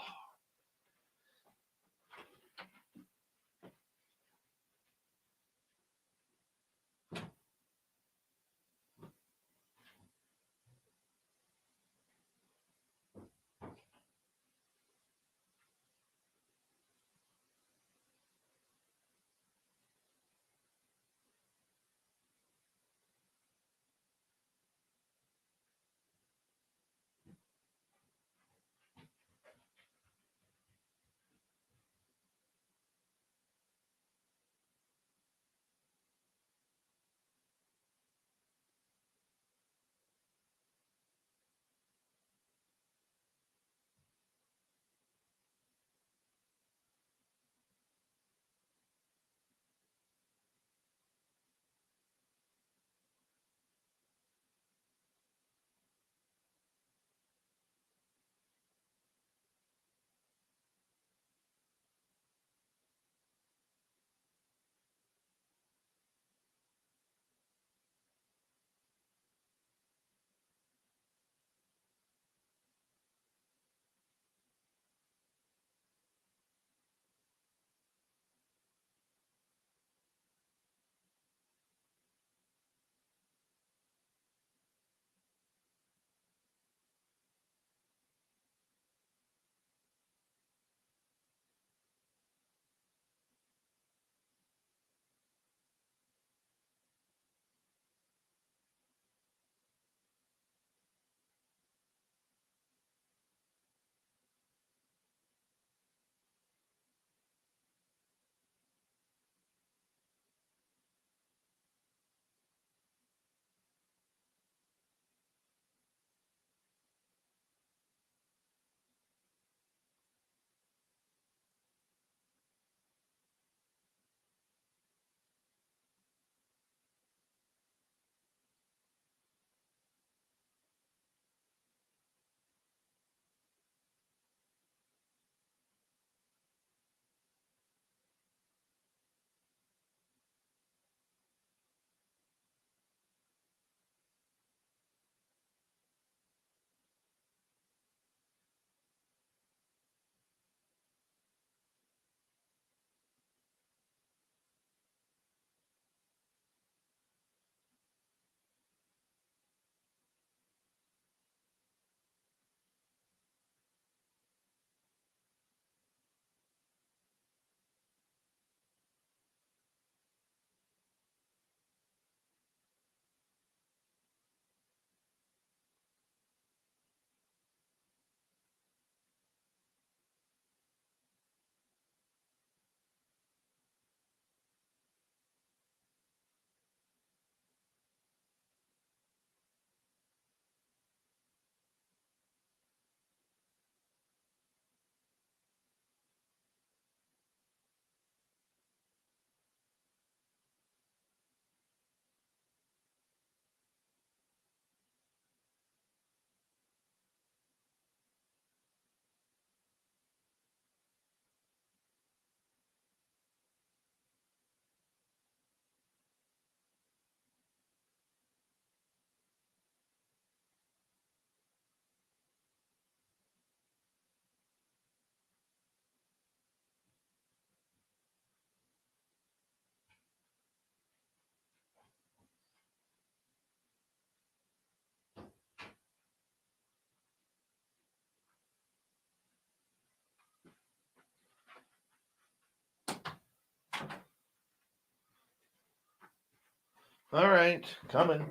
All right, coming.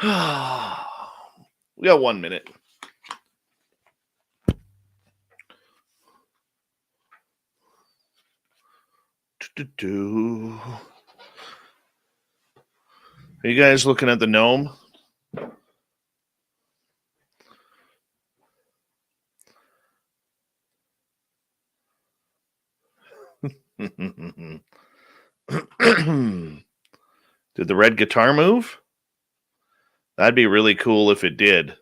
We got 1 minute. Are you guys looking at the gnome? Did the red guitar move? That'd be really cool if it did.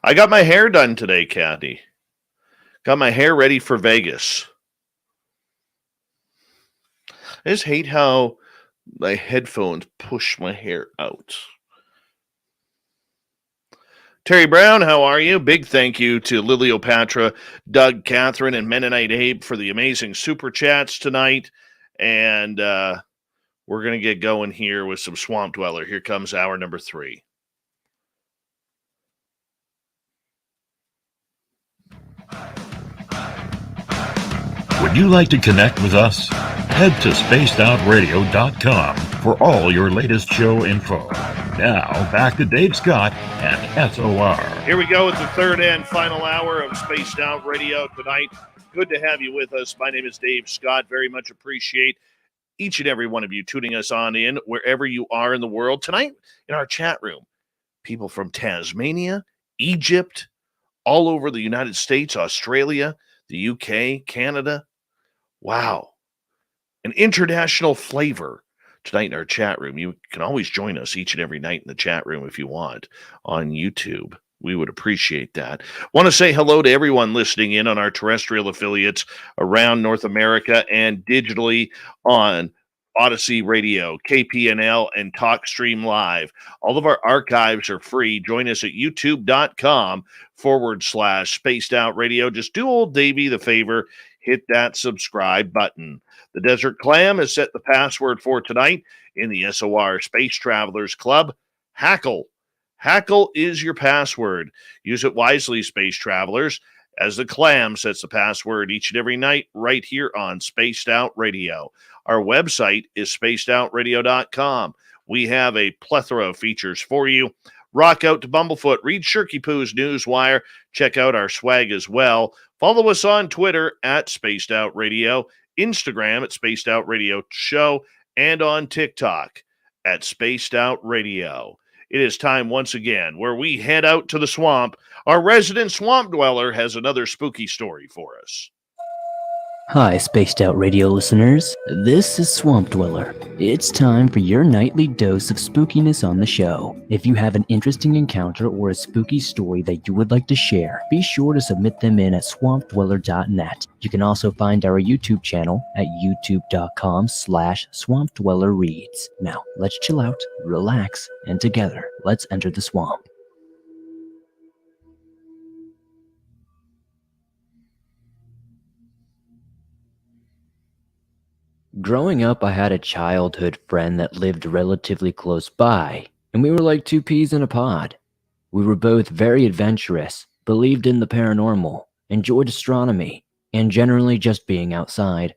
I got my hair done today, Kathy. Got my hair ready for Vegas. I just hate how my headphones push my hair out. Terry Brown, how are you? Big thank you to Liliopatra, Doug, Catherine, and Mennonite Abe for the amazing super chats tonight. And we're going to get going here with some Swamp Dweller. Here comes hour number 3. Would you like to connect with us? Head to spacedoutradio.com for all your latest show info. Now, back to Dave Scott and SOR. Here we go with the third and final hour of Spaced Out Radio tonight. Good to have you with us. My name is Dave Scott. Very much appreciate each and every one of you tuning us on in wherever you are in the world. Tonight, in our chat room, people from Tasmania, Egypt, all over the United States, Australia, the UK, Canada. Wow. An international flavor tonight in our chat room. You can always join us each and every night in the chat room if you want on YouTube. We would appreciate that. Want to say hello to everyone listening in on our terrestrial affiliates around North America and digitally on Odyssey Radio, KPNL, and TalkStream Live. All of our archives are free. Join us at youtube.com/Spaced Out Radio. Just do old Davey the favor. Hit that subscribe button. The Desert Clam has set the password for tonight in the SOR Space Travelers Club. Hackle. Hackle is your password. Use it wisely, Space Travelers, as the Clam sets the password each and every night right here on Spaced Out Radio. Our website is spacedoutradio.com. We have a plethora of features for you. Rock out to Bumblefoot. Read Shirky-poo's Newswire. Check out our swag as well. Follow us on Twitter at Spaced Out Radio, Instagram at Spaced Out Radio Show, and on TikTok at Spaced Out Radio. It is time once again where we head out to the swamp. Our resident swamp dweller has another spooky story for us. Hi, Spaced Out Radio listeners. This is Swamp Dweller. It's time for your nightly dose of spookiness on the show. If you have an interesting encounter or a spooky story that you would like to share, be sure to submit them in at swampdweller.net. You can also find our YouTube channel at youtube.com/swampdwellerreads. Now, let's chill out, relax, and together, let's enter the swamp. Growing up, I had a childhood friend that lived relatively close by, and we were like two peas in a pod. We were both very adventurous, believed in the paranormal, enjoyed astronomy, and generally just being outside.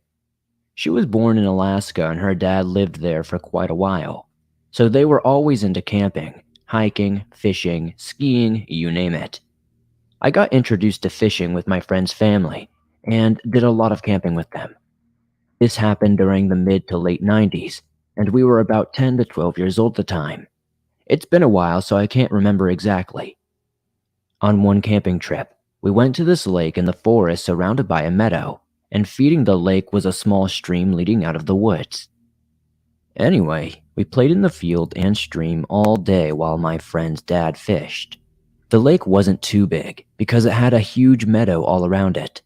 She was born in Alaska and her dad lived there for quite a while, so they were always into camping, hiking, fishing, skiing, you name it. I got introduced to fishing with my friend's family, and did a lot of camping with them. This happened during the mid to late 90s, and we were about 10 to 12 years old at the time. It's been a while, so I can't remember exactly. On one camping trip, we went to this lake in the forest surrounded by a meadow, and feeding the lake was a small stream leading out of the woods. Anyway, we played in the field and stream all day while my friend's dad fished. The lake wasn't too big, because it had a huge meadow all around it.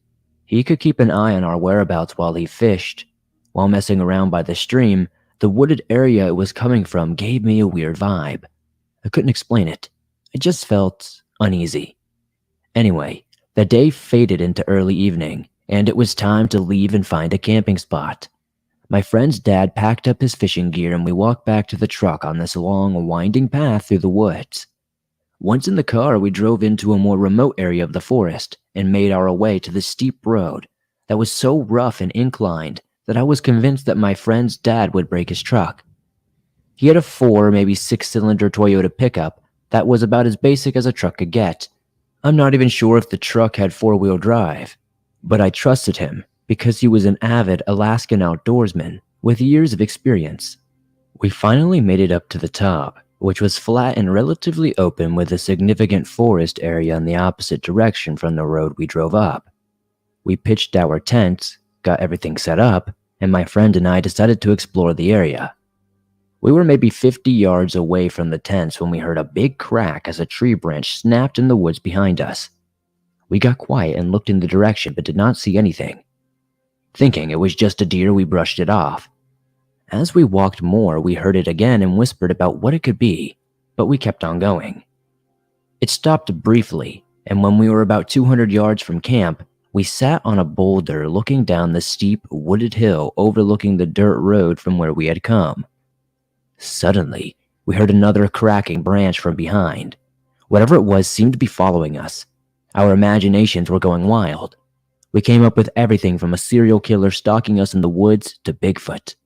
He could keep an eye on our whereabouts while he fished. While messing around by the stream, the wooded area it was coming from gave me a weird vibe. I couldn't explain it. I just felt uneasy. Anyway, the day faded into early evening, and it was time to leave and find a camping spot. My friend's dad packed up his fishing gear and we walked back to the truck on this long, winding path through the woods. Once in the car, we drove into a more remote area of the forest and made our way to the steep road that was so rough and inclined that I was convinced that my friend's dad would break his truck. He had a 4, maybe 6-cylinder Toyota pickup that was about as basic as a truck could get. I'm not even sure if the truck had 4-wheel drive, but I trusted him because he was an avid Alaskan outdoorsman with years of experience. We finally made it up to the top, which was flat and relatively open with a significant forest area in the opposite direction from the road we drove up. We pitched our tents, got everything set up, and my friend and I decided to explore the area. We were maybe 50 yards away from the tents when we heard a big crack as a tree branch snapped in the woods behind us. We got quiet and looked in the direction but did not see anything. Thinking it was just a deer, we brushed it off. As we walked more, we heard it again and whispered about what it could be, but we kept on going. It stopped briefly, and when we were about 200 yards from camp, we sat on a boulder looking down the steep, wooded hill overlooking the dirt road from where we had come. Suddenly, we heard another cracking branch from behind. Whatever it was seemed to be following us. Our imaginations were going wild. We came up with everything from a serial killer stalking us in the woods to Bigfoot.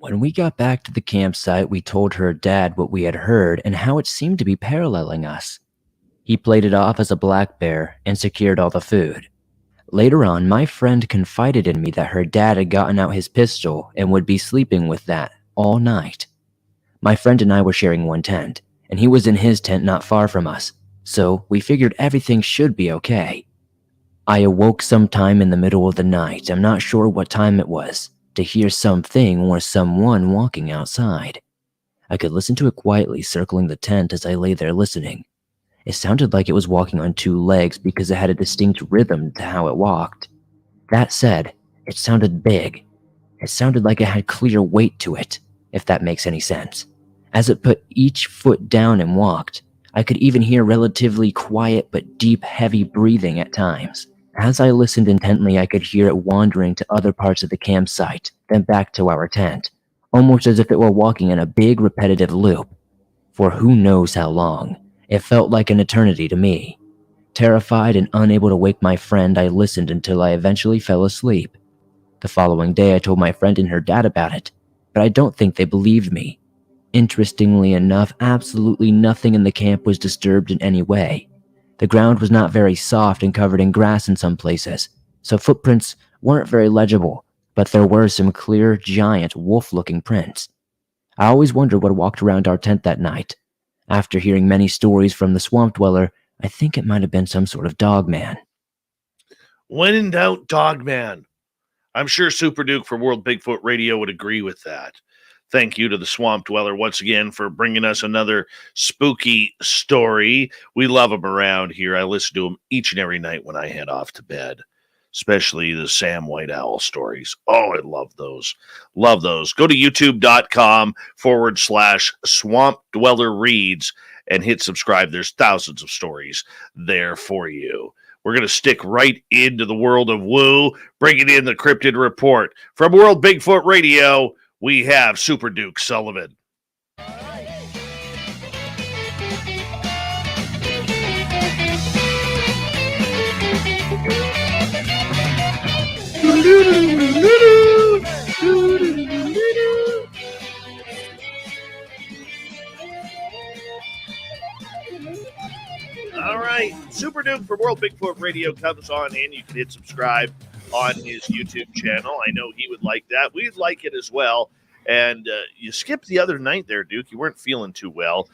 When we got back to the campsite, we told her dad what we had heard and how it seemed to be paralleling us. He played it off as a black bear and secured all the food. Later on, my friend confided in me that her dad had gotten out his pistol and would be sleeping with that all night. My friend and I were sharing one tent, and he was in his tent not far from us, so we figured everything should be okay. I awoke sometime in the middle of the night, I'm not sure what time it was, to hear something or someone walking outside. I could listen to it quietly circling the tent as I lay there listening. It sounded like it was walking on 2 legs because it had a distinct rhythm to how it walked. That said, it sounded big. It sounded like it had clear weight to it, if that makes any sense. As it put each foot down and walked, I could even hear relatively quiet but deep, heavy breathing at times. As I listened intently, I could hear it wandering to other parts of the campsite, then back to our tent, almost as if it were walking in a big, repetitive loop. For who knows how long, it felt like an eternity to me. Terrified and unable to wake my friend, I listened until I eventually fell asleep. The following day, I told my friend and her dad about it, but I don't think they believed me. Interestingly enough, absolutely nothing in the camp was disturbed in any way. The ground was not very soft and covered in grass in some places, so footprints weren't very legible, but there were some clear, giant, wolf-looking prints. I always wondered what walked around our tent that night. After hearing many stories from the swamp dweller, I think it might have been some sort of dog man. When in doubt, dog man. I'm sure Super Duke from World Bigfoot Radio would agree with that. Thank you to the Swamp Dweller once again for bringing us another spooky story. We love them around here. I listen to them each and every night when I head off to bed, especially the Sam White Owl stories. Oh, I love those. Love those. Go to youtube.com/Swamp Dweller Reads and hit subscribe. There's thousands of stories there for you. We're going to stick right into the world of woo, bringing in the Cryptid Report. From World Bigfoot Radio, we have Super Duke Sullivan. All right, Super Duke from World Bigfoot Radio comes on in. You can hit subscribe on his YouTube channel. I know he would like that. We'd like it as well. And you skipped the other night there, Duke. You weren't feeling too well,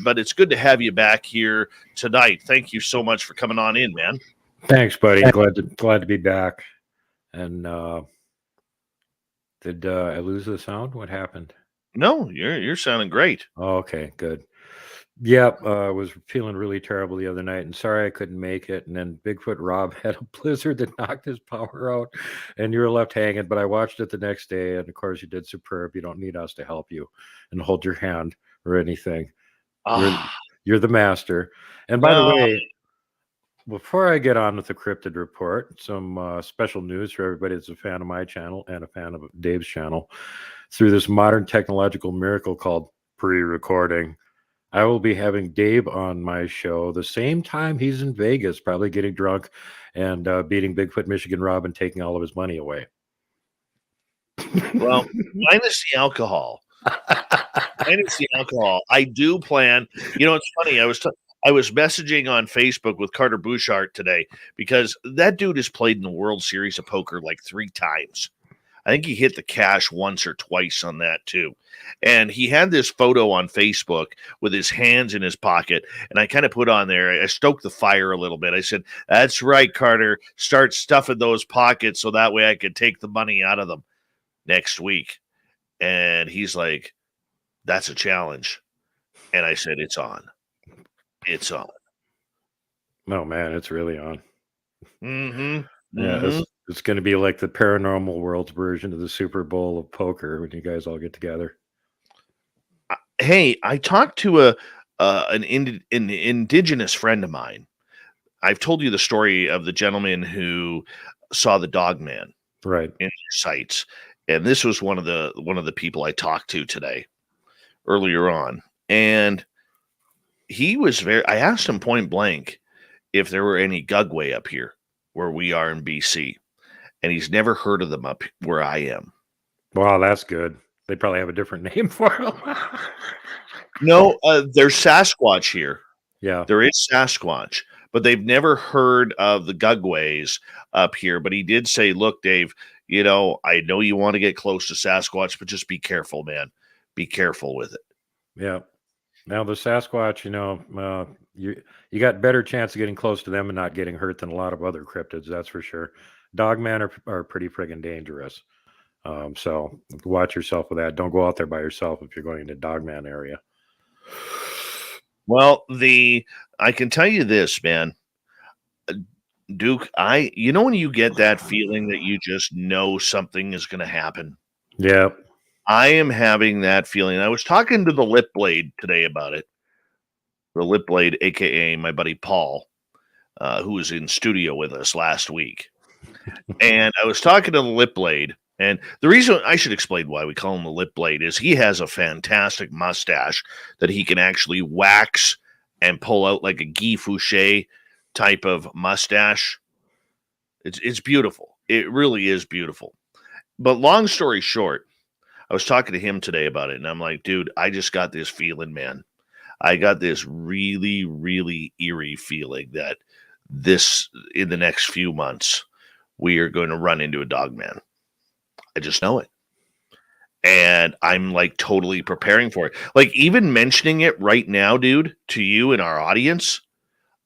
but it's good to have you back here tonight. Thank you so much for coming on in, man. Thanks, buddy. Glad to be back. And did I lose the sound? What happened? No, you're sounding great. Oh, okay, good. Yep, I was feeling really terrible the other night, and sorry I couldn't make it. And then Bigfoot Rob had a blizzard that knocked his power out, and you were left hanging. But I watched it the next day, and of course you did superb. You don't need us to help you and hold your hand or anything. You're the master. And by the way, before I get on with the Cryptid Report, some special news for everybody that's a fan of my channel and a fan of Dave's channel. Through this modern technological miracle called pre-recording, I will be having Dave on my show the same time he's in Vegas, probably getting drunk and beating Bigfoot Michigan Rob and taking all of his money away. Well, minus the alcohol. Minus the alcohol. I do plan. It's funny. I was messaging on Facebook with Carter Bouchard today because that dude has played in the World Series of Poker like 3 times. I think he hit the cash once or twice on that too. And he had this photo on Facebook with his hands in his pocket. And I kind of put on there, I stoked the fire a little bit. I said, "That's right, Carter. Start stuffing those pockets so that way I could take the money out of them next week." And he's like, "That's a challenge." And I said, "It's on. It's on." Oh, man, it's really on. Mm-hmm. Yeah, it's going to be like the paranormal world's version of the Super Bowl of poker when you guys all get together. Hey, I talked to an indigenous friend of mine. I've told you the story of the gentleman who saw the dog man Right. in your sites, and this was one of the people I talked to today earlier on, and he was I asked him point blank if there were any Gugway up here where we are in BC, and he's never heard of them up where I am. Wow, that's good. They probably have a different name for them. No, there's Sasquatch here. Yeah. There is Sasquatch, but they've never heard of the Gugways up here. But he did say, "Look, Dave, I know you want to get close to Sasquatch, but just be careful, man. Be careful with it." Yeah. Now the Sasquatch, you got better chance of getting close to them and not getting hurt than a lot of other cryptids. That's for sure. Dogmen are pretty friggin' dangerous. So watch yourself with that. Don't go out there by yourself if you're going into Dogman area. Well, I can tell you this, man, Duke. When you get that feeling that you just know something is going to happen. Yeah. I am having that feeling. I was talking to the Lip Blade today about it. The Lip Blade, aka my buddy Paul, who was in studio with us last week. And I was talking to the Lip Blade, and the reason I should explain why we call him the Lip Blade is he has a fantastic mustache that he can actually wax and pull out like a Guy Fouché type of mustache. It's beautiful. It really is beautiful. But long story short, I was talking to him today about it, and I'm like, "Dude, I just got this feeling, man. I got this really, really eerie feeling that in the next few months, we are going to run into a dogman. I just know it. And I'm like totally preparing for it. Like even mentioning it right now, dude, to you and our audience,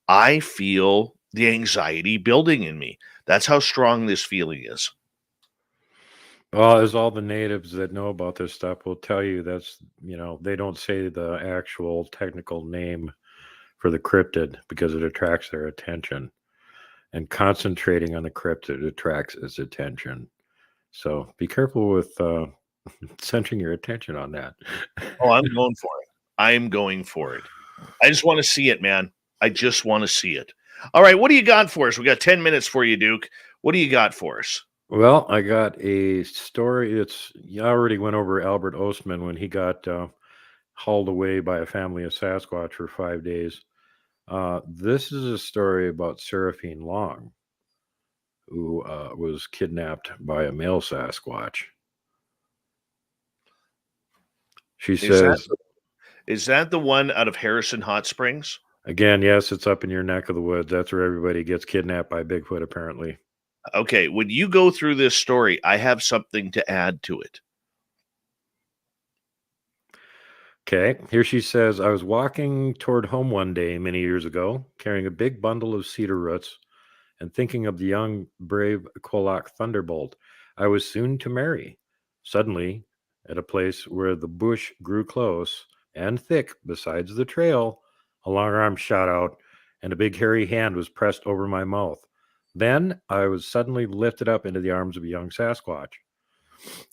I feel the anxiety building in me. That's how strong this feeling is." Well, as all the natives that know about this stuff will tell you, that's, they don't say the actual technical name for the cryptid because it attracts their attention. And concentrating on the cryptid attracts its attention. So be careful with centering your attention on that. Oh, I'm going for it. I'm going for it. I just want to see it, man. I just want to see it. All right, what do you got for us? We got 10 minutes for you, Duke. What do you got for us? Well, I got a story. I already went over Albert Ostman when he got hauled away by a family of Sasquatch for 5 days. This is a story about Seraphine Long, who was kidnapped by a male Sasquatch. She says, "Is that the one out of Harrison Hot Springs?" Again, yes, it's up in your neck of the woods. That's where everybody gets kidnapped by Bigfoot, apparently. Okay, when you go through this story, I have something to add to it. Okay, here she says, "I was walking toward home one day many years ago, carrying a big bundle of cedar roots and thinking of the young, brave Kolak Thunderbolt I was soon to marry. Suddenly, at a place where the bush grew close and thick besides the trail, a long arm shot out, and a big hairy hand was pressed over my mouth. Then I was suddenly lifted up into the arms of a young Sasquatch.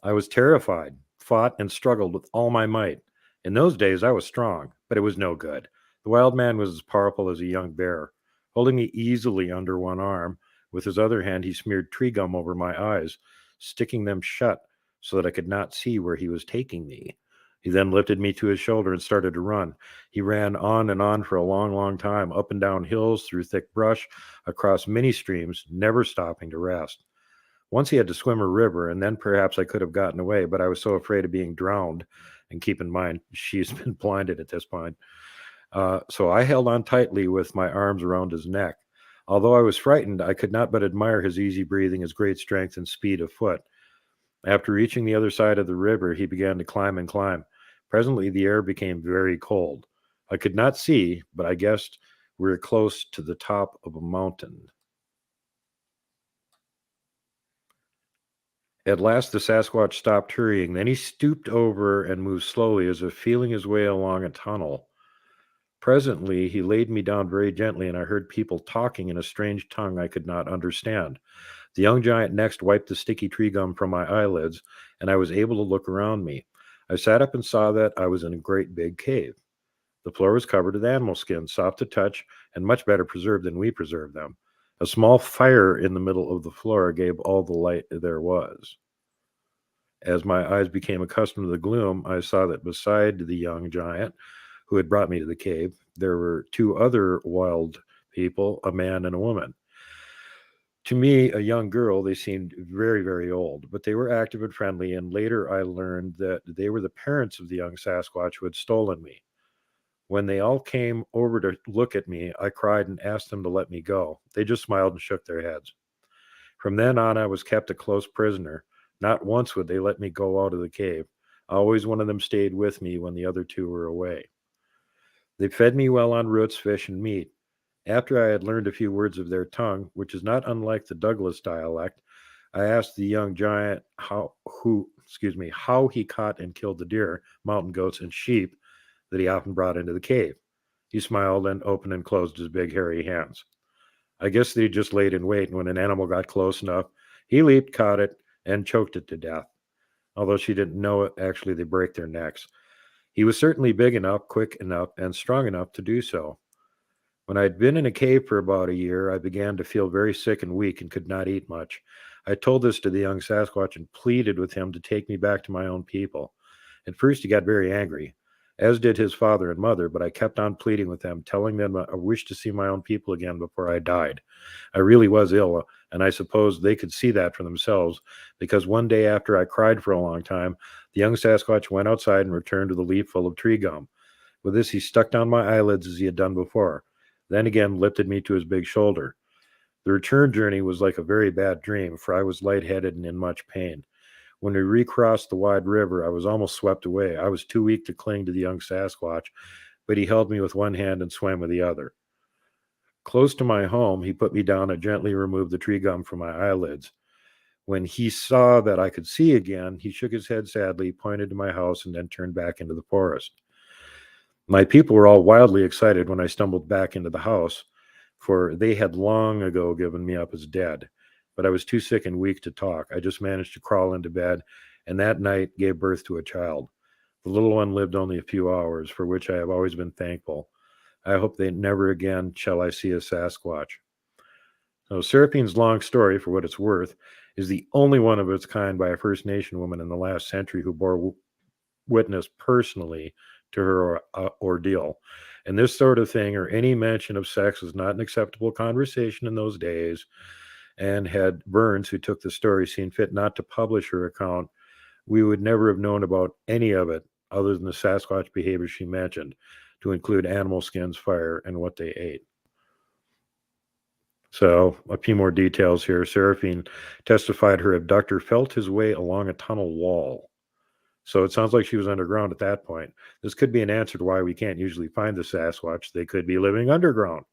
I was terrified, fought, and struggled with all my might. In those days, I was strong, but it was no good. The wild man was as powerful as a young bear. Holding me easily under one arm, with his other hand he smeared tree gum over my eyes, sticking them shut so that I could not see where he was taking me. He then lifted me to his shoulder and started to run. He ran on and on for a long, long time, up and down hills, through thick brush, across many streams, never stopping to rest. Once he had to swim a river, and then perhaps I could have gotten away, but I was so afraid of being drowned. And keep in mind, she's been blinded at this point. So I held on tightly with my arms around his neck. Although I was frightened, I could not but admire his easy breathing, his great strength and speed of foot. After reaching the other side of the river, he began to climb and climb. Presently, the air became very cold. I could not see, but I guessed we were close to the top of a mountain. At last, the Sasquatch stopped hurrying. Then he stooped over and moved slowly, as if feeling his way along a tunnel. Presently, he laid me down very gently, and I heard people talking in a strange tongue I could not understand. The young giant next wiped the sticky tree gum from my eyelids, and I was able to look around me. I sat up and saw that I was in a great big cave. The floor was covered with animal skins, soft to touch, and much better preserved than we preserved them. A small fire in the middle of the floor gave all the light there was. As my eyes became accustomed to the gloom, I saw that beside the young giant who had brought me to the cave, there were two other wild people, a man and a woman. To me, a young girl, they seemed very, very old, but they were active and friendly, and later I learned that they were the parents of the young Sasquatch who had stolen me. When they all came over to look at me, I cried and asked them to let me go. They just smiled and shook their heads. From then on, I was kept a close prisoner. Not once would they let me go out of the cave. Always one of them stayed with me when the other two were away. They fed me well on roots, fish, and meat. After I had learned a few words of their tongue, which is not unlike the Douglas dialect, I asked the young giant how he caught and killed the deer, mountain goats, and sheep that he often brought into the cave. He smiled and opened and closed his big hairy hands. I guess that he just laid in wait, and when an animal got close enough, he leaped, caught it, and choked it to death. Although she didn't know it, actually they break their necks. He was certainly big enough, quick enough, and strong enough to do so. When I'd been in a cave for about a year, I began to feel very sick and weak and could not eat much. I told this to the young Sasquatch and pleaded with him to take me back to my own people. At first he got very angry, as did his father and mother, but I kept on pleading with them, telling them I wished to see my own people again before I died. I really was ill, and I suppose they could see that for themselves, because one day after I cried for a long time, the young Sasquatch went outside and returned with a leaf full of tree gum. With this, he stuck down my eyelids as he had done before, then again lifted me to his big shoulder. The return journey was like a very bad dream, for I was lightheaded and in much pain. When we recrossed the wide river, I was almost swept away. I was too weak to cling to the young Sasquatch, but he held me with one hand and swam with the other. Close to my home, he put me down and gently removed the tree gum from my eyelids. When he saw that I could see again, he shook his head sadly, pointed to my house, and then turned back into the forest. My people were all wildly excited when I stumbled back into the house, for they had long ago given me up as dead. But I was too sick and weak to talk. I just managed to crawl into bed, and that night gave birth to a child. The little one lived only a few hours, for which I have always been thankful. I hope that never again shall I see a Sasquatch. So Serapine's long story, for what it's worth, is the only one of its kind by a First Nation woman in the last century who bore witness personally to her ordeal. And this sort of thing, or any mention of sex, was not an acceptable conversation in those days. And had Burns, who took the story, seen fit not to publish her account, we would never have known about any of it other than the Sasquatch behavior she mentioned, to include animal skins, fire, and what they ate. So, a few more details here. Seraphine testified her abductor felt his way along a tunnel wall. So it sounds like she was underground at that point. This could be an answer to why we can't usually find the Sasquatch. They could be living underground.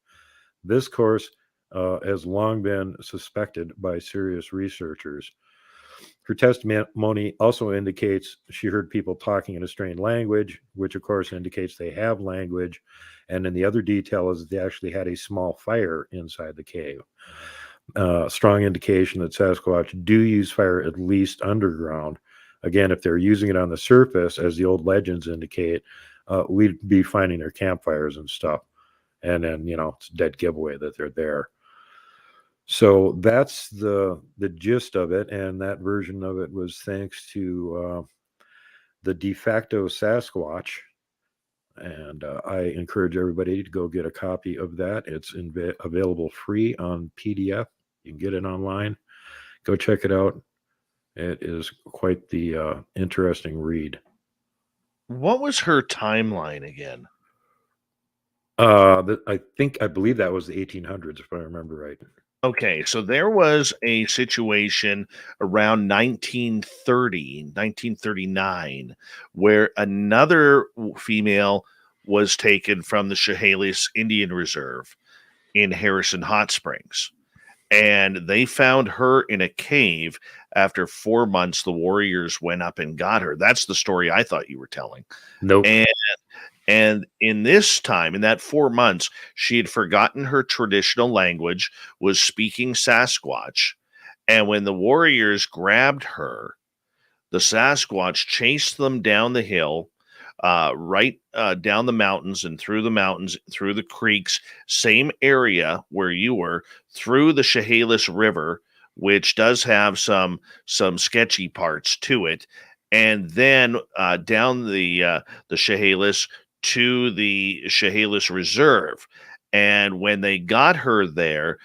This course has long been suspected by serious researchers. Her testimony also indicates she heard people talking in a strange language, which of course indicates they have language. And then the other detail is that they actually had a small fire inside the cave. Strong indication that Sasquatch do use fire at least underground. Again, if they're using it on the surface, as the old legends indicate, we'd be finding their campfires and stuff. And then, it's a dead giveaway that they're there. So that's the gist of it, and that version of it was thanks to the de facto Sasquatch. And I encourage everybody to go get a copy of that. It's available free on PDF. You can get it online. Go check it out. It is quite the interesting read. What was her timeline again? I believe that was the 1800s, if I remember right. Okay, so there was a situation around 1930, 1939, where another female was taken from the Chehalis Indian Reserve in Harrison Hot Springs. And they found her in a cave. After 4 months, the warriors went up and got her. That's the story I thought you were telling. Nope. And in this time, in that 4 months, she had forgotten her traditional language, was speaking Sasquatch. And when the warriors grabbed her, the Sasquatch chased them down the hill, right down the mountains and through the mountains, through the creeks, same area where you were, through the Chehalis River, which does have some sketchy parts to it, and then down the Chehalis to the Chehalis Reserve. And when they got her there,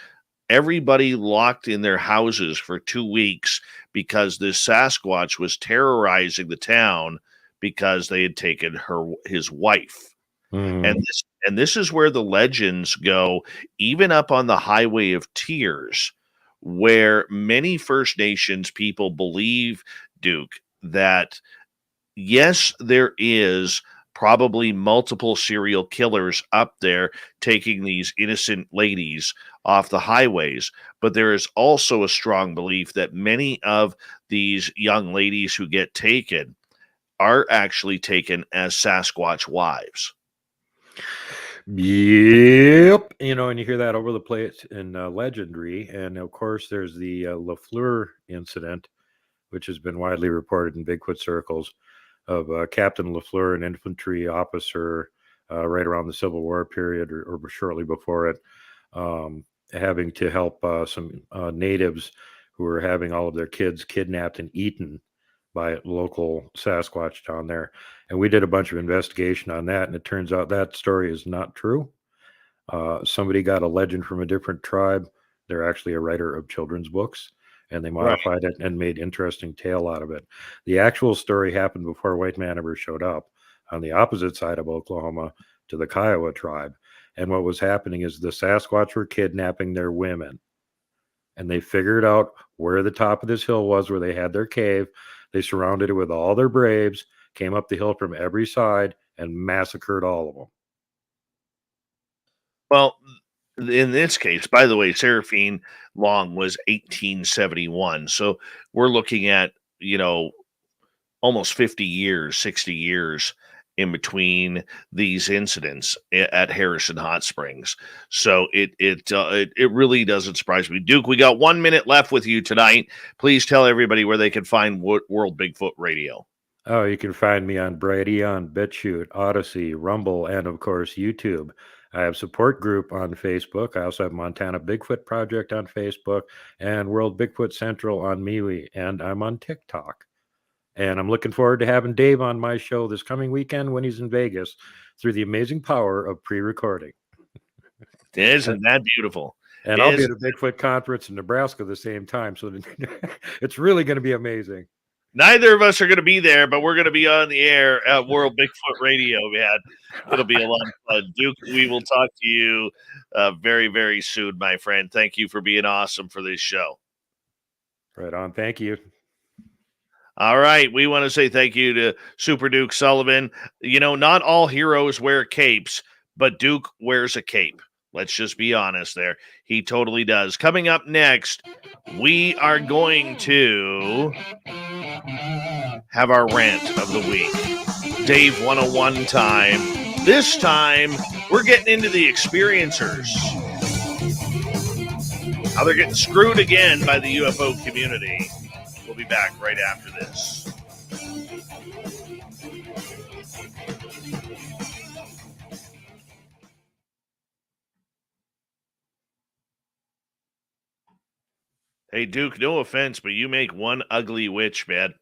everybody locked in their houses for 2 weeks because this Sasquatch was terrorizing the town because they had taken his wife. And this is where the legends go, even up on the Highway of Tears, where many First Nations people believe, Duke, that yes, there is probably multiple serial killers up there taking these innocent ladies off the highways, but there is also a strong belief that many of these young ladies who get taken are actually taken as Sasquatch wives. Yep. And you hear that over the place in legendary. And of course, there's the Lafleur incident, which has been widely reported in Bigfoot circles, of Captain Lafleur, an infantry officer right around the Civil War period or shortly before it, having to help some natives who were having all of their kids kidnapped and eaten by local Sasquatch down there. And we did a bunch of investigation on that, and it turns out that story is not true. Somebody got a legend from a different tribe. They're actually a writer of children's books, and they modified it and made interesting tale out of it. The actual story happened before white man ever showed up on the opposite side of Oklahoma to the Kiowa tribe. And what was happening is the Sasquatch were kidnapping their women, and they figured out where the top of this hill was, where they had their cave. They surrounded it with all their braves, came up the hill from every side, and massacred all of them. Well, in this case, by the way, Seraphine Long was 1871. So we're looking at, almost 50 years, 60 years in between these incidents at Harrison Hot Springs. So it really doesn't surprise me. Duke, we got 1 minute left with you tonight. Please tell everybody where they can find World Bigfoot Radio. Oh, you can find me on Brighteon, BitChute, Odyssey, Rumble, and of course YouTube. I have support group on Facebook. I also have Montana Bigfoot Project on Facebook and World Bigfoot Central on MeWe, and I'm on TikTok. And I'm looking forward to having Dave on my show this coming weekend when he's in Vegas through the amazing power of pre-recording. Isn't that beautiful? And I'll be at a Bigfoot conference in Nebraska at the same time. So it's really going to be amazing. Neither of us are going to be there, but we're going to be on the air at World Bigfoot Radio, man. It'll be a lot of fun. Duke, we will talk to you very, very soon, my friend. Thank you for being awesome for this show. Right on. Thank you. All right. We want to say thank you to Super Duke Sullivan. Not all heroes wear capes, but Duke wears a cape. Let's just be honest there. He totally does. Coming up next, we are going to have our rant of the week. Dave 101 time. This time, we're getting into the experiencers. How they're getting screwed again by the UFO community. We'll be back right after this. Hey, Duke, no offense, but you make one ugly witch, man.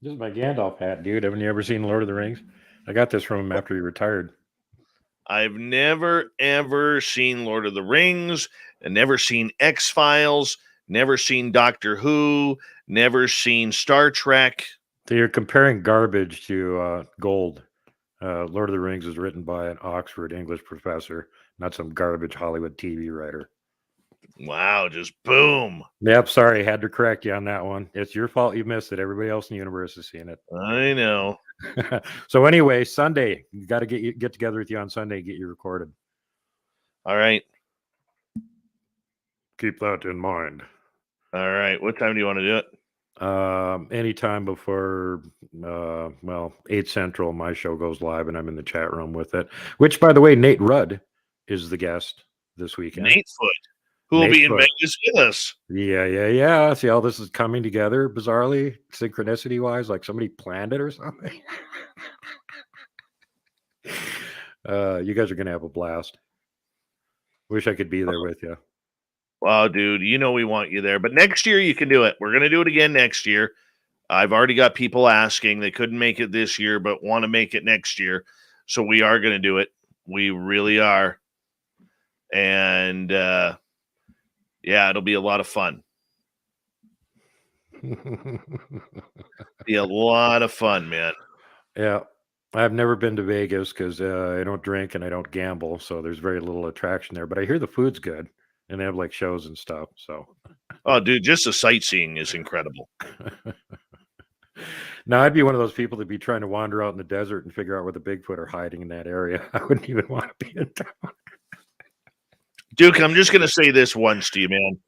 This is my Gandalf hat, dude. Haven't you ever seen Lord of the Rings? I got this from him after he retired. I've never, ever seen Lord of the Rings, and never seen X-Files, never seen Doctor Who, never seen Star Trek. So you're comparing garbage to gold. Lord of the Rings is written by an Oxford English professor, not some garbage Hollywood TV writer. Wow, just boom. Yep, sorry, had to correct you on that one. It's your fault you missed it. Everybody else in the universe has seen it. I know. So anyway, Sunday, you got to get together with you on Sunday and get you recorded. All right. Keep that in mind. All right. What time do you want to do it? Anytime before 8 Central, my show goes live and I'm in the chat room with it. Which, by the way, Nate Rudd is the guest this weekend. Nate Foot, who will be in Vegas with us. Yeah. See how this is coming together bizarrely, synchronicity wise, like somebody planned it or something. You guys are gonna have a blast. Wish I could be there with you. Wow, dude, you know we want you there. But next year you can do it. We're going to do it again next year. I've already got people asking. They couldn't make it this year, but want to make it next year. So we are going to do it. We really are. And, yeah, it'll be a lot of fun. Be a lot of fun, man. Yeah. I've never been to Vegas because I don't drink and I don't gamble. So there's very little attraction there. But I hear the food's good. And they have like shows and stuff. So, oh, dude, just the sightseeing is incredible. Now, I'd be one of those people that'd be trying to wander out in the desert and figure out where the Bigfoot are hiding in that area. I wouldn't even want to be in town. Duke, I'm just going to say this once to you, man.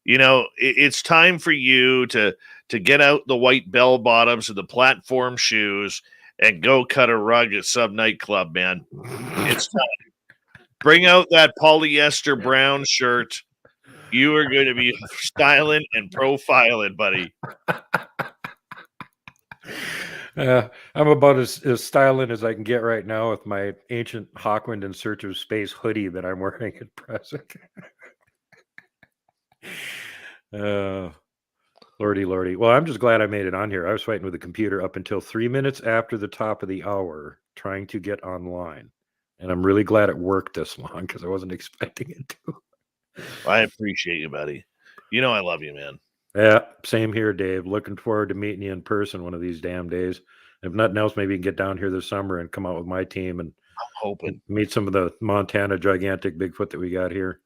You know, it's time for you to get out the white bell bottoms and the platform shoes and go cut a rug at some nightclub, man. It's time. Bring out that polyester brown shirt. You are going to be styling and profiling, buddy. I'm about as styling as I can get right now with my ancient Hawkwind in Search of Space hoodie that I'm wearing at present. Lordy. Well, I'm just glad I made it on here. I was fighting with the computer up until 3 minutes after the top of the hour trying to get online. And I'm really glad it worked this long because I wasn't expecting it to. I appreciate you, buddy. You know I love you, man. Yeah, same here, Dave. Looking forward to meeting you in person one of these damn days. If nothing else, maybe you can get down here this summer and come out with my team and I'm hoping meet some of the Montana gigantic Bigfoot that we got here.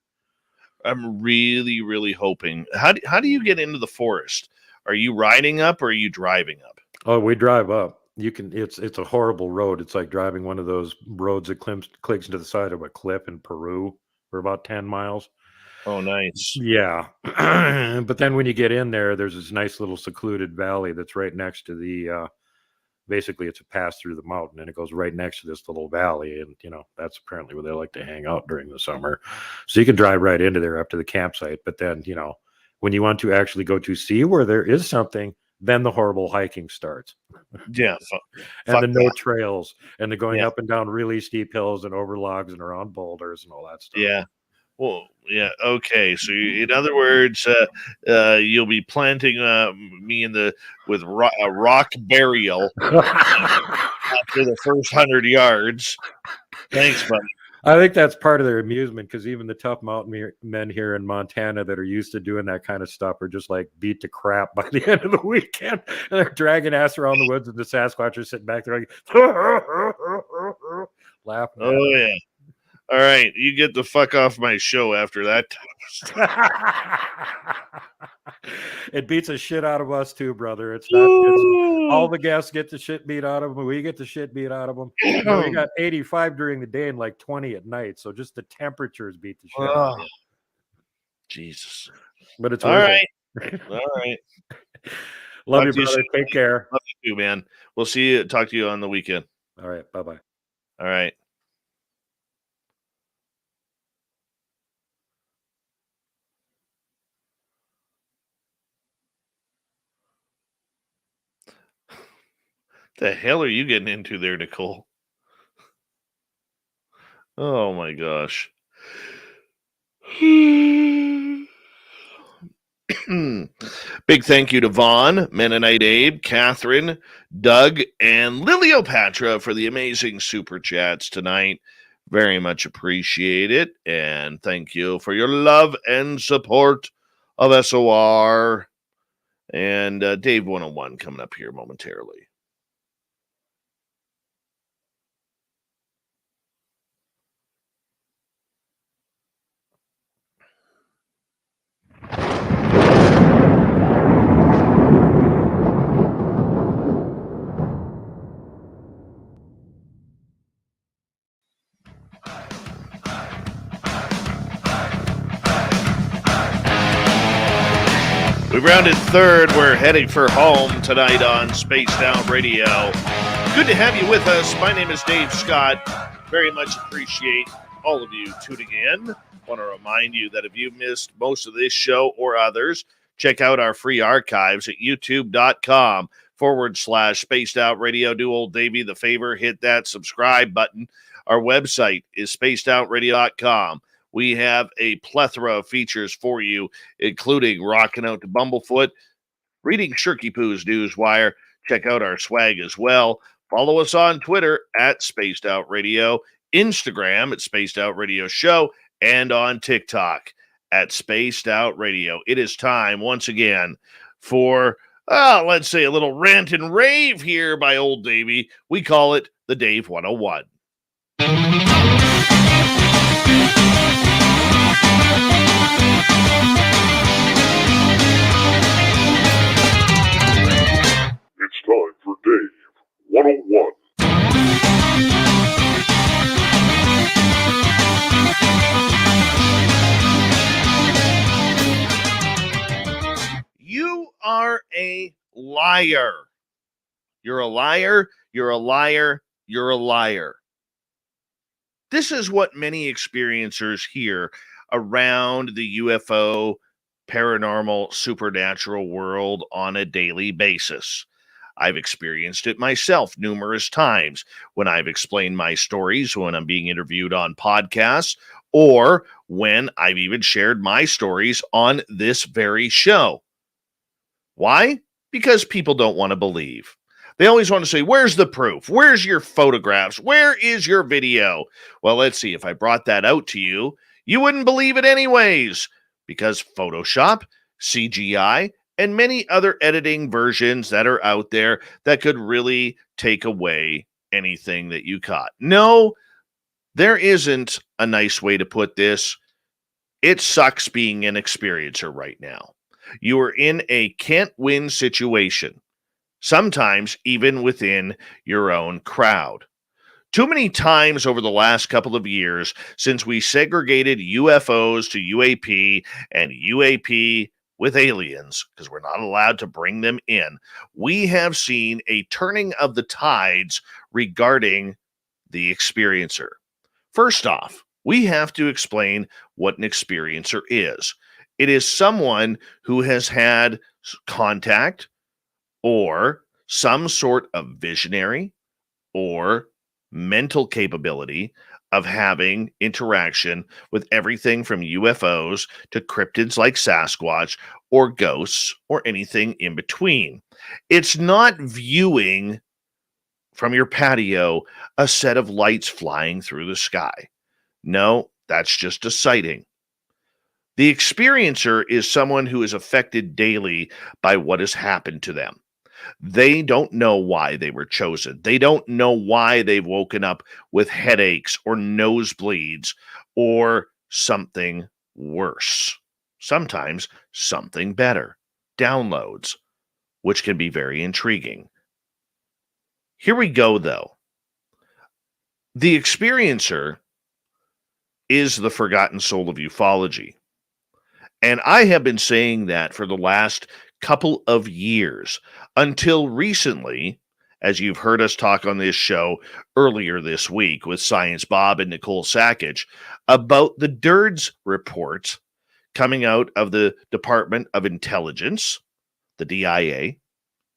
I'm really, really hoping. How do you get into the forest? Are you riding up or are you driving up? Oh, we drive up. You can. It's a horrible road. It's like driving one of those roads that clicks into the side of a cliff in Peru for about 10 miles. Oh, nice. Yeah. But then when you get in there, there's this nice little secluded valley that's right next to the, basically it's a pass through the mountain and it goes right next to this little valley. And, that's apparently where they like to hang out during the summer. So you can drive right into there up to the campsite. But then, when you want to actually go to see where there is something, then the horrible hiking starts. Yeah. And the no trails and the going up and down really steep hills and over logs and around boulders and all that stuff. Yeah. Well, yeah. Okay. So in other words, you'll be planting me with a rock burial after the first 100 yards. Thanks, buddy. I think that's part of their amusement because even the tough mountain men here in Montana that are used to doing that kind of stuff are just like beat to crap by the end of the weekend. And they're dragging ass around the woods and the Sasquatch are sitting back there like laughing. Oh, yeah. All right. You get the fuck off my show after that. It beats the shit out of us too, brother. It's all the guests get the shit beat out of them. We get the shit beat out of them. We got 85 during the day and like 20 at night. So just the temperatures beat the shit out of you. Jesus. But it's all right. All right. Love you, brother. Take care. Love you too, man. We'll see you. Talk to you on the weekend. All right. Bye-bye. All right. The hell are you getting into there, Nicole? Oh my gosh. Big thank you to Vaughn, Mennonite Abe, Catherine, Doug, and Liliopatra for the amazing super chats tonight. Very much appreciate it. And thank you for your love and support of SOR. And Dave 101 coming up here momentarily. We've rounded third. We're heading for home tonight on Spaced Out Radio. Good to have you with us. My name is Dave Scott. Very much appreciate all of you tuning in. Want to remind you that if you missed most of this show or others, check out our free archives at youtube.com/Spaced Out Radio. Do old Davey the favor, hit that subscribe button. Our website is spacedoutradio.com. We have a plethora of features for you, including rocking out to Bumblefoot, reading Shirky-poo's Newswire. Check out our swag as well. Follow us on Twitter at Spaced Out Radio, Instagram at Spaced Out Radio Show, and on TikTok at Spaced Out Radio. It is time once again for, let's say, a little rant and rave here by old Davey. We call it the Dave 101. It's time for Dave 101. You are a liar. You're a liar. You're a liar. You're a liar. This is what many experiencers hear around the UFO, paranormal, supernatural world on a daily basis. I've experienced it myself numerous times when I've explained my stories, when I'm being interviewed on podcasts, or when I've even shared my stories on this very show. Why? Because people don't want to believe. They always want to say, where's the proof? Where's your photographs? Where is your video? Well, let's see. If I brought that out to you, you wouldn't believe it anyways, because Photoshop, CGI, and many other editing versions that are out there that could really take away anything that you caught. No, there isn't a nice way to put this. It sucks being an experiencer right now. You are in a can't-win situation, sometimes even within your own crowd. Too many times over the last couple of years since we segregated UFOs to UAP and UAP with aliens, because we're not allowed to bring them in, we have seen a turning of the tides regarding the experiencer. First off, we have to explain what an experiencer is. It is someone who has had contact or some sort of visionary or mental capability of having interaction with everything from UFOs to cryptids like Sasquatch or ghosts or anything in between. It's not viewing from your patio a set of lights flying through the sky. No, that's just a sighting. The experiencer is someone who is affected daily by what has happened to them. They don't know why they were chosen. They don't know why they've woken up with headaches or nosebleeds or something worse. Sometimes something better. Downloads, which can be very intriguing. Here we go, though. The experiencer is the forgotten soul of ufology. And I have been saying that for the last couple of years, until recently, as you've heard us talk on this show earlier this week with Science Bob and Nicole Sackage, about the DIRDS report coming out of the Department of Intelligence, the DIA,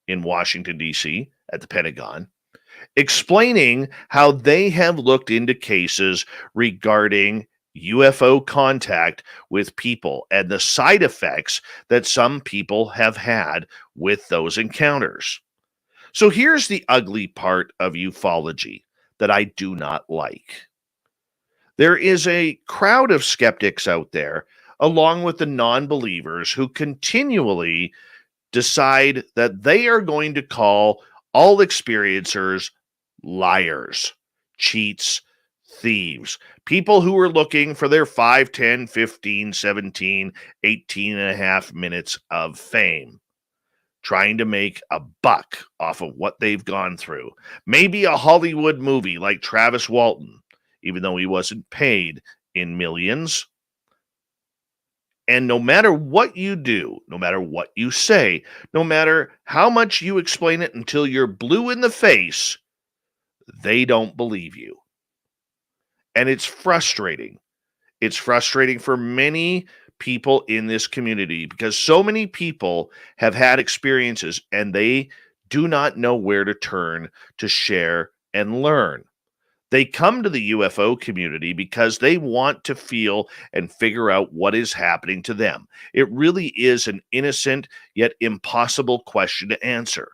in Washington, D.C., at the Pentagon, explaining how they have looked into cases regarding UFO contact with people and the side effects that some people have had with those encounters. So here's the ugly part of ufology that I do not like. There is a crowd of skeptics out there, along with the non believers, who continually decide that they are going to call all experiencers liars, cheats, thieves, people who are looking for their 5, 10, 15, 17, 18 and a half minutes of fame, trying to make a buck off of what they've gone through. Maybe a Hollywood movie like Travis Walton, even though he wasn't paid in millions. And no matter what you do, no matter what you say, no matter how much you explain it until you're blue in the face, they don't believe you. And it's frustrating. It's frustrating for many people in this community because so many people have had experiences and they do not know where to turn to share and learn. They come to the UFO community because they want to feel and figure out what is happening to them. It really is an innocent yet impossible question to answer.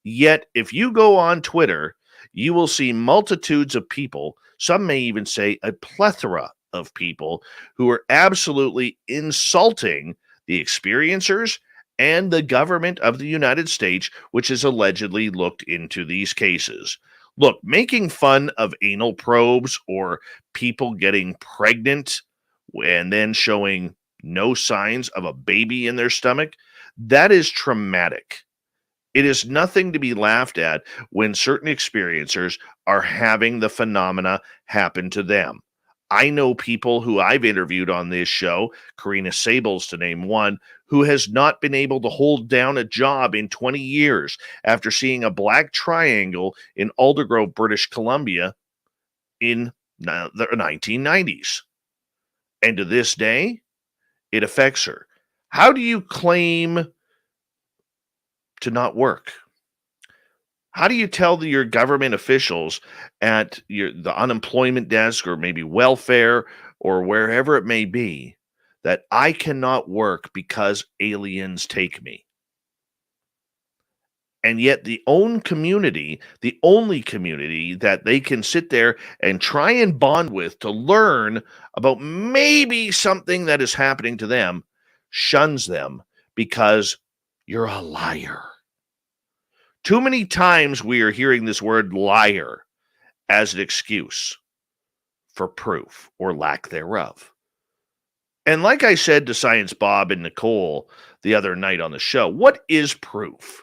Yet, if you go on Twitter, you will see multitudes of people, some may even say a plethora of people, who are absolutely insulting the experiencers and the government of the United States, which has allegedly looked into these cases. Look, making fun of anal probes or people getting pregnant and then showing no signs of a baby in their stomach, that is traumatic. It is nothing to be laughed at when certain experiencers are having the phenomena happen to them. I know people who I've interviewed on this show, Karina Sables to name one, who has not been able to hold down a job in 20 years after seeing a black triangle in Aldergrove, British Columbia in the 1990s. And to this day, it affects her. How do you claim to not work? How do you tell your government officials at the unemployment desk or maybe welfare or wherever it may be that I cannot work because aliens take me? And yet the only community that they can sit there and try and bond with to learn about maybe something that is happening to them shuns them because you're a liar. Too many times we are hearing this word liar as an excuse for proof or lack thereof. And like I said to Science Bob and Nicole the other night on the show, what is proof?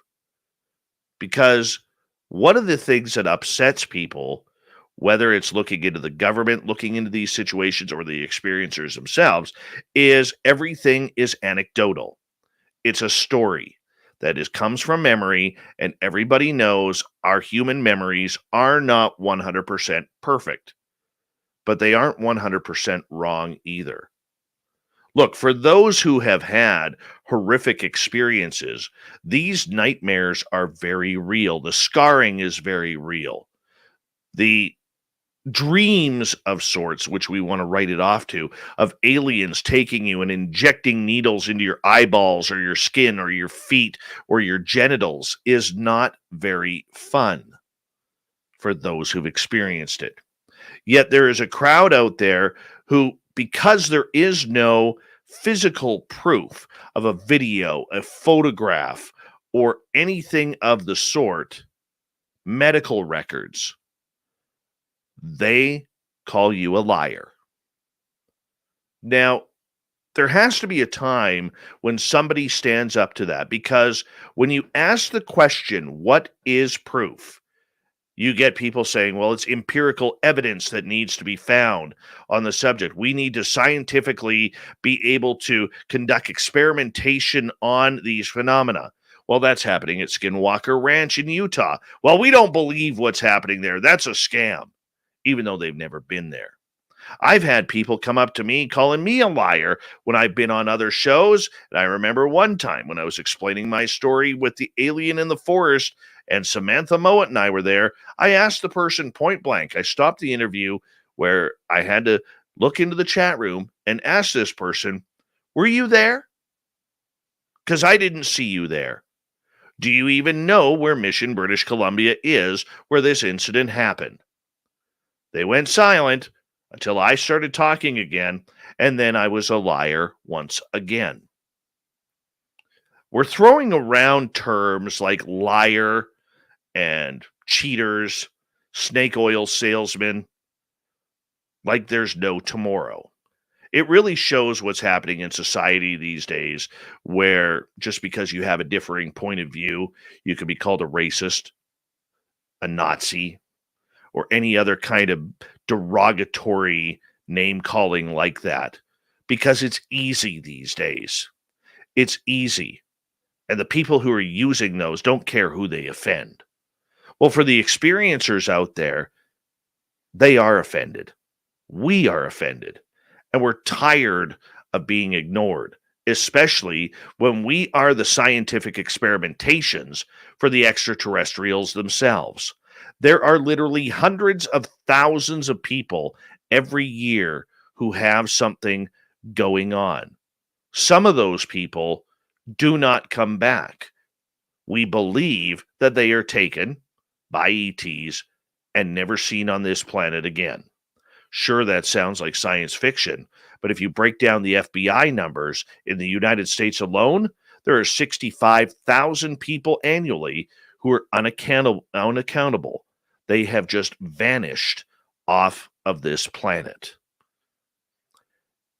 Because one of the things that upsets people, whether it's looking into the government, looking into these situations, or the experiencers themselves, is everything is anecdotal. It's a story that comes from memory, and everybody knows our human memories are not 100% perfect, but they aren't 100% wrong either. Look, for those who have had horrific experiences, these nightmares are very real. The scarring is very real. The dreams of sorts, which we want to write it off to, of aliens taking you and injecting needles into your eyeballs or your skin or your feet or your genitals, is not very fun for those who've experienced it. Yet there is a crowd out there who, because there is no physical proof of a video, a photograph, or anything of the sort, medical records, they call you a liar. Now, there has to be a time when somebody stands up to that, because when you ask the question, what is proof? You get people saying, well, it's empirical evidence that needs to be found on the subject. We need to scientifically be able to conduct experimentation on these phenomena. Well, that's happening at Skinwalker Ranch in Utah. Well, we don't believe what's happening there. That's a scam, even though they've never been there. I've had people come up to me calling me a liar when I've been on other shows. And I remember one time when I was explaining my story with the alien in the forest and Samantha Mowat and I were there, I asked the person point blank. I stopped the interview where I had to look into the chat room and ask this person, were you there? Because I didn't see you there. Do you even know where Mission, British Columbia is, where this incident happened? They went silent until I started talking again, and then I was a liar once again. We're throwing around terms like liar and cheaters, snake oil salesman, like there's no tomorrow. It really shows what's happening in society these days, where just because you have a differing point of view, you can be called a racist, a Nazi, or any other kind of derogatory name calling like that, because it's easy these days. It's easy. And the people who are using those don't care who they offend. Well, for the experiencers out there, they are offended. We are offended. And we're tired of being ignored, especially when we are the scientific experimentations for the extraterrestrials themselves. There are literally hundreds of thousands of people every year who have something going on. Some of those people do not come back. We believe that they are taken by ETs and never seen on this planet again. Sure, that sounds like science fiction, but if you break down the FBI numbers in the United States alone, there are 65,000 people annually who are unaccountable. They have just vanished off of this planet.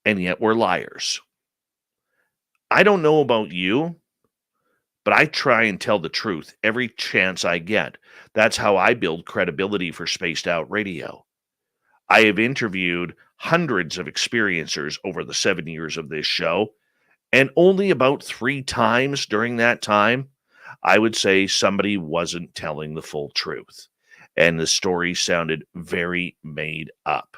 And yet we're liars. I don't know about you, but I try and tell the truth every chance I get. That's how I build credibility for Spaced Out Radio. I have interviewed hundreds of experiencers over the 7 years of this show, and only about 3 times during that time, I would say somebody wasn't telling the full truth, and the story sounded very made up.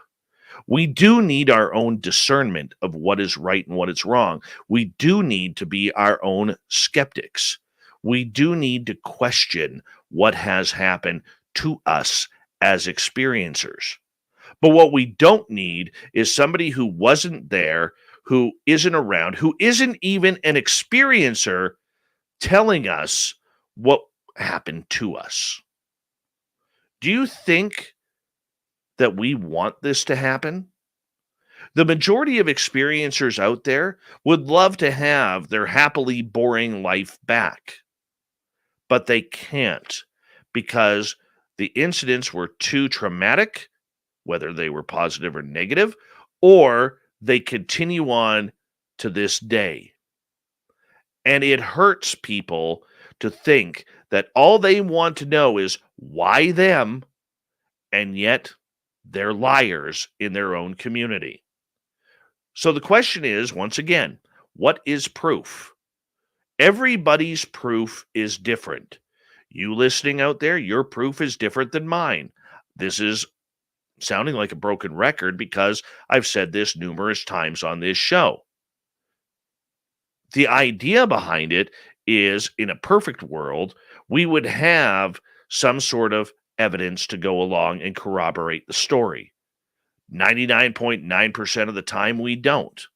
We do need our own discernment of what is right and what is wrong. We do need to be our own skeptics. We do need to question what has happened to us as experiencers. But what we don't need is somebody who wasn't there, who isn't around, who isn't even an experiencer telling us what happened to us. Do you think that we want this to happen? The majority of experiencers out there would love to have their happily boring life back, but they can't because the incidents were too traumatic, whether they were positive or negative, or they continue on to this day. And it hurts people to think that all they want to know is why them, and yet they're liars in their own community. So the question is, once again, what is proof? Everybody's proof is different. You listening out there, your proof is different than mine. This is sounding like a broken record because I've said this numerous times on this show. The idea behind it is, in a perfect world, we would have some sort of evidence to go along and corroborate the story. 99.9% of the time, we don't.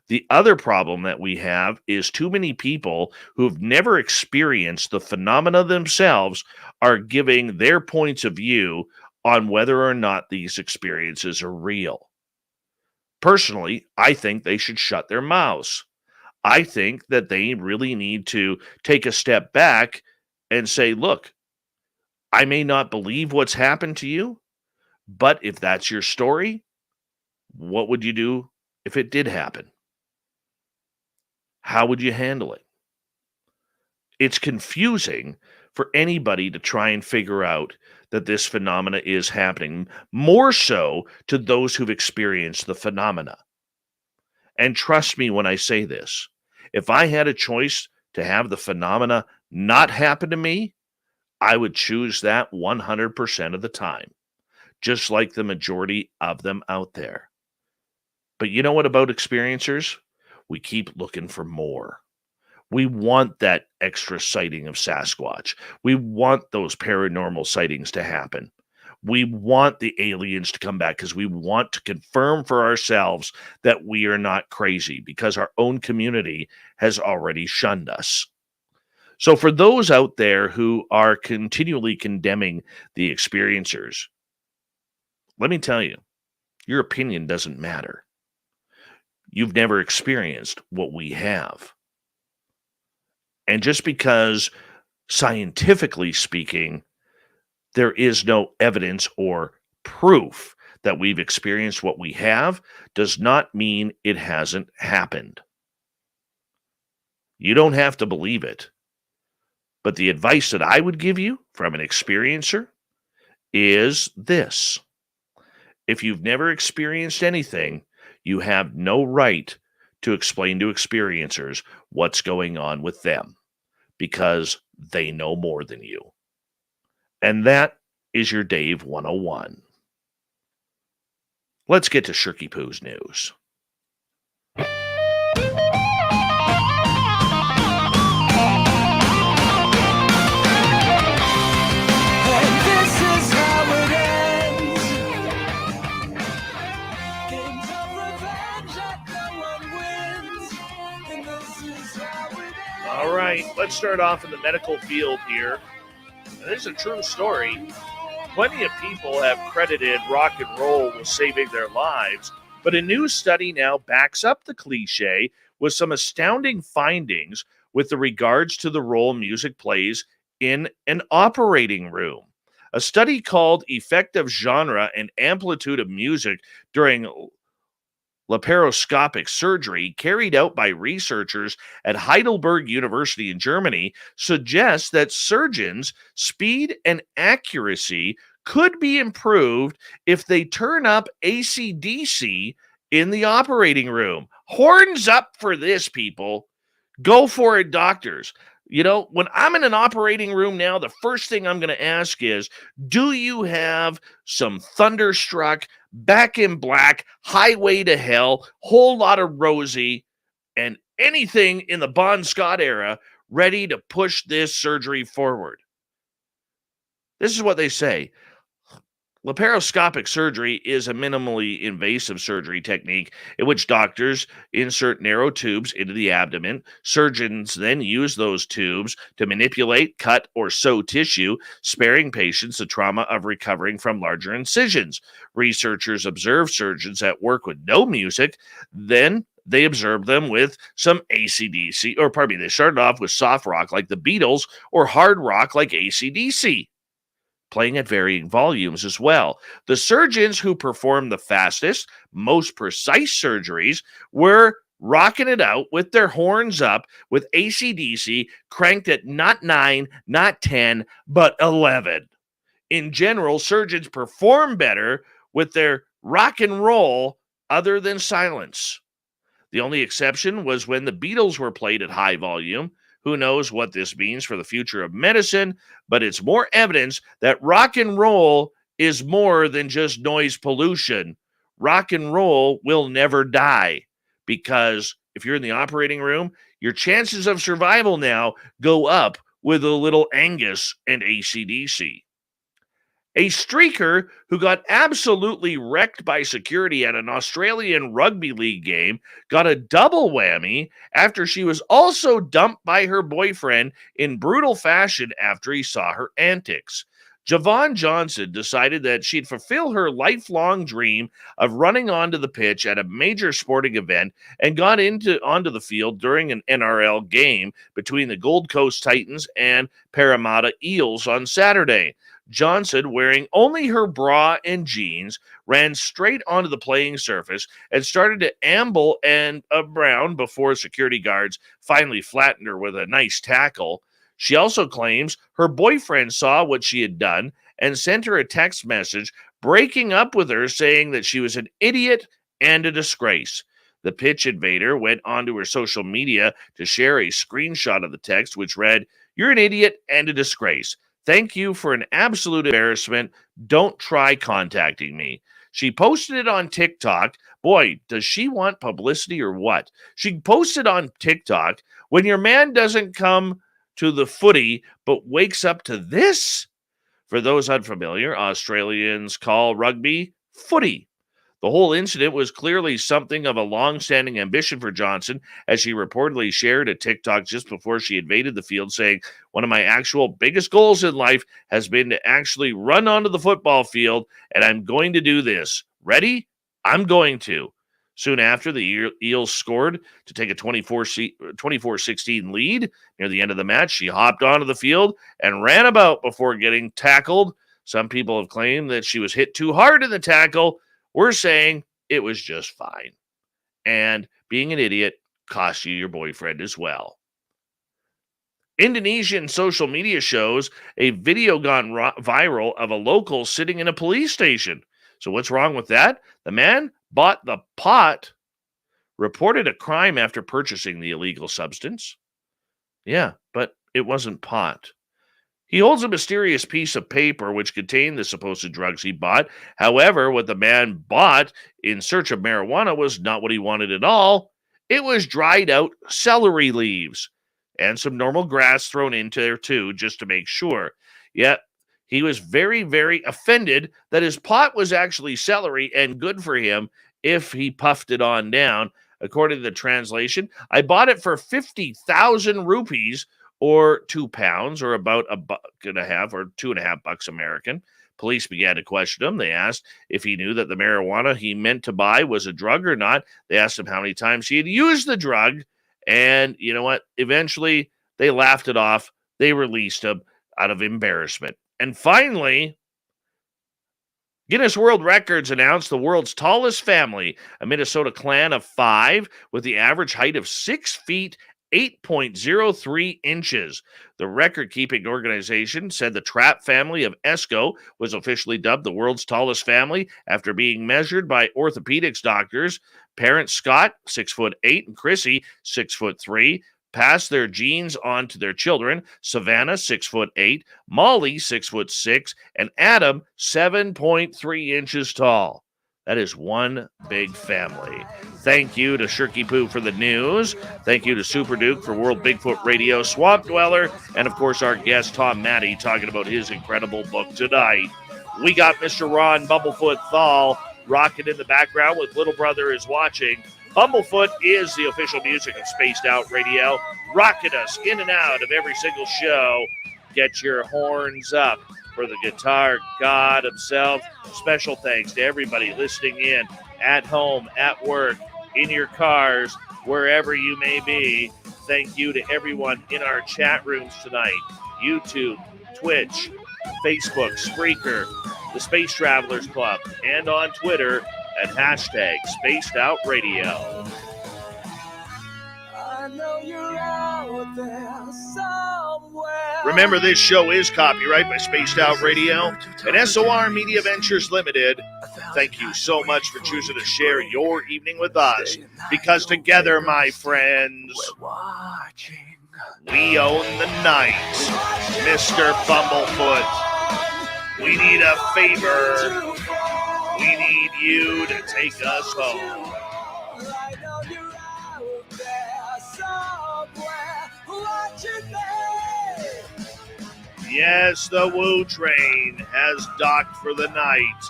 The other problem that we have is too many people who've never experienced the phenomena themselves are giving their points of view on whether or not these experiences are real. Personally, I think they should shut their mouths. I think that they really need to take a step back and say, look, I may not believe what's happened to you, but if that's your story, what would you do if it did happen? How would you handle it? It's confusing for anybody to try and figure out that this phenomena is happening, more so to those who've experienced the phenomena. And trust me when I say this, if I had a choice to have the phenomena not happen to me, I would choose that 100% of the time, just like the majority of them out there. But you know what about experiencers? We keep looking for more. We want that extra sighting of Sasquatch. We want those paranormal sightings to happen. We want the aliens to come back because we want to confirm for ourselves that we are not crazy, because our own community has already shunned us. So for those out there who are continually condemning the experiencers, let me tell you, your opinion doesn't matter. You've never experienced what we have. And just because, scientifically speaking, there is no evidence or proof that we've experienced what we have, does not mean it hasn't happened. You don't have to believe it. But the advice that I would give you from an experiencer is this. If you've never experienced anything, you have no right to explain to experiencers what's going on with them, because they know more than you. And that is your Dave 101. Let's get to Shirky-poo's news. All right, let's start off in the medical field here. This is a true story. Plenty of people have credited rock and roll with saving their lives, but a new study now backs up the cliche with some astounding findings with regards to the role music plays in an operating room. A study called Effective Genre and Amplitude of Music During Laparoscopic Surgery, carried out by researchers at Heidelberg University in Germany, suggests that surgeons' speed and accuracy could be improved if they turn up AC/DC in the operating room. Horns up for this, people. Go for it, doctors. You know, when I'm in an operating room now, the first thing I'm going to ask is, do you have some Thunderstruck, Back in Black, Highway to Hell, Whole Lot of Rosie, and anything in the Bon Scott era ready to push this surgery forward? This is what they say. Laparoscopic surgery is a minimally invasive surgery technique in which doctors insert narrow tubes into the abdomen. Surgeons then use those tubes to manipulate, cut, or sew tissue, sparing patients the trauma of recovering from larger incisions. Researchers observe surgeons at work with no music, then they observed them with some AC/DC, they started off with soft rock like the Beatles or hard rock like AC/DC, playing at varying volumes as well. The surgeons who performed the fastest, most precise surgeries were rocking it out with their horns up with AC/DC cranked at not 9, not 10, but 11. In general, surgeons perform better with their rock and roll other than silence. The only exception was when the Beatles were played at high volume. Who knows what this means for the future of medicine, but it's more evidence that rock and roll is more than just noise pollution. Rock and roll will never die, because if you're in the operating room, your chances of survival now go up with a little Angus and AC/DC. A streaker who got absolutely wrecked by security at an Australian rugby league game got a double whammy after she was also dumped by her boyfriend in brutal fashion after he saw her antics. Javon Johnson decided that she'd fulfill her lifelong dream of running onto the pitch at a major sporting event and got onto the field during an NRL game between the Gold Coast Titans and Parramatta Eels on Saturday. Johnson, wearing only her bra and jeans, ran straight onto the playing surface and started to amble and around before security guards finally flattened her with a nice tackle. She also claims her boyfriend saw what she had done and sent her a text message breaking up with her, saying that she was an idiot and a disgrace. The pitch invader went onto her social media to share a screenshot of the text, which read, "You're an idiot and a disgrace. Thank you for an absolute embarrassment. Don't try contacting me." She posted it on TikTok. Boy, does she want publicity or what? She posted on TikTok, "When your man doesn't come to the footy but wakes up to this? For those unfamiliar, Australians call rugby footy. The whole incident was clearly something of a long-standing ambition for Johnson, as she reportedly shared a TikTok just before she invaded the field saying, "One of my actual biggest goals in life has been to actually run onto the football field, and I'm going to do this. Ready? I'm going to." Soon after, the Eels scored to take a 24-16 lead. Near the end of the match, she hopped onto the field and ran about before getting tackled. Some people have claimed that she was hit too hard in the tackle. We're saying it was just fine. And being an idiot costs you your boyfriend as well. Indonesian social media shows a video gone viral of a local sitting in a police station. So what's wrong with that? The man bought the pot, reported a crime after purchasing the illegal substance. Yeah, but it wasn't pot. He holds a mysterious piece of paper which contained the supposed drugs he bought. However, what the man bought in search of marijuana was not what he wanted at all. It was dried out celery leaves and some normal grass thrown into there too, just to make sure. Yet, he was very, very offended that his pot was actually celery and good for him if he puffed it on down. According to the translation, I bought it for 50,000 rupees, or £2, or about $1.50 or $2.50 American. Police began to question him. They asked if he knew that the marijuana he meant to buy was a drug or not. They asked him how many times he had used the drug. And you know what? Eventually, they laughed it off. They released him out of embarrassment. And finally, Guinness World Records announced the world's tallest family, a Minnesota clan of 5 with the average height of 6 feet 8.03 inches. The record-keeping organization said the Trapp family of Esco was officially dubbed the world's tallest family after being measured by orthopedics doctors. Parents Scott, 6'8", and Chrissy, 6'3", passed their genes on to their children. Savannah, 6'8", Molly, 6'6", and Adam, 7.3 inches tall. That is one big family. Thank you to Shirky-poo for the news. Thank you to Super Duke for World Bigfoot Radio, Swamp Dweller, and of course our guest Tom Matty talking about his incredible book tonight. We got Mr. Ron Bumblefoot Thal rocking in the background with Little Brother is Watching. Bumblefoot is the official music of Spaced Out Radio, rocking us in and out of every single show. Get your horns up for the guitar god himself. Special thanks to everybody listening in at home, at work, in your cars, wherever you may be. Thank you to everyone in our chat rooms tonight. YouTube, Twitch, Facebook, Spreaker, the Space Travelers Club, and on Twitter at hashtag Spaced Out Radio. I know you're out there somewhere. Remember, this show is copyright by Spaced Out Radio and SOR Media Ventures Limited. Thank you so much for choosing to share your evening with us, because together, my friends, we own the night. Mr. Bumblefoot, we need a favor. We need you to take us home. Yes, the Woo train has docked for the night.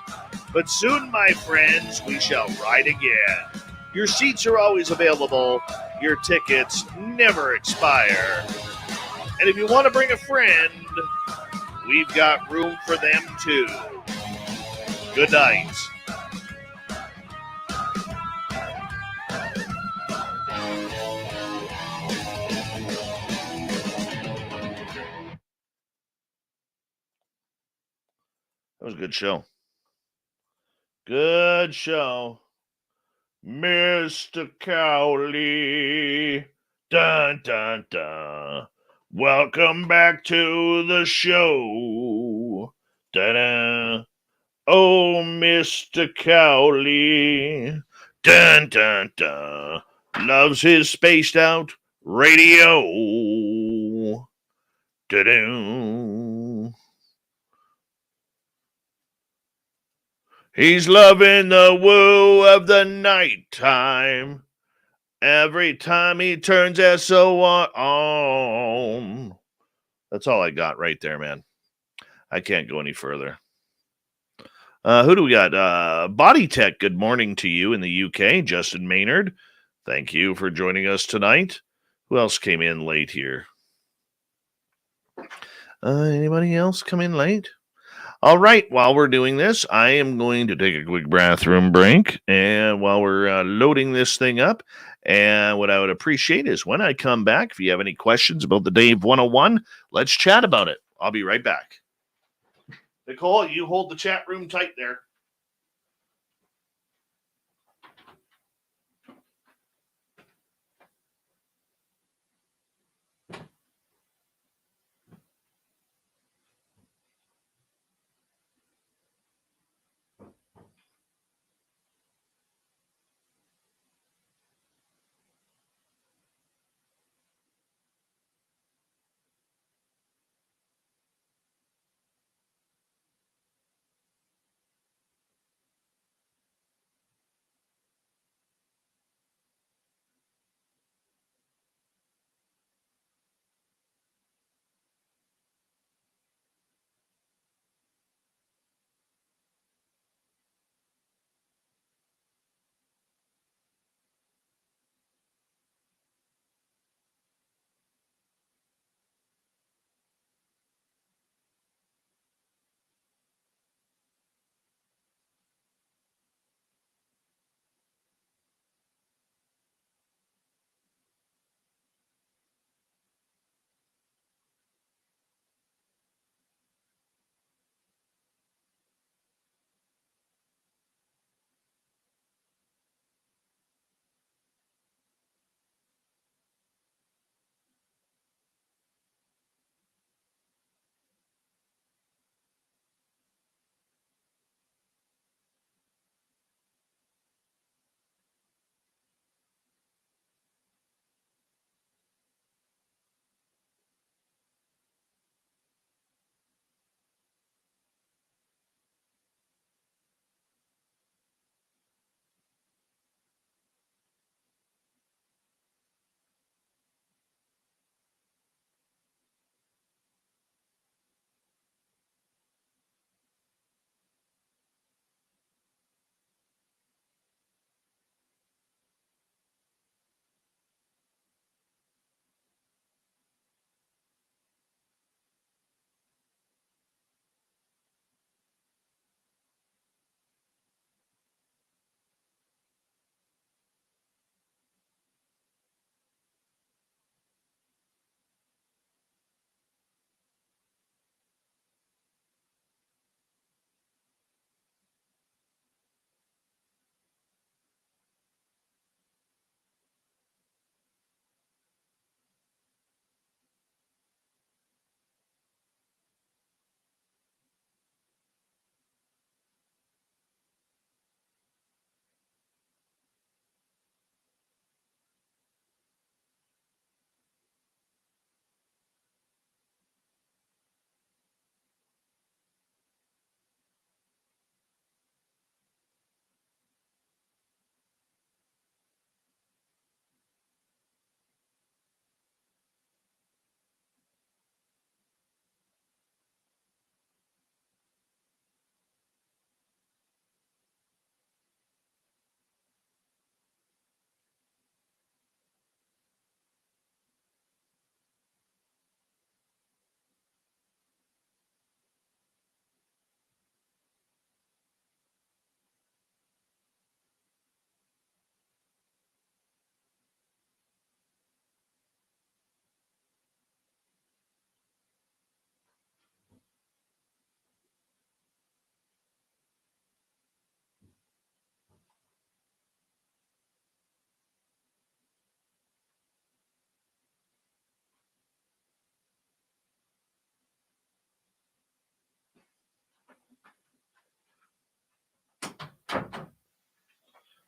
But soon, my friends, we shall ride again. Your seats are always available. Your tickets never expire. And if you want to bring a friend, we've got room for them too. Good night. That was a good show. Good show. Mr. Cowley. Dun, dun, dun. Welcome back to the show. Da-da. Oh, Mr. Cowley. Dun, dun, dun. Loves his spaced out radio. Da-da. He's loving the woo of the nighttime. Every time he turns SOR on. That's all I got right there, man. I can't go any further. Who do we got? Body Tech, good morning to you in the UK. Justin Maynard, thank you for joining us tonight. Who else came in late here? Anybody else come in late? All right, while we're doing this, I am going to take a quick bathroom break. And while we're loading this thing up, and what I would appreciate is when I come back, if you have any questions about the Dave 101, let's chat about it. I'll be right back. Nicole, you hold the chat room tight there.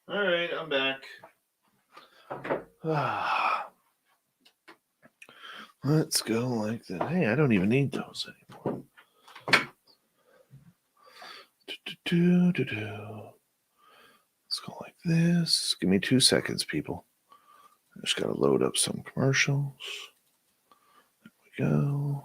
All right, I'm back. Let's go like that. Hey, I don't even need those anymore. Let's go like this. Give me 2 seconds, people. I just got to load up some commercials. There we go.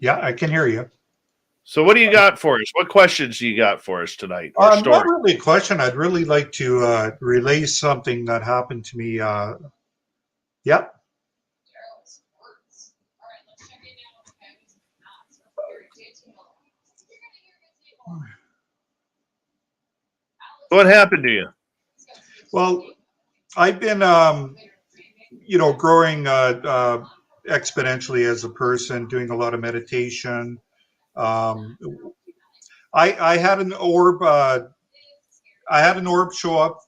Yeah, I can hear you. So what do you got for us? What questions do you got for us tonight? Or Not story? really a question. I'd really like to relay something that happened to me. Yep. What happened to you? Well, I've been, growing exponentially as a person, doing a lot of meditation. Um, I had an orb. I had an orb show up.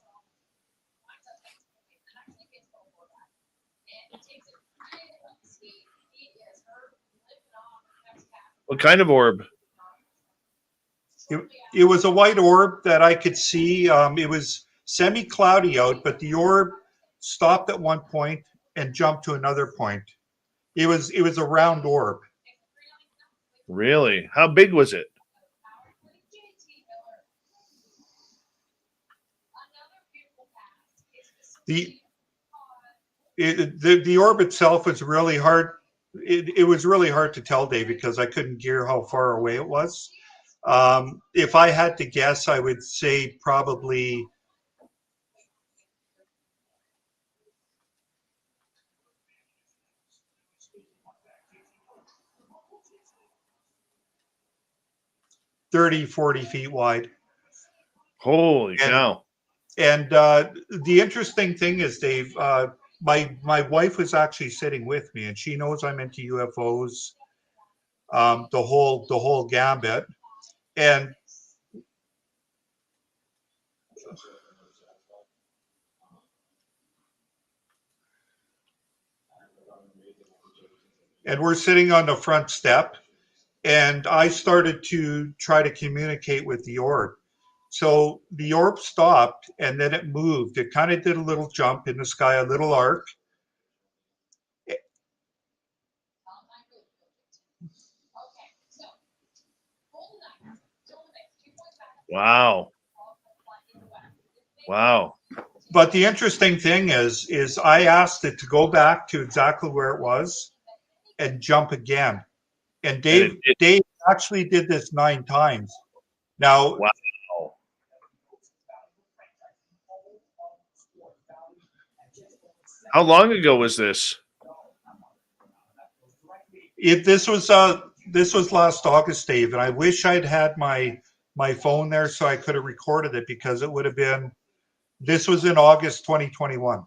What kind of orb? It was a white orb that I could see. It was semi-cloudy out, but the orb stopped at one point and jumped to another point. It was a round orb. Really? How big was it? The orb itself was really hard. It was really hard to tell, Dave, because I couldn't hear how far away it was. If I had to guess, I would say probably 30, 40 feet wide. Holy cow. And the interesting thing is, Dave, my wife was actually sitting with me, and she knows I'm into UFOs, the whole gambit. And we're sitting on the front step, and I started to try to communicate with the orb. So the orb stopped, and then it moved. It kind of did a little jump in the sky, a little arc. Wow. Wow. But the interesting thing is I asked it to go back to exactly where it was and jump again. And Dave actually did this 9 times. Now, wow. How long ago was this? This was last August, Dave, and I wish I'd had my phone there so I could have recorded it, because it would have been. This was in August 2021.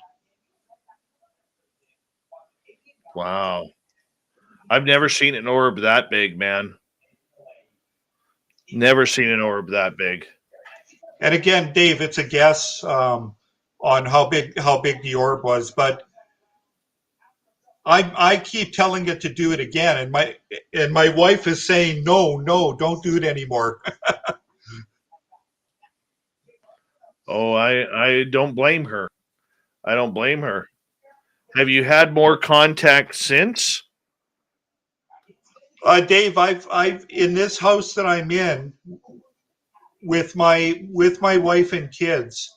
Wow. I've never seen an orb that big, man. Never seen an orb that big. And again, Dave, it's a guess on how big the orb was, but I keep telling it to do it again, and my wife is saying no, don't do it anymore. Oh, I don't blame her. I don't blame her. Have you had more contact since? Dave, I've in this house that I'm in with my wife and kids.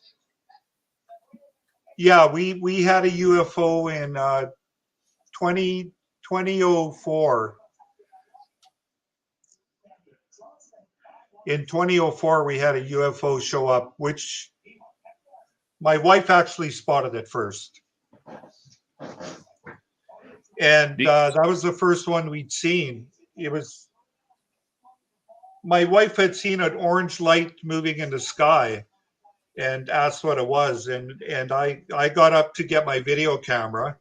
Yeah, we had a UFO in 2004. In 2004, we had a UFO show up, which my wife actually spotted it first. And that was the first one we'd seen. It was, my wife had seen an orange light moving in the sky and asked what it was. And I got up to get my video camera,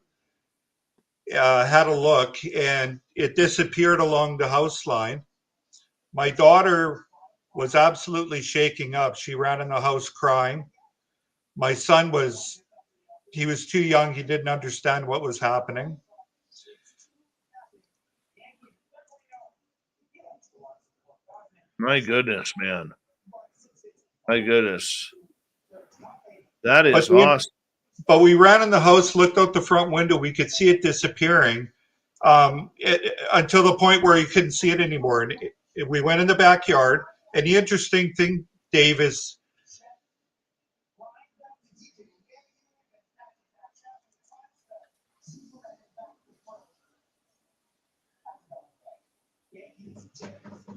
had a look, and it disappeared along the house line. My daughter was absolutely shaking up. She ran in the house crying. My son he was too young. He didn't understand what was happening. My goodness, man. My goodness. That is But we, awesome. but we ran in the house, looked out the front window. We could see it disappearing until the point where you couldn't see it anymore. And we went in the backyard. And the interesting thing, Dave, is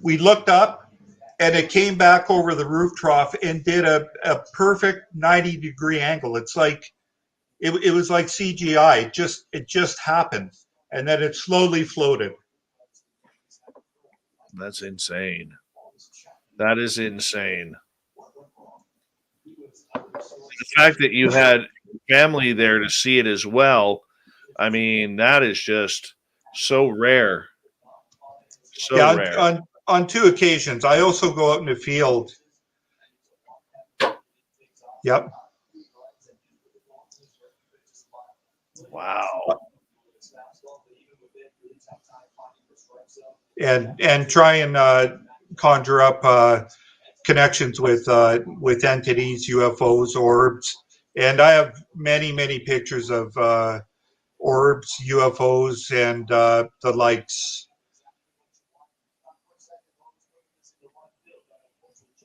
we looked up and it came back over the roof trough and did a perfect 90-degree angle. It's like it was like CGI. It just happened, and then it slowly floated. That's insane. That is insane. The fact that you had family there to see it as well, I mean, that is just so rare. So rare. On 2 occasions. I also go out in the field. Yep. Wow. And try and conjure up connections with entities, UFOs, orbs, and I have many pictures of orbs, UFOs, and the likes.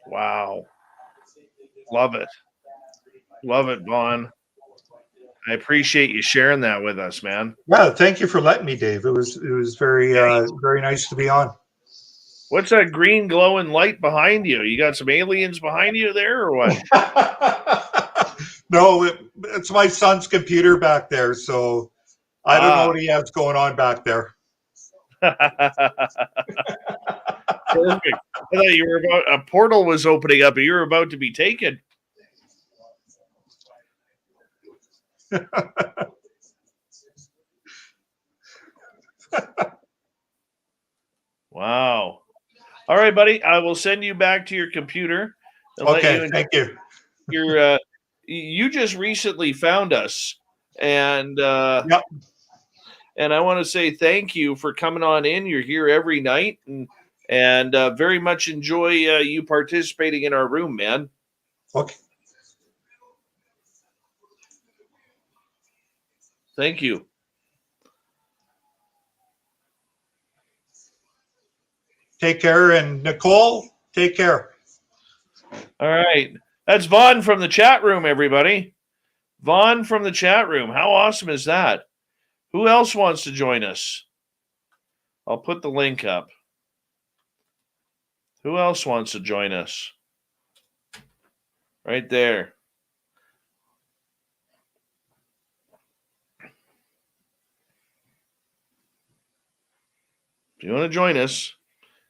Wow. Love it. Love it, Vaughn. I appreciate you sharing that with us, man. Yeah, thank you for letting me, Dave. It was very very nice to be on. What's that green glowing light behind you? You got some aliens behind you there or what? No, it's my son's computer back there, so I don't know what he has going on back there. Perfect. I thought you were about a portal was opening up and you were about to be taken. Wow. All right, buddy. I will send you back to your computer. Okay, thank you. You just recently found us, and yep. And I want to say thank you for coming on in. You're here every night, and very much enjoy you participating in our room, man. Okay. Thank you. Take care, and Nicole, take care. All right. That's Vaughn from the chat room, everybody. Vaughn from the chat room. How awesome is that? Who else wants to join us? I'll put the link up. Who else wants to join us? Right there. If you want to join us,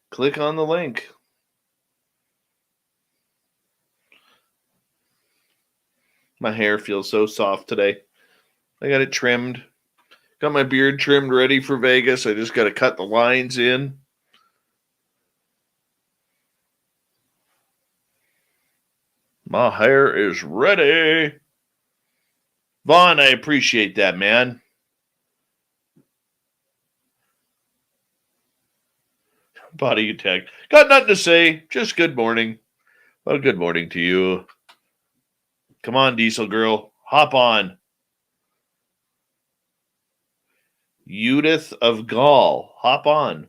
click on the link. My hair feels so soft today. I got it trimmed. Got my beard trimmed ready for Vegas. I just got to cut the lines in. My hair is ready. Vaughn, I appreciate that, man. Body attack. Got nothing to say. Just good morning. Well, good morning to you. Come on, Diesel Girl. Hop on. Judith of Gaul. Hop on.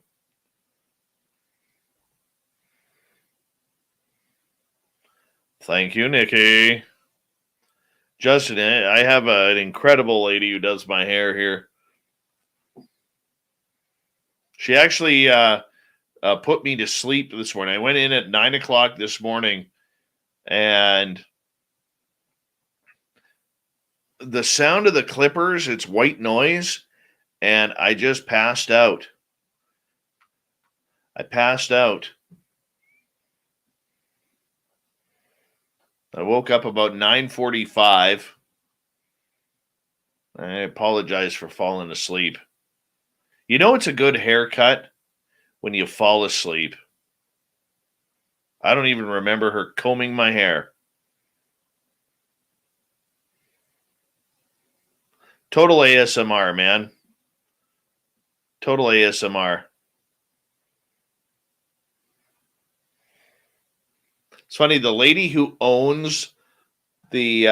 Thank you, Nikki. Justin, I have an incredible lady who does my hair here. She actually put me to sleep this morning. I went in at 9 o'clock this morning, and the sound of the clippers, it's white noise, and I just passed out. I passed out. I woke up about 9:45. I apologize for falling asleep. You know it's a good haircut when you fall asleep. I don't even remember her combing my hair. Total ASMR, man. Total ASMR. It's funny, the lady who owns the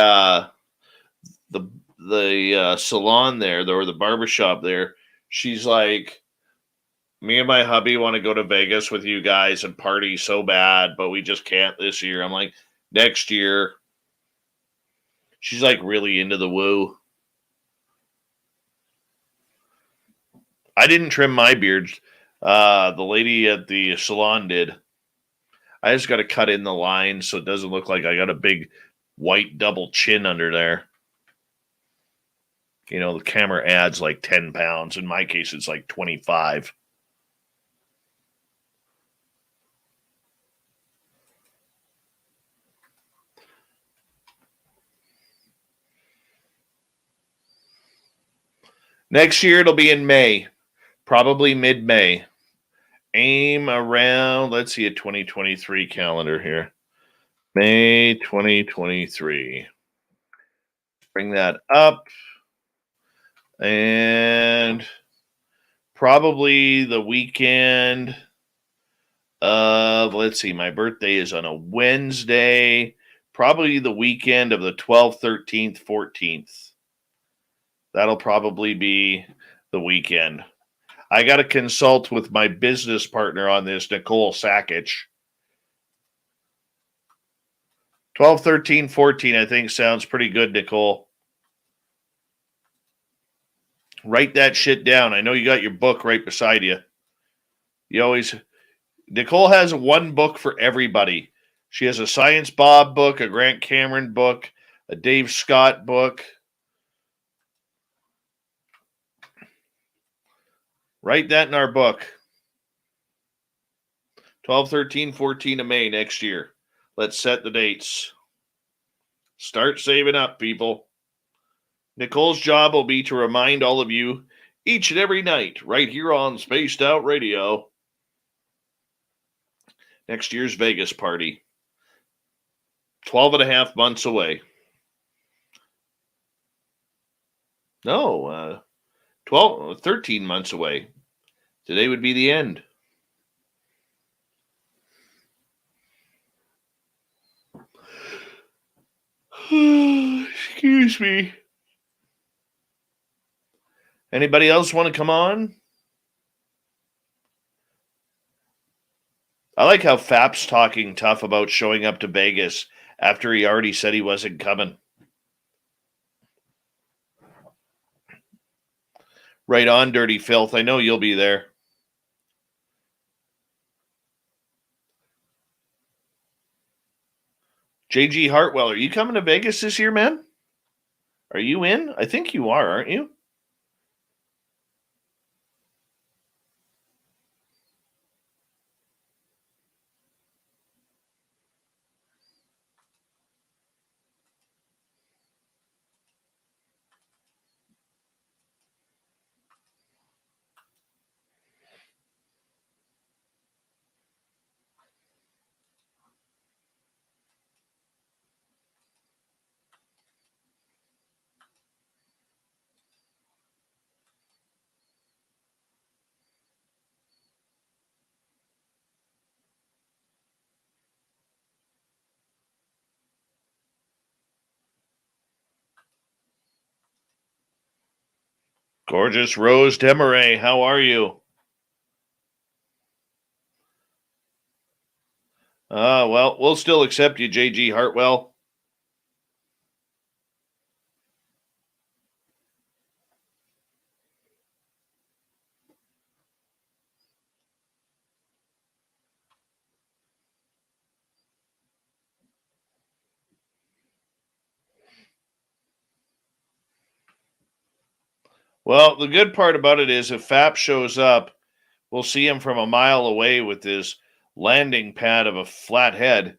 salon there, or the barbershop there, she's like, me and my hubby want to go to Vegas with you guys and party so bad, but we just can't this year. I'm like, next year. She's like really into the woo. I didn't trim my beard. The lady at the salon did. I just got to cut in the line so it doesn't look like I got a big white double chin under there. You know, the camera adds like 10 pounds. In my case, it's like 25. Next year, it'll be in May, probably mid-May. Aim around, let's see a 2023 calendar here. May 2023. Bring that up. And probably the weekend of, let's see, my birthday is on a Wednesday. Probably the weekend of the 12th, 13th, 14th. That'll probably be the weekend. I got to consult with my business partner on this, Nicole Sakic. 12, 13, 14, I think sounds pretty good, Nicole. Write that shit down. I know you got your book right beside you. Nicole has one book for everybody. She has a Science Bob book, a Grant Cameron book, a Dave Scott book. Write that in our book. 12, 13, 14 of May next year. Let's set the dates. Start saving up, people. Nicole's job will be to remind all of you each and every night right here on Spaced Out Radio. Next year's Vegas party. 12 and a half months away. No, 13 months away. Today would be the end. Excuse me. Anybody else want to come on? I like how Fap's talking tough about showing up to Vegas after he already said he wasn't coming. Right on, Dirty Filth. I know you'll be there. JG Hartwell, are you coming to Vegas this year, man? Are you in? I think you are, aren't you? Gorgeous Rose Demaray, how are you? Well, we'll still accept you, JG Hartwell. Well, the good part about it is if Fap shows up, we'll see him from a mile away with his landing pad of a flat head.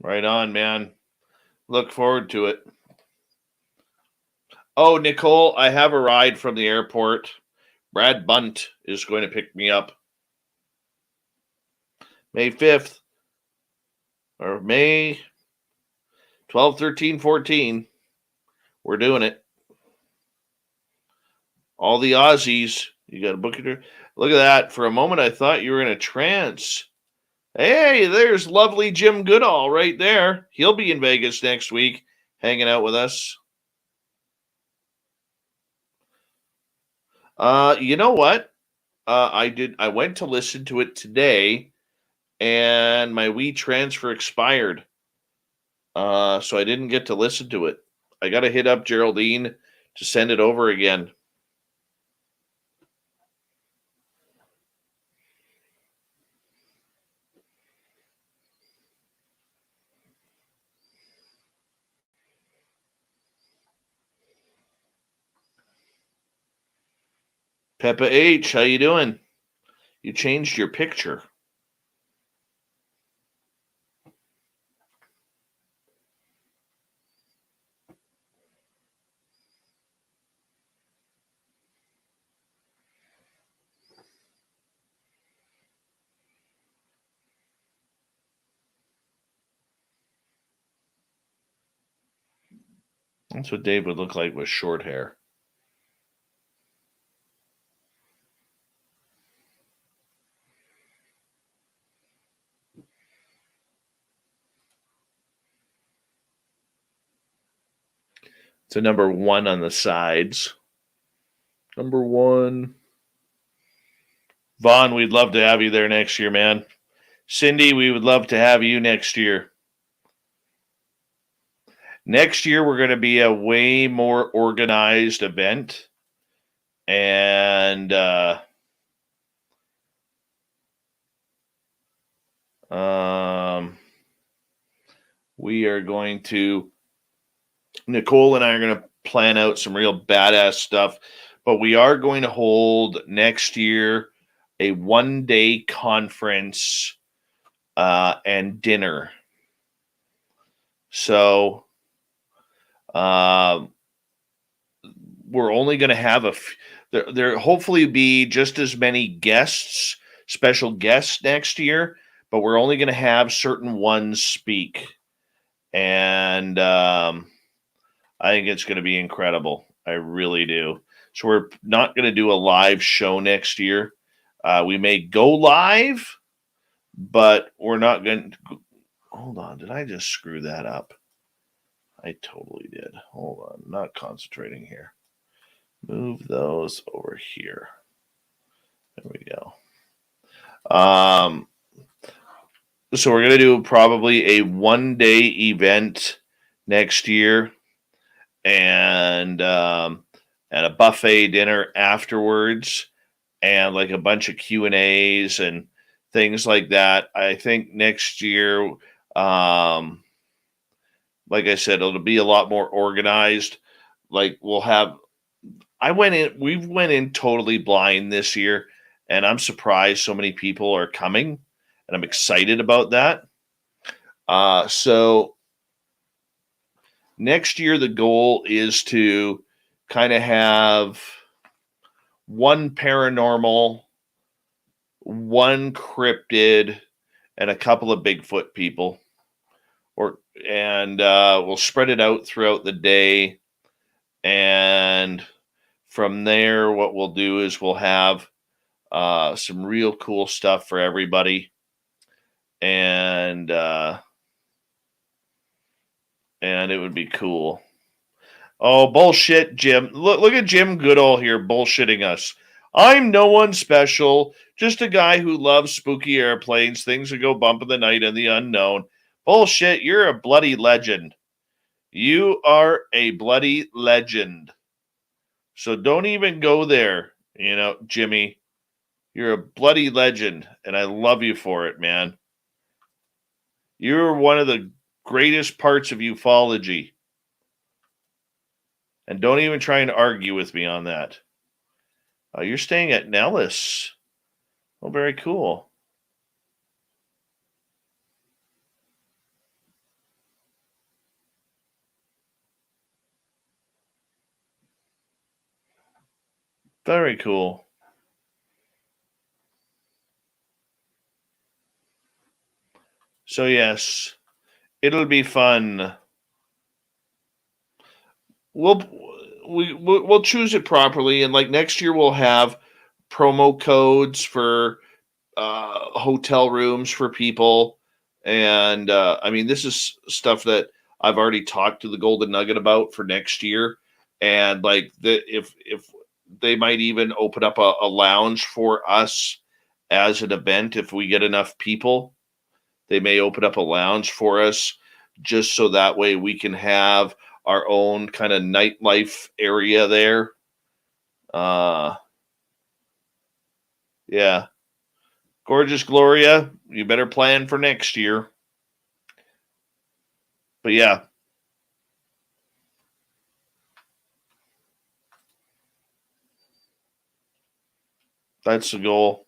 Right on, man. Look forward to it. Oh, Nicole, I have a ride from the airport. Brad Bunt is going to pick me up. May 5th. Or May 12, 13, 14. We're doing it. All the Aussies. You got to book it. Look at that. For a moment, I thought you were in a trance. Hey, there's lovely Jim Goodall right there. He'll be in Vegas next week, hanging out with us. You know what? I went to listen to it today, and my Wii transfer expired. So I didn't get to listen to it. I got to hit up Geraldine to send it over again. Peppa H, how you doing? You changed your picture. That's what Dave would look like with short hair. It's a number 1 on the sides. Number 1. Vaughn, we'd love to have you there next year, man. Cindy, we would love to have you next year. Next year, we're going to be a way more organized event. And we are going to, Nicole and I are going to plan out some real badass stuff. But we are going to hold next year a 1-day conference and dinner. So we're only going to have there hopefully be just as many guests, special guests next year, but we're only going to have certain ones speak. And I think it's going to be incredible. I really do. So we're not going to do a live show next year. We may go live, but we're not going to. Hold on. Did I just screw that up? I totally did. Hold on. I'm not concentrating here. Move those over here. There we go. So we're going to do probably a 1-day event next year, and a buffet dinner afterwards, and like a bunch of Q&As and things like that. I think next year, like I said, it'll be a lot more organized. Like we went in totally blind this year, and I'm surprised so many people are coming, and I'm excited about that. So next year, the goal is to kind of have 1 paranormal, 1 cryptid, and a couple of Bigfoot people. And we'll spread it out throughout the day. And from there, what we'll do is we'll have some real cool stuff for everybody. And it would be cool. Oh, bullshit, Jim. Look at Jim Goodall here bullshitting us. I'm no one special, just a guy who loves spooky airplanes, things that go bump in the night and the unknown. Bullshit, you're a bloody legend. You are a bloody legend. So don't even go there, Jimmy. You're a bloody legend, and I love you for it, man. You're one of the greatest parts of ufology. And don't even try and argue with me on that. You're staying at Nellis. Oh, very cool. Very cool. So yes, it'll be fun. We'll choose it properly, and like next year we'll have promo codes for hotel rooms for people, and I mean, this is stuff that I've already talked to the Golden Nugget about for next year, and like if they might even open up a lounge for us as an event if we get enough people. they may open up a lounge for us just so that way we can have our own kind of nightlife area there. Yeah. Gorgeous Gloria, you better plan for next year. But yeah. That's the goal.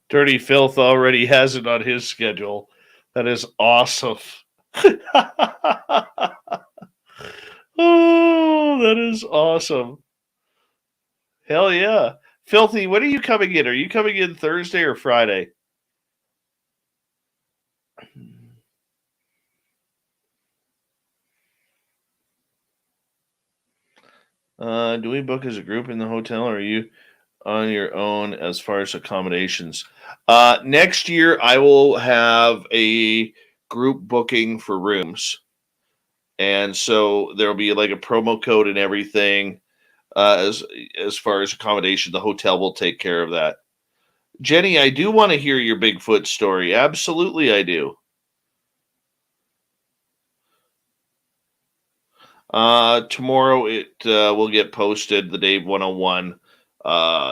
Dirty Filth already has it on his schedule. That is awesome. Oh, that is awesome. Hell yeah. Filthy, when are you coming in? Are you coming in Thursday or Friday? Do we book as a group in the hotel, or are you on your own as far as accommodations? Next year, I will have a group booking for rooms. And so there'll be like a promo code and everything. As far as accommodation, the hotel will take care of that. Jenny, I do want to hear your Bigfoot story. Absolutely, I do. Tomorrow it will get posted, the Dave 101.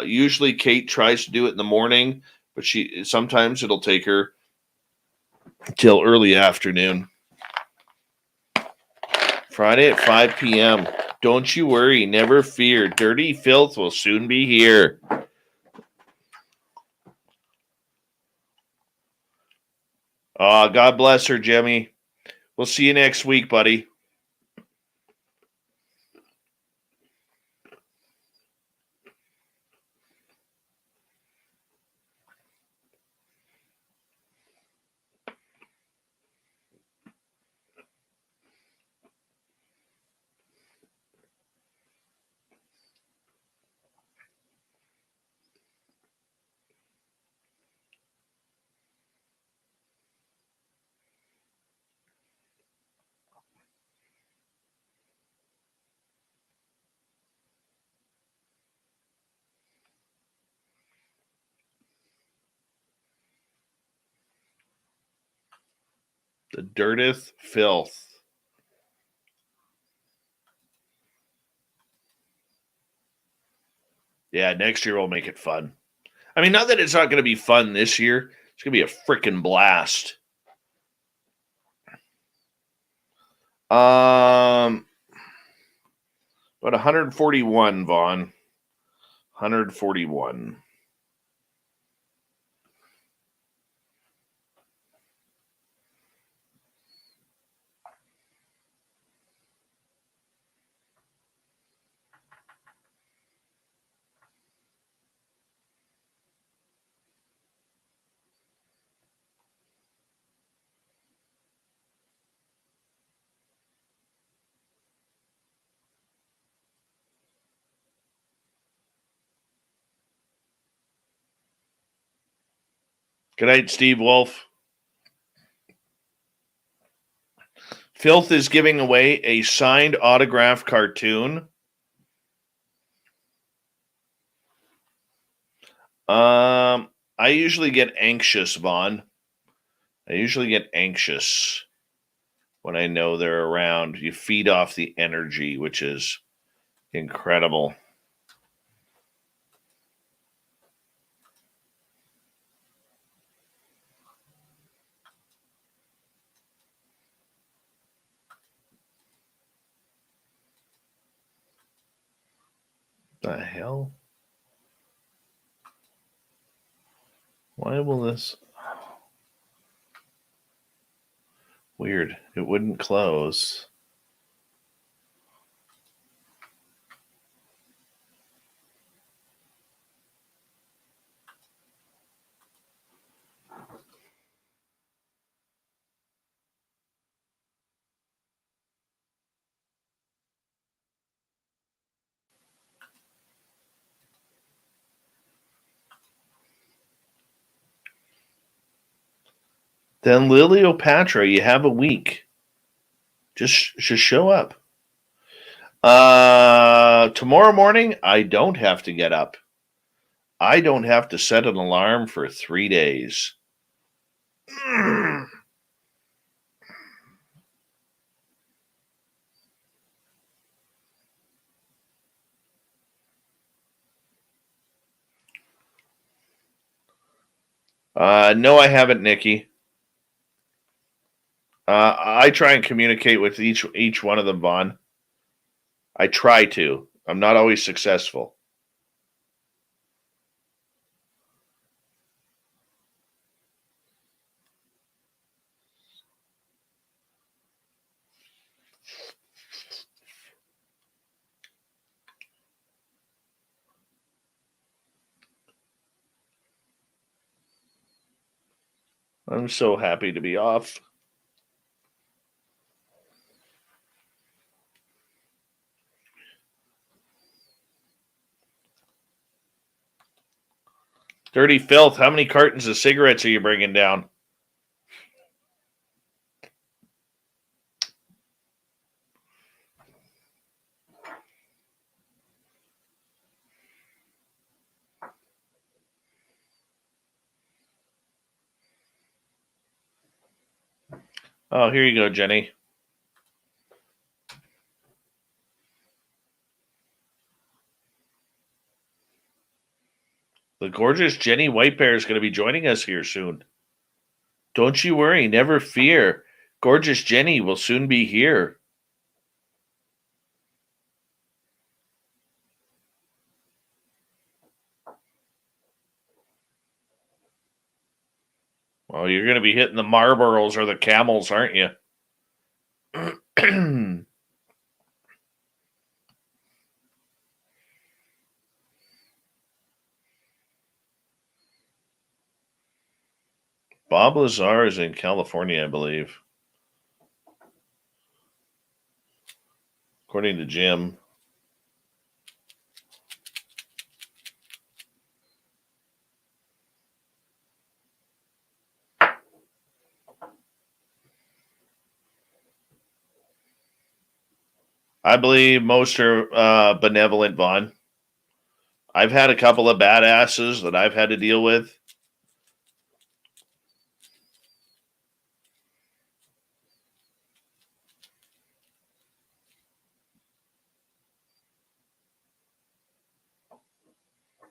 Usually Kate tries to do it in the morning, but sometimes it'll take her till early afternoon. Friday at 5 p.m. Don't you worry, never fear. Dirty Filth will soon be here. God bless her, Jimmy. We'll see you next week, buddy. The dirteth filth. Yeah, next year we'll make it fun. I mean, not that it's not going to be fun this year. It's going to be a freaking blast. About 141, Vaughn. 141. Good night, Steve Wolf. Filth is giving away a signed autograph cartoon. I usually get anxious, Vaughn. I usually get anxious when I know they're around. You feed off the energy, which is incredible. The hell? Why will this? Weird. It wouldn't close. Then Liliopatra, you have a week. Just show up. Tomorrow morning, I don't have to get up. I don't have to set an alarm for 3 days. No, I haven't, Nikki. I try and communicate with each one of them, Vaughn. I try to. I'm not always successful. I'm so happy to be off. Dirty filth, how many cartons of cigarettes are you bringing down? Oh, here you go, Jenny. The gorgeous Jenny White Bear is going to be joining us here soon. Don't you worry, never fear. Gorgeous Jenny will soon be here. Well, you're going to be hitting the Marlboros or the Camels, aren't you? Bob Lazar is in California, I believe. According to Jim. I believe most are benevolent, Vaughn. I've had a couple of badasses that I've had to deal with.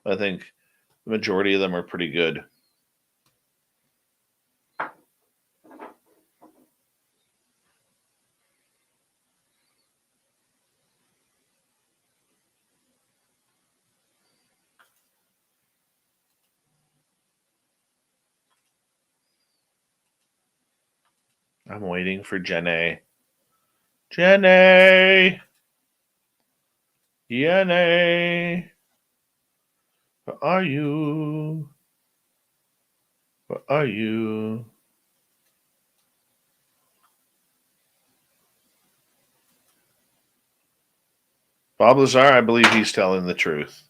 I think the majority of them are pretty good. I'm waiting for Jenny. Jenny! Jenny! Where are you? Where are you? Bob Lazar, I believe he's telling the truth.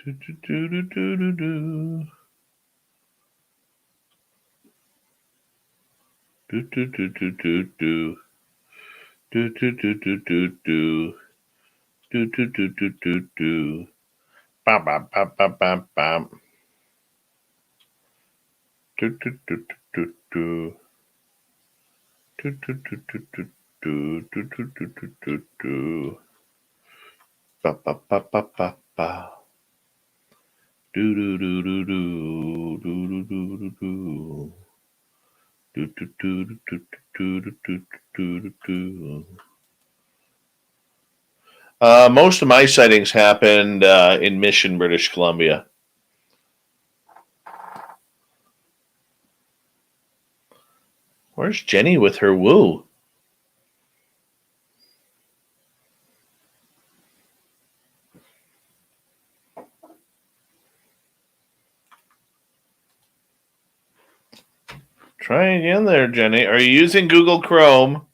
Do, do, do, do, do, do, do. Do, do, do, do, do, do. Do, do, do, do, do, do. Do, do, do, do, do, do. Bam, bam, bam, bam, bam, bam. Do, do, do, do, do, do. Do, do, do, do, do, do. Do, do, do, do, do, do. Ba, ba, ba, ba, ba, ba. Do, do, do, do, do. Do, do, do, do, do. Do, do, do, do, do, Most of my sightings happened in Mission, British Columbia. Where's Jenny with her woo? Try again there, Jenny. Are you using Google Chrome?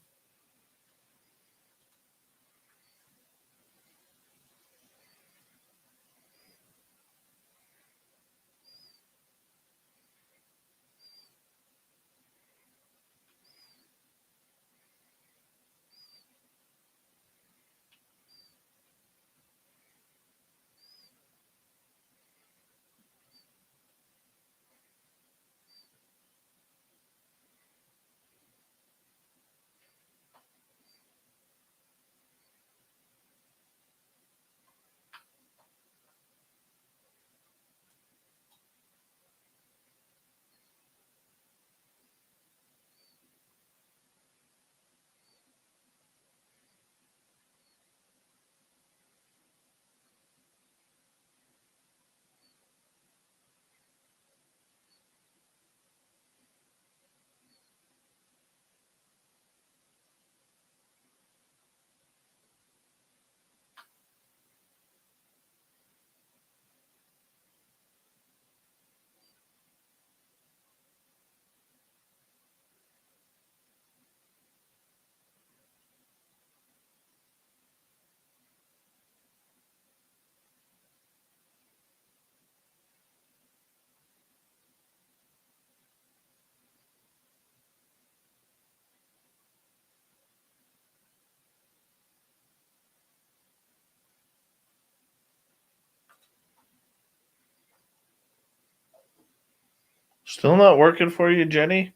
Still not working for you, Jenny?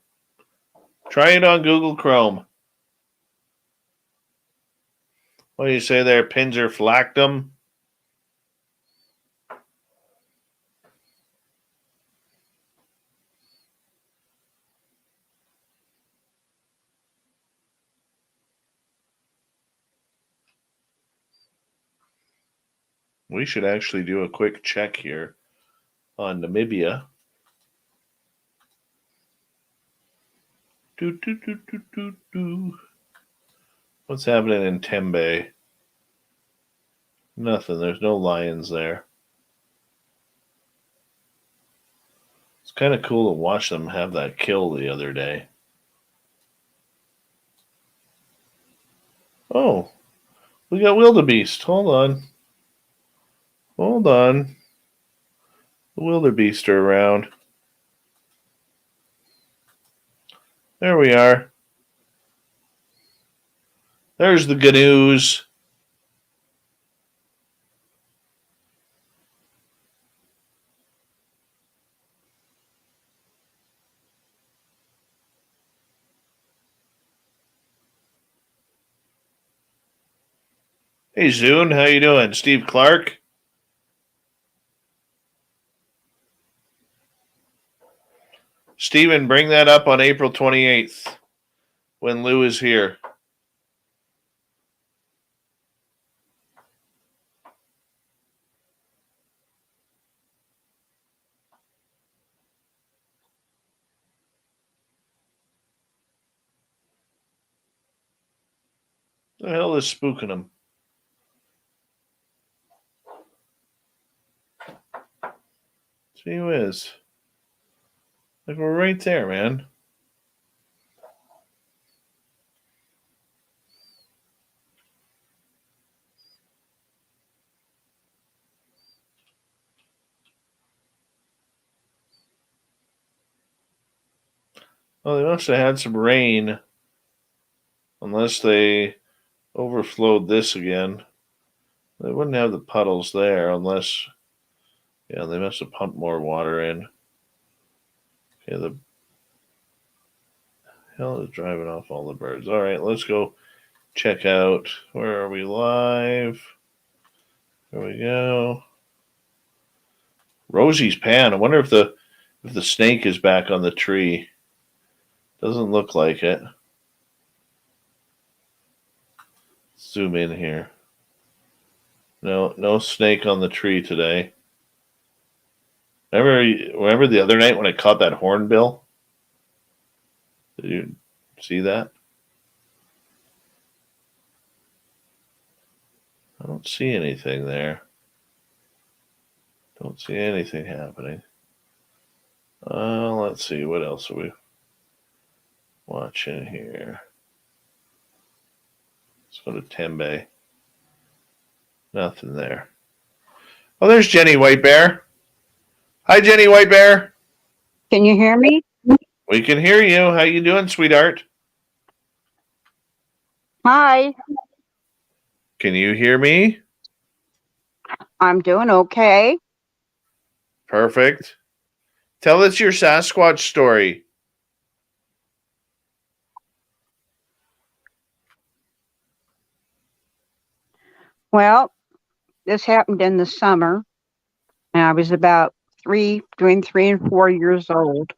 Try it on Google Chrome. What do you say there? Pins are flactum? We should actually do a quick check here on Namibia. What's happening in Tembe? Nothing. There's no lions there. It's kind of cool to watch them have that kill the other day. Oh, we got wildebeest. Hold on. Hold on. The wildebeest are around. There we are. There's the gnu's. Hey, Zune, how you doing? Steve Clark? Steven, bring that up on April 28th when Lou is here. The hell is spooking them? See who is. Like, we're right there, man. Oh, they must have had some rain. Unless they overflowed this again. They wouldn't have the puddles there unless... Yeah, they must have pumped more water in. Okay, the hell is driving off all the birds. All right, let's go check out. Where are we live? There we go. Rosie's pan. I wonder if the snake is back on the tree. Doesn't look like it. zoom in here. No snake on the tree today. Remember the other night when I caught that hornbill? Did you see that? I don't see anything there. Don't see anything happening. Let's see. What else are we watching here? Let's go to Tembe. Nothing there. Oh, there's Jenny White Bear. Hi, Jenny White Bear. Can you hear me? We can hear you. How you doing, sweetheart? Hi, Can you hear me? I'm doing okay. Perfect. Tell us your Sasquatch story. Well, this happened in the summer, and I was about between 3 and 4 years old.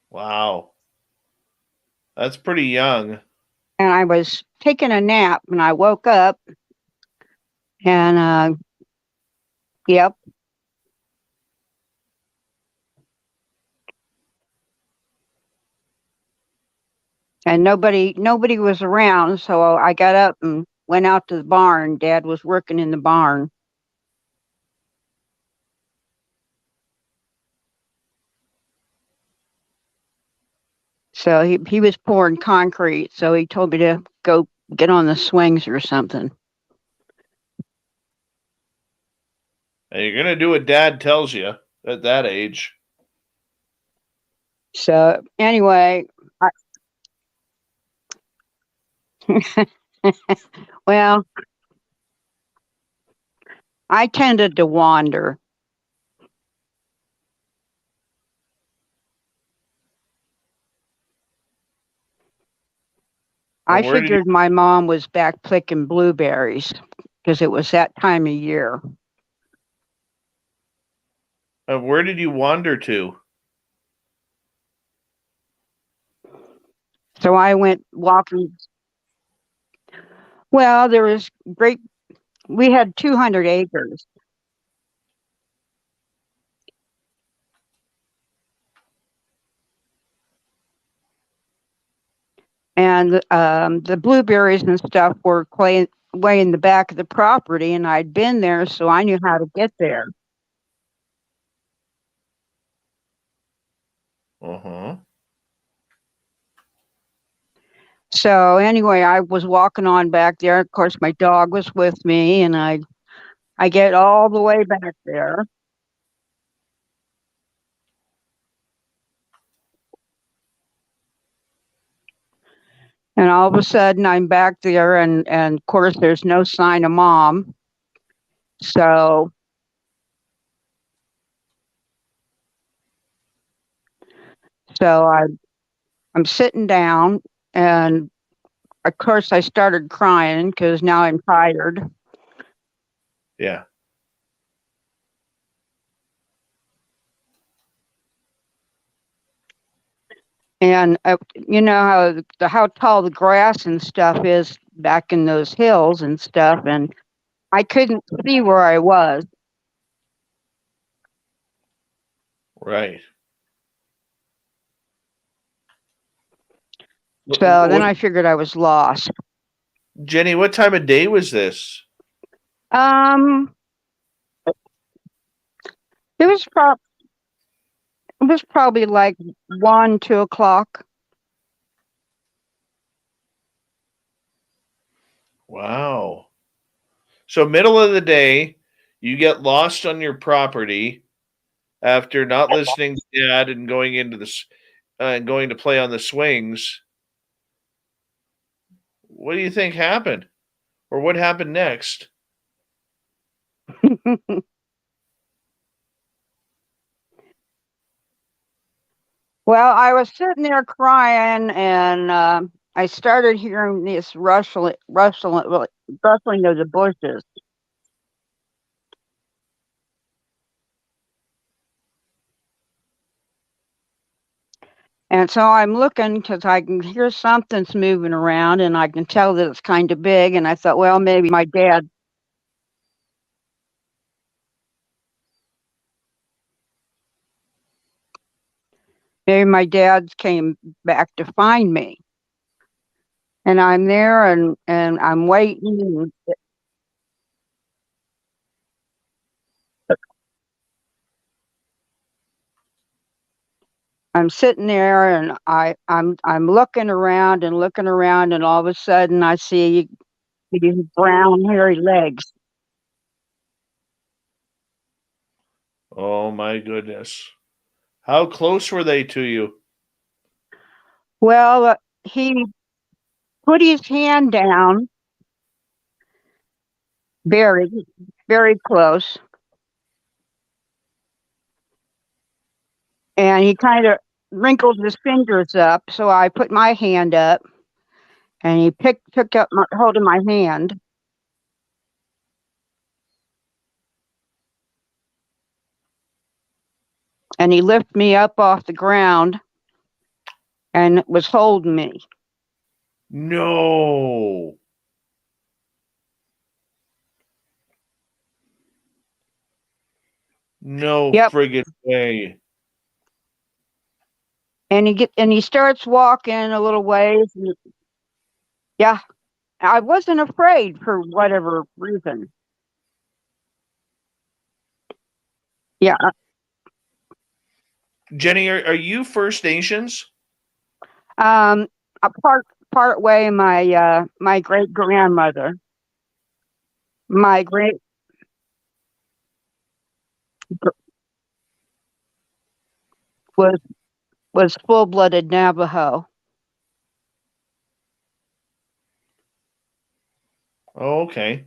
Wow. That's pretty young. And I was taking a nap, and I woke up, and yep. And nobody was around, so I got up and went out to the barn. Dad was working in the barn. So he was pouring concrete, so he told me to go get on the swings or something. And you're going to do what Dad tells you at that age. So anyway, well, I tended to wander. I figured my mom was back picking blueberries because it was that time of year. Where did you wander to? So I went walking. Well, there was we had 200 acres. And the blueberries and stuff were way in the back of the property, and I'd been there, so I knew how to get there. Uh-huh. So anyway, I was walking on back there. Of course, my dog was with me, and I get all the way back there. And all of a sudden, I'm back there, and of course, there's no sign of Mom. So I'm sitting down, and of course, I started crying because now I'm tired. Yeah. And you know how tall the grass and stuff is back in those hills and stuff, and I couldn't see where I was. Right. So then I figured I was lost. Jenny, what time of day was this? It was probably like 1, 2 o'clock. Wow. So middle of the day, you get lost on your property after not listening to Dad and going into this and going to play on the swings. What do you think happened? Or what happened next? Well, I was sitting there crying, and I started hearing this rustling of the bushes. And so I'm looking because I can hear something's moving around and I can tell that it's kind of big. And I thought, well, maybe my dad. Maybe my dad came back to find me. And I'm there and I'm waiting. I'm sitting there and I'm looking around and all of a sudden I see these brown hairy legs. Oh my goodness. How close were they to you? Well, he put his hand down very, very close. And he kind of wrinkled his fingers up. So I put my hand up and he took up hold of my hand. And he lifted me up off the ground and was holding me. No. No friggin' way. And he starts walking a little ways. And, yeah, I wasn't afraid for whatever reason. Yeah. Jenny, are you First Nations? A part way my my great grandmother. My great was full-blooded Navajo. Oh, okay.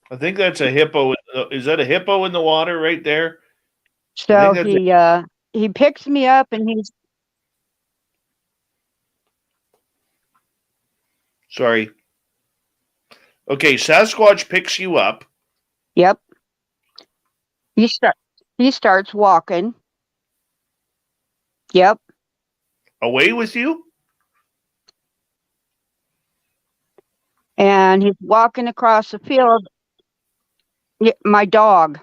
I think that's a hippo. Is that a hippo in the water right there? So he picks me up and he's sorry. Okay, Sasquatch picks you up. Yep. He starts walking. Yep. Away with you? And he's walking across the field. My dog.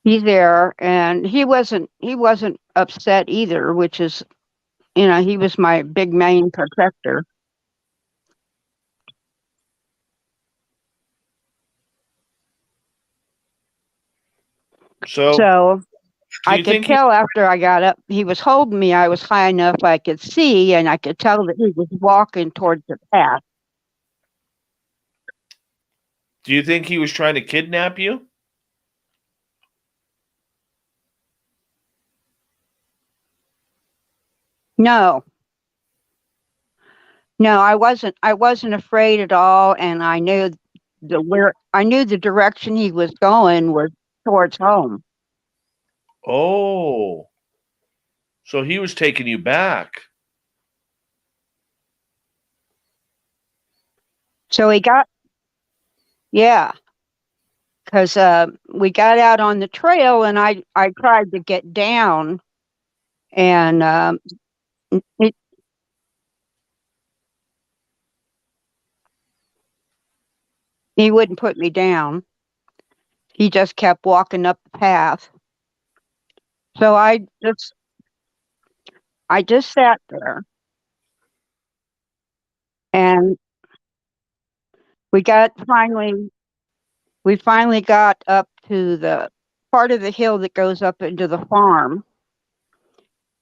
He's there, and he wasn't upset either, which is, he was my big main protector. So I could tell after I got up, he was holding me. I was high enough I could see, and I could tell that he was walking towards the path. Do you think he was trying to kidnap you? No, I wasn't afraid at all, and I knew the direction he was going was towards home. Oh, so he was taking you back. So because we got out on the trail, and I tried to get down, and he wouldn't put me down. He just kept walking up the path. So I just sat there, and we finally got up to the part of the hill that goes up into the farm,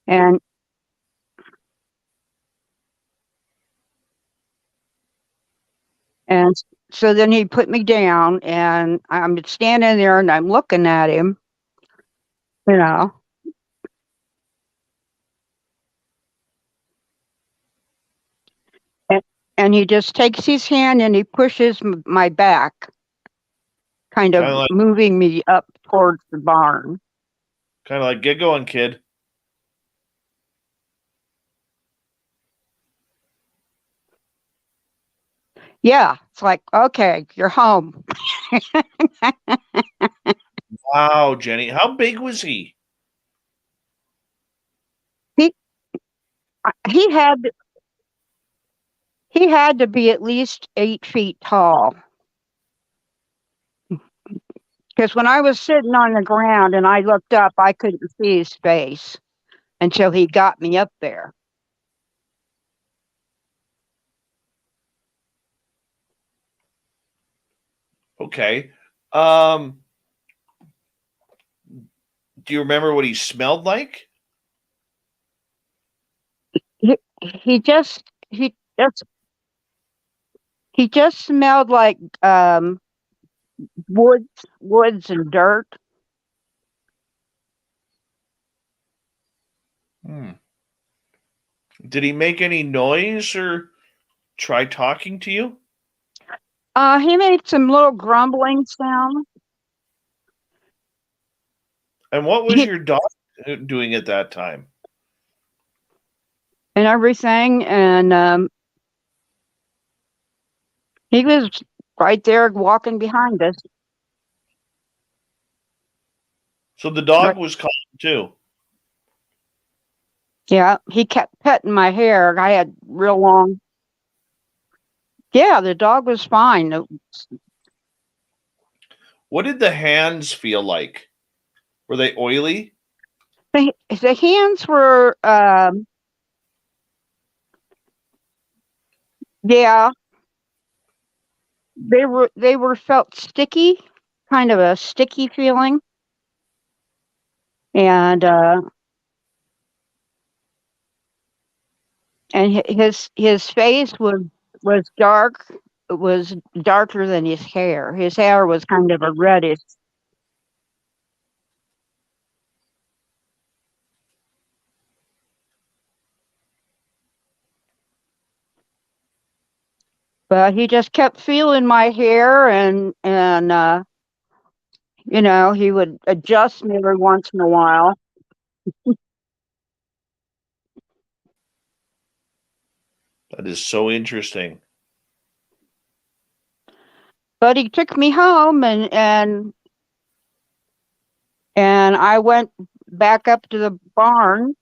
and so then he put me down, and I'm standing there and I'm looking at him, and he just takes his hand and he pushes my back, kind of moving me up towards the barn. Kind of like, get going, kid. Yeah, it's like, okay, you're home. Wow, Jenny. How big was he? He he had he had to be at least 8 feet tall. Because when I was sitting on the ground and I looked up, I couldn't see his face until he got me up there. Okay. Um, do you remember what he smelled like? He just he just smelled like woods and dirt. Hmm. Did he make any noise or try talking to you? He made some little grumbling sound. And what was He, your dog doing at that time? and everything, and he was right there walking behind us. So the dog Right. was calm too. Yeah, he kept petting my hair. I had real long. Yeah, the dog was fine. What did the hands feel like? Were they oily? The hands were, yeah, they were felt sticky, kind of a sticky feeling, and his face was dark. It was darker than his hair. His hair was kind of a reddish. But he just kept feeling my hair, and he would adjust me every once in a while. That is so interesting. But he took me home, and I went back up to the barn.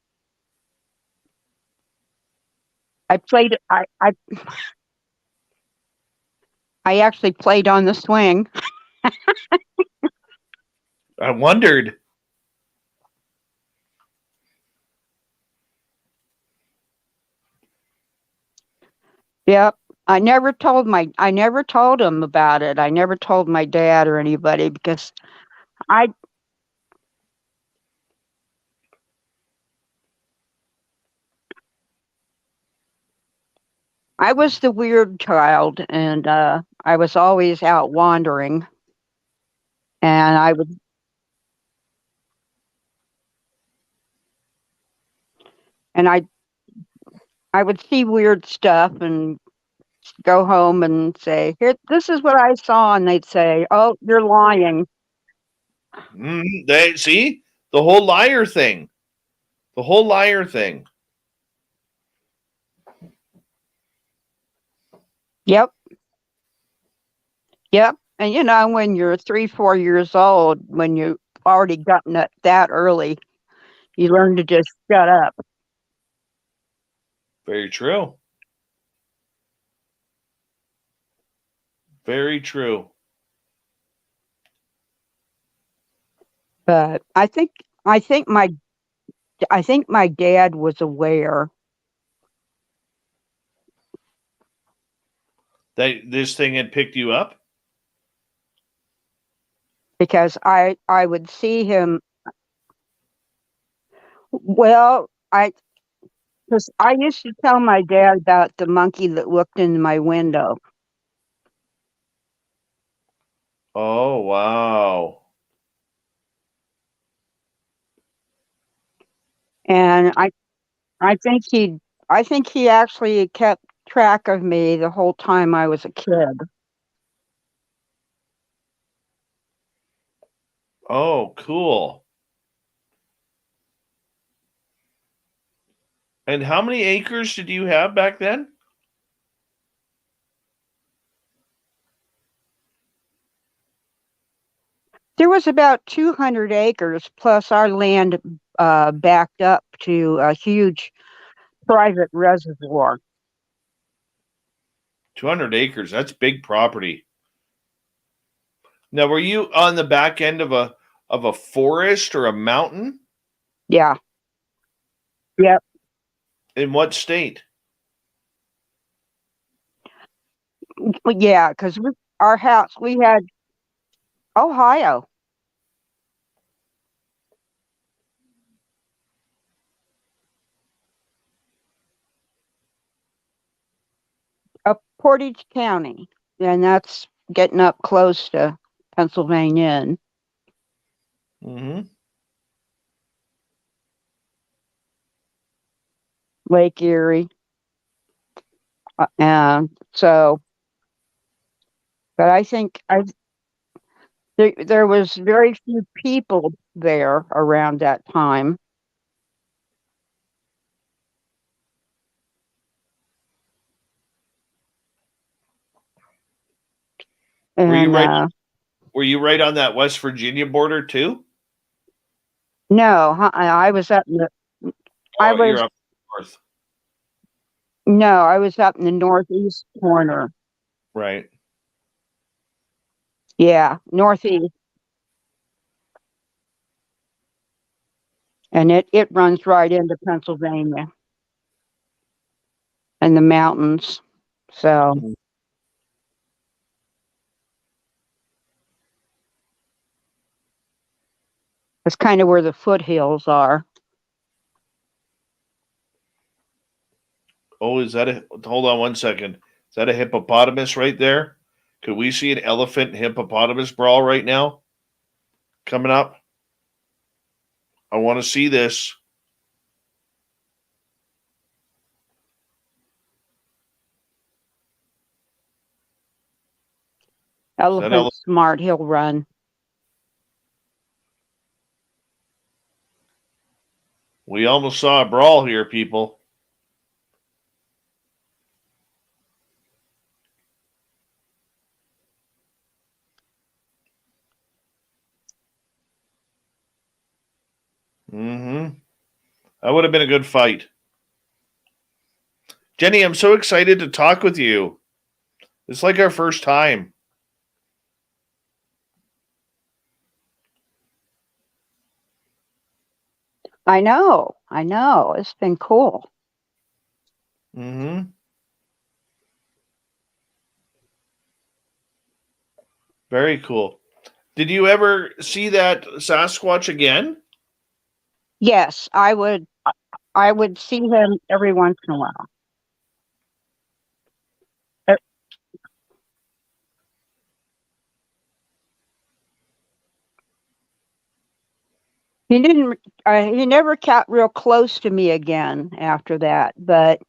I played. I actually played on the swing. I wondered. Yep. I never told him about it. I never told my dad or anybody because I I was the weird child, and I was always out wandering, and and I would see weird stuff and go home and say, "Here, this is what I saw," and they'd say, "Oh, you're lying." They see the whole liar thing. The whole liar thing. Yep, yep. And when you're 3, 4 years old, when you already gotten it that early, you learn to just shut up. Very true. Very true. But I think my dad was aware That this thing had picked you up? because I would see him. Well, because I used to tell my dad about the monkey that looked in my window, Oh, wow. and I think he actually kept track of me the whole time I was a kid. Oh, cool. And how many acres did you have back then? There was about 200 acres, plus our land backed up to a huge private reservoir. 200 acres. That's big property. Now, were you on the back end of a forest or a mountain? Yeah. Yep. In what state? Yeah, because our house, we had Ohio. Up Portage County, and that's getting up close to Pennsylvania. Mm-hmm. Lake Erie. So, but I think there was very few people there around that time. And, were you right on that West Virginia border too? No, I was up in the. You're up north. No, I was up in the northeast corner. Right. Yeah, northeast. And it runs right into Pennsylvania and the mountains. So it's kind of where the foothills are. Oh, hold on one second. Is that a hippopotamus right there? Could we see an elephant and hippopotamus brawl right now? Coming up. I want to see this. Elephant's smart, he'll run. We almost saw a brawl here, people. Mm-hmm. That would have been a good fight. Jenny, I'm so excited to talk with you. It's like our first time. I know. It's been cool. Mm-hmm. Very cool. Did you ever see that Sasquatch again? Yes, I would see him every once in a while. He didn't. He never got real close to me again after that. But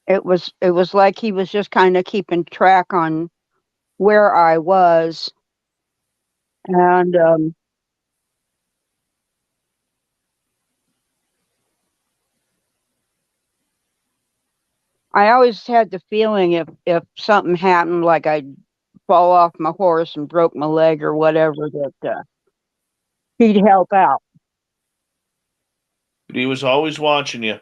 it was like he was just kind of keeping track on where I was, and I always had the feeling if something happened, like I'd fall off my horse and broke my leg or whatever, that he'd help out. But he was always watching you.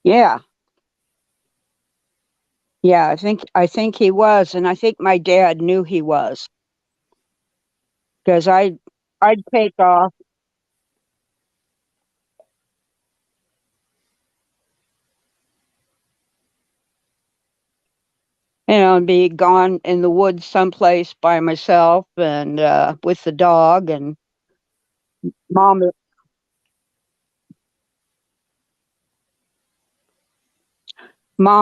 Yeah. Yeah, I think he was, and I think my dad knew he was, because I'd take off. And be gone in the woods someplace by myself and with the dog, and mom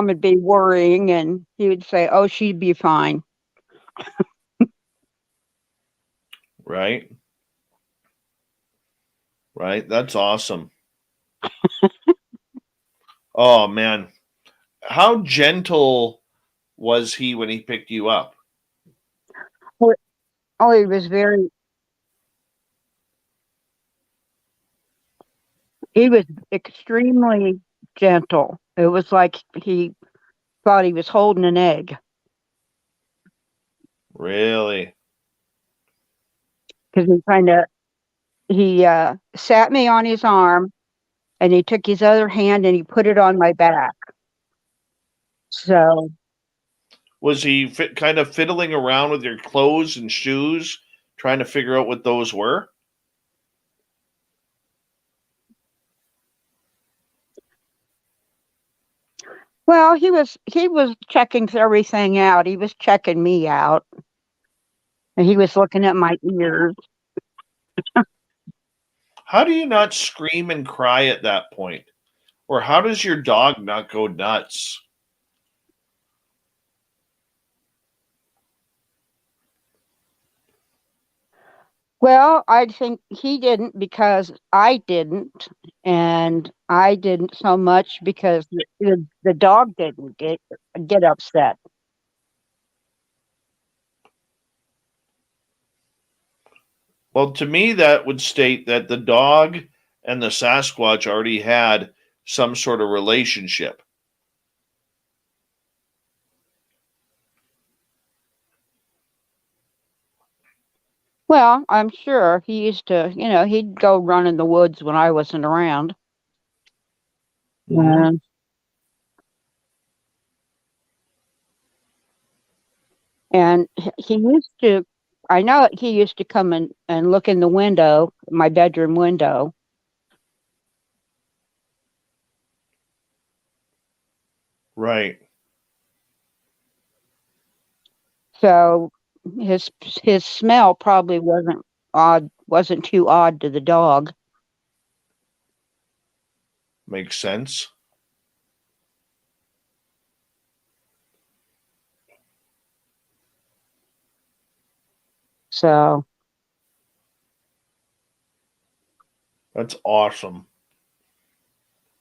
would be worrying, and he would say, "Oh, she'd be fine." Right. Right. That's awesome. Oh, man. How gentle was he when he picked you up? Oh, he was very. He was extremely gentle. It was like he thought he was holding an egg. Really? Because he sat me on his arm, and he took his other hand and he put it on my back. So, Was he kind of fiddling around with your clothes and shoes, trying to figure out what those were? well, he was checking everything out. He was checking me out, and he was looking at my ears. How do you not scream and cry at that point? Or how does your dog not go nuts? Well, I think he didn't because I didn't, and I didn't so much because the dog didn't get upset. Well, to me, that would state that the dog and the Sasquatch already had some sort of relationship. Well, I'm sure he used to, he'd go run in the woods when I wasn't around. Mhm. And he used to, I know he used to come and look in the window, my bedroom window. Right. So his smell probably wasn't too odd to the dog. Makes sense. So That's awesome.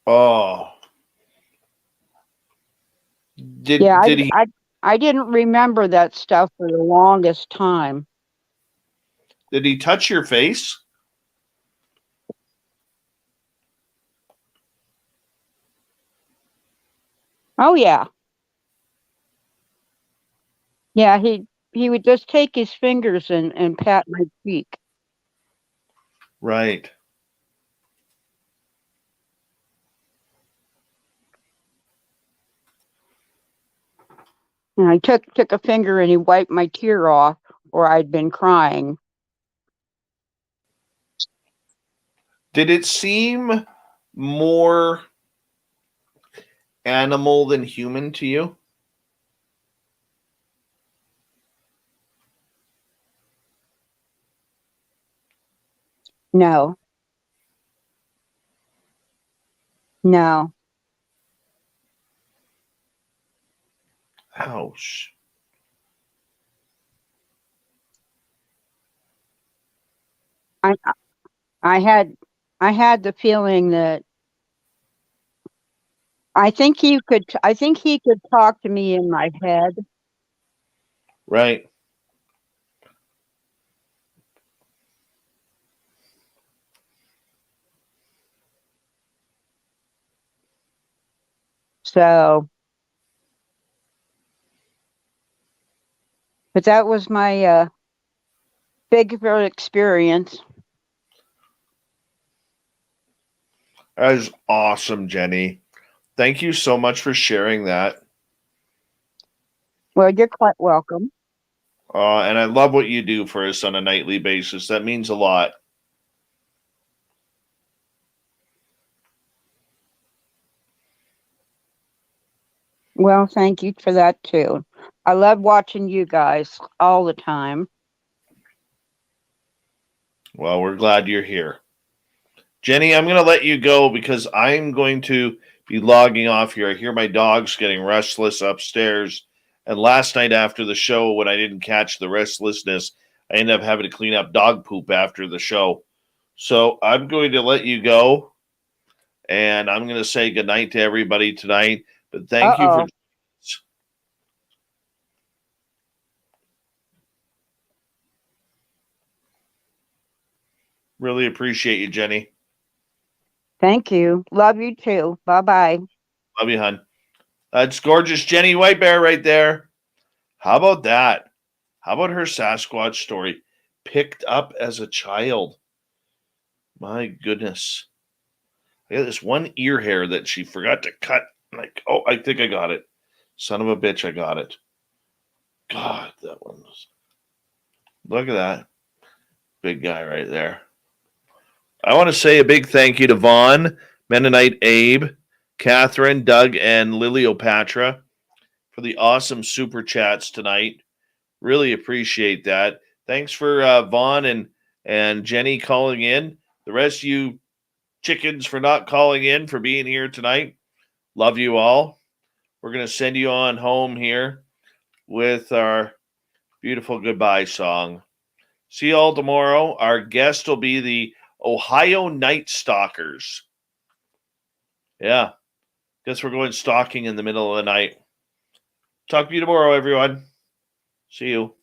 Oh. yeah, Did he I didn't remember that stuff for the longest time. touch your face? Oh yeah. Yeah, he would just take his fingers and pat my cheek. Right. And I took a finger and he wiped my tear off or I'd been crying. Did it seem more animal than human to you? No. No. Ouch. I I had I had the feeling that I think he could talk to me in my head. Right. So, but that was my Bigfoot experience. That is awesome, Jenny. Thank you so much for sharing that. Well, you're quite welcome. And I love what you do for us on a nightly basis. That means a lot. Well, thank you for that too. I love watching you guys all the time. Well, we're glad you're here. Jenny, I'm going to let you go because I'm going to be logging off here. I hear my dogs getting restless upstairs. And last night after the show, when I didn't catch the restlessness, I ended up having to clean up dog poop after the show. So I'm going to let you go. And I'm going to say goodnight to everybody tonight. But thank you for. Uh-oh. Really appreciate you, Jenny. Thank you. Love you too. Bye-bye. Love you, hon. That's gorgeous Jenny White Bear right there. How about that? How about her Sasquatch story? Picked up as a child. My goodness. I got this one ear hair that she forgot to cut. Like, oh, I think I got it. Son of a bitch, I got it. God, that one was. Look at that. Big guy right there. I want to say a big thank you to Vaughn, Mennonite Abe, Catherine, Doug, and Liliopatra for the awesome super chats tonight. Really appreciate that. Thanks for Vaughn and Jenny calling in. The rest of you chickens for not calling in, for being here tonight. Love you all. We're going to send you on home here with our beautiful goodbye song. See you all tomorrow. Our guest will be the Ohio Night Stalkers. Yeah. Guess we're going stalking in the middle of the night. Talk to you tomorrow, everyone. See you.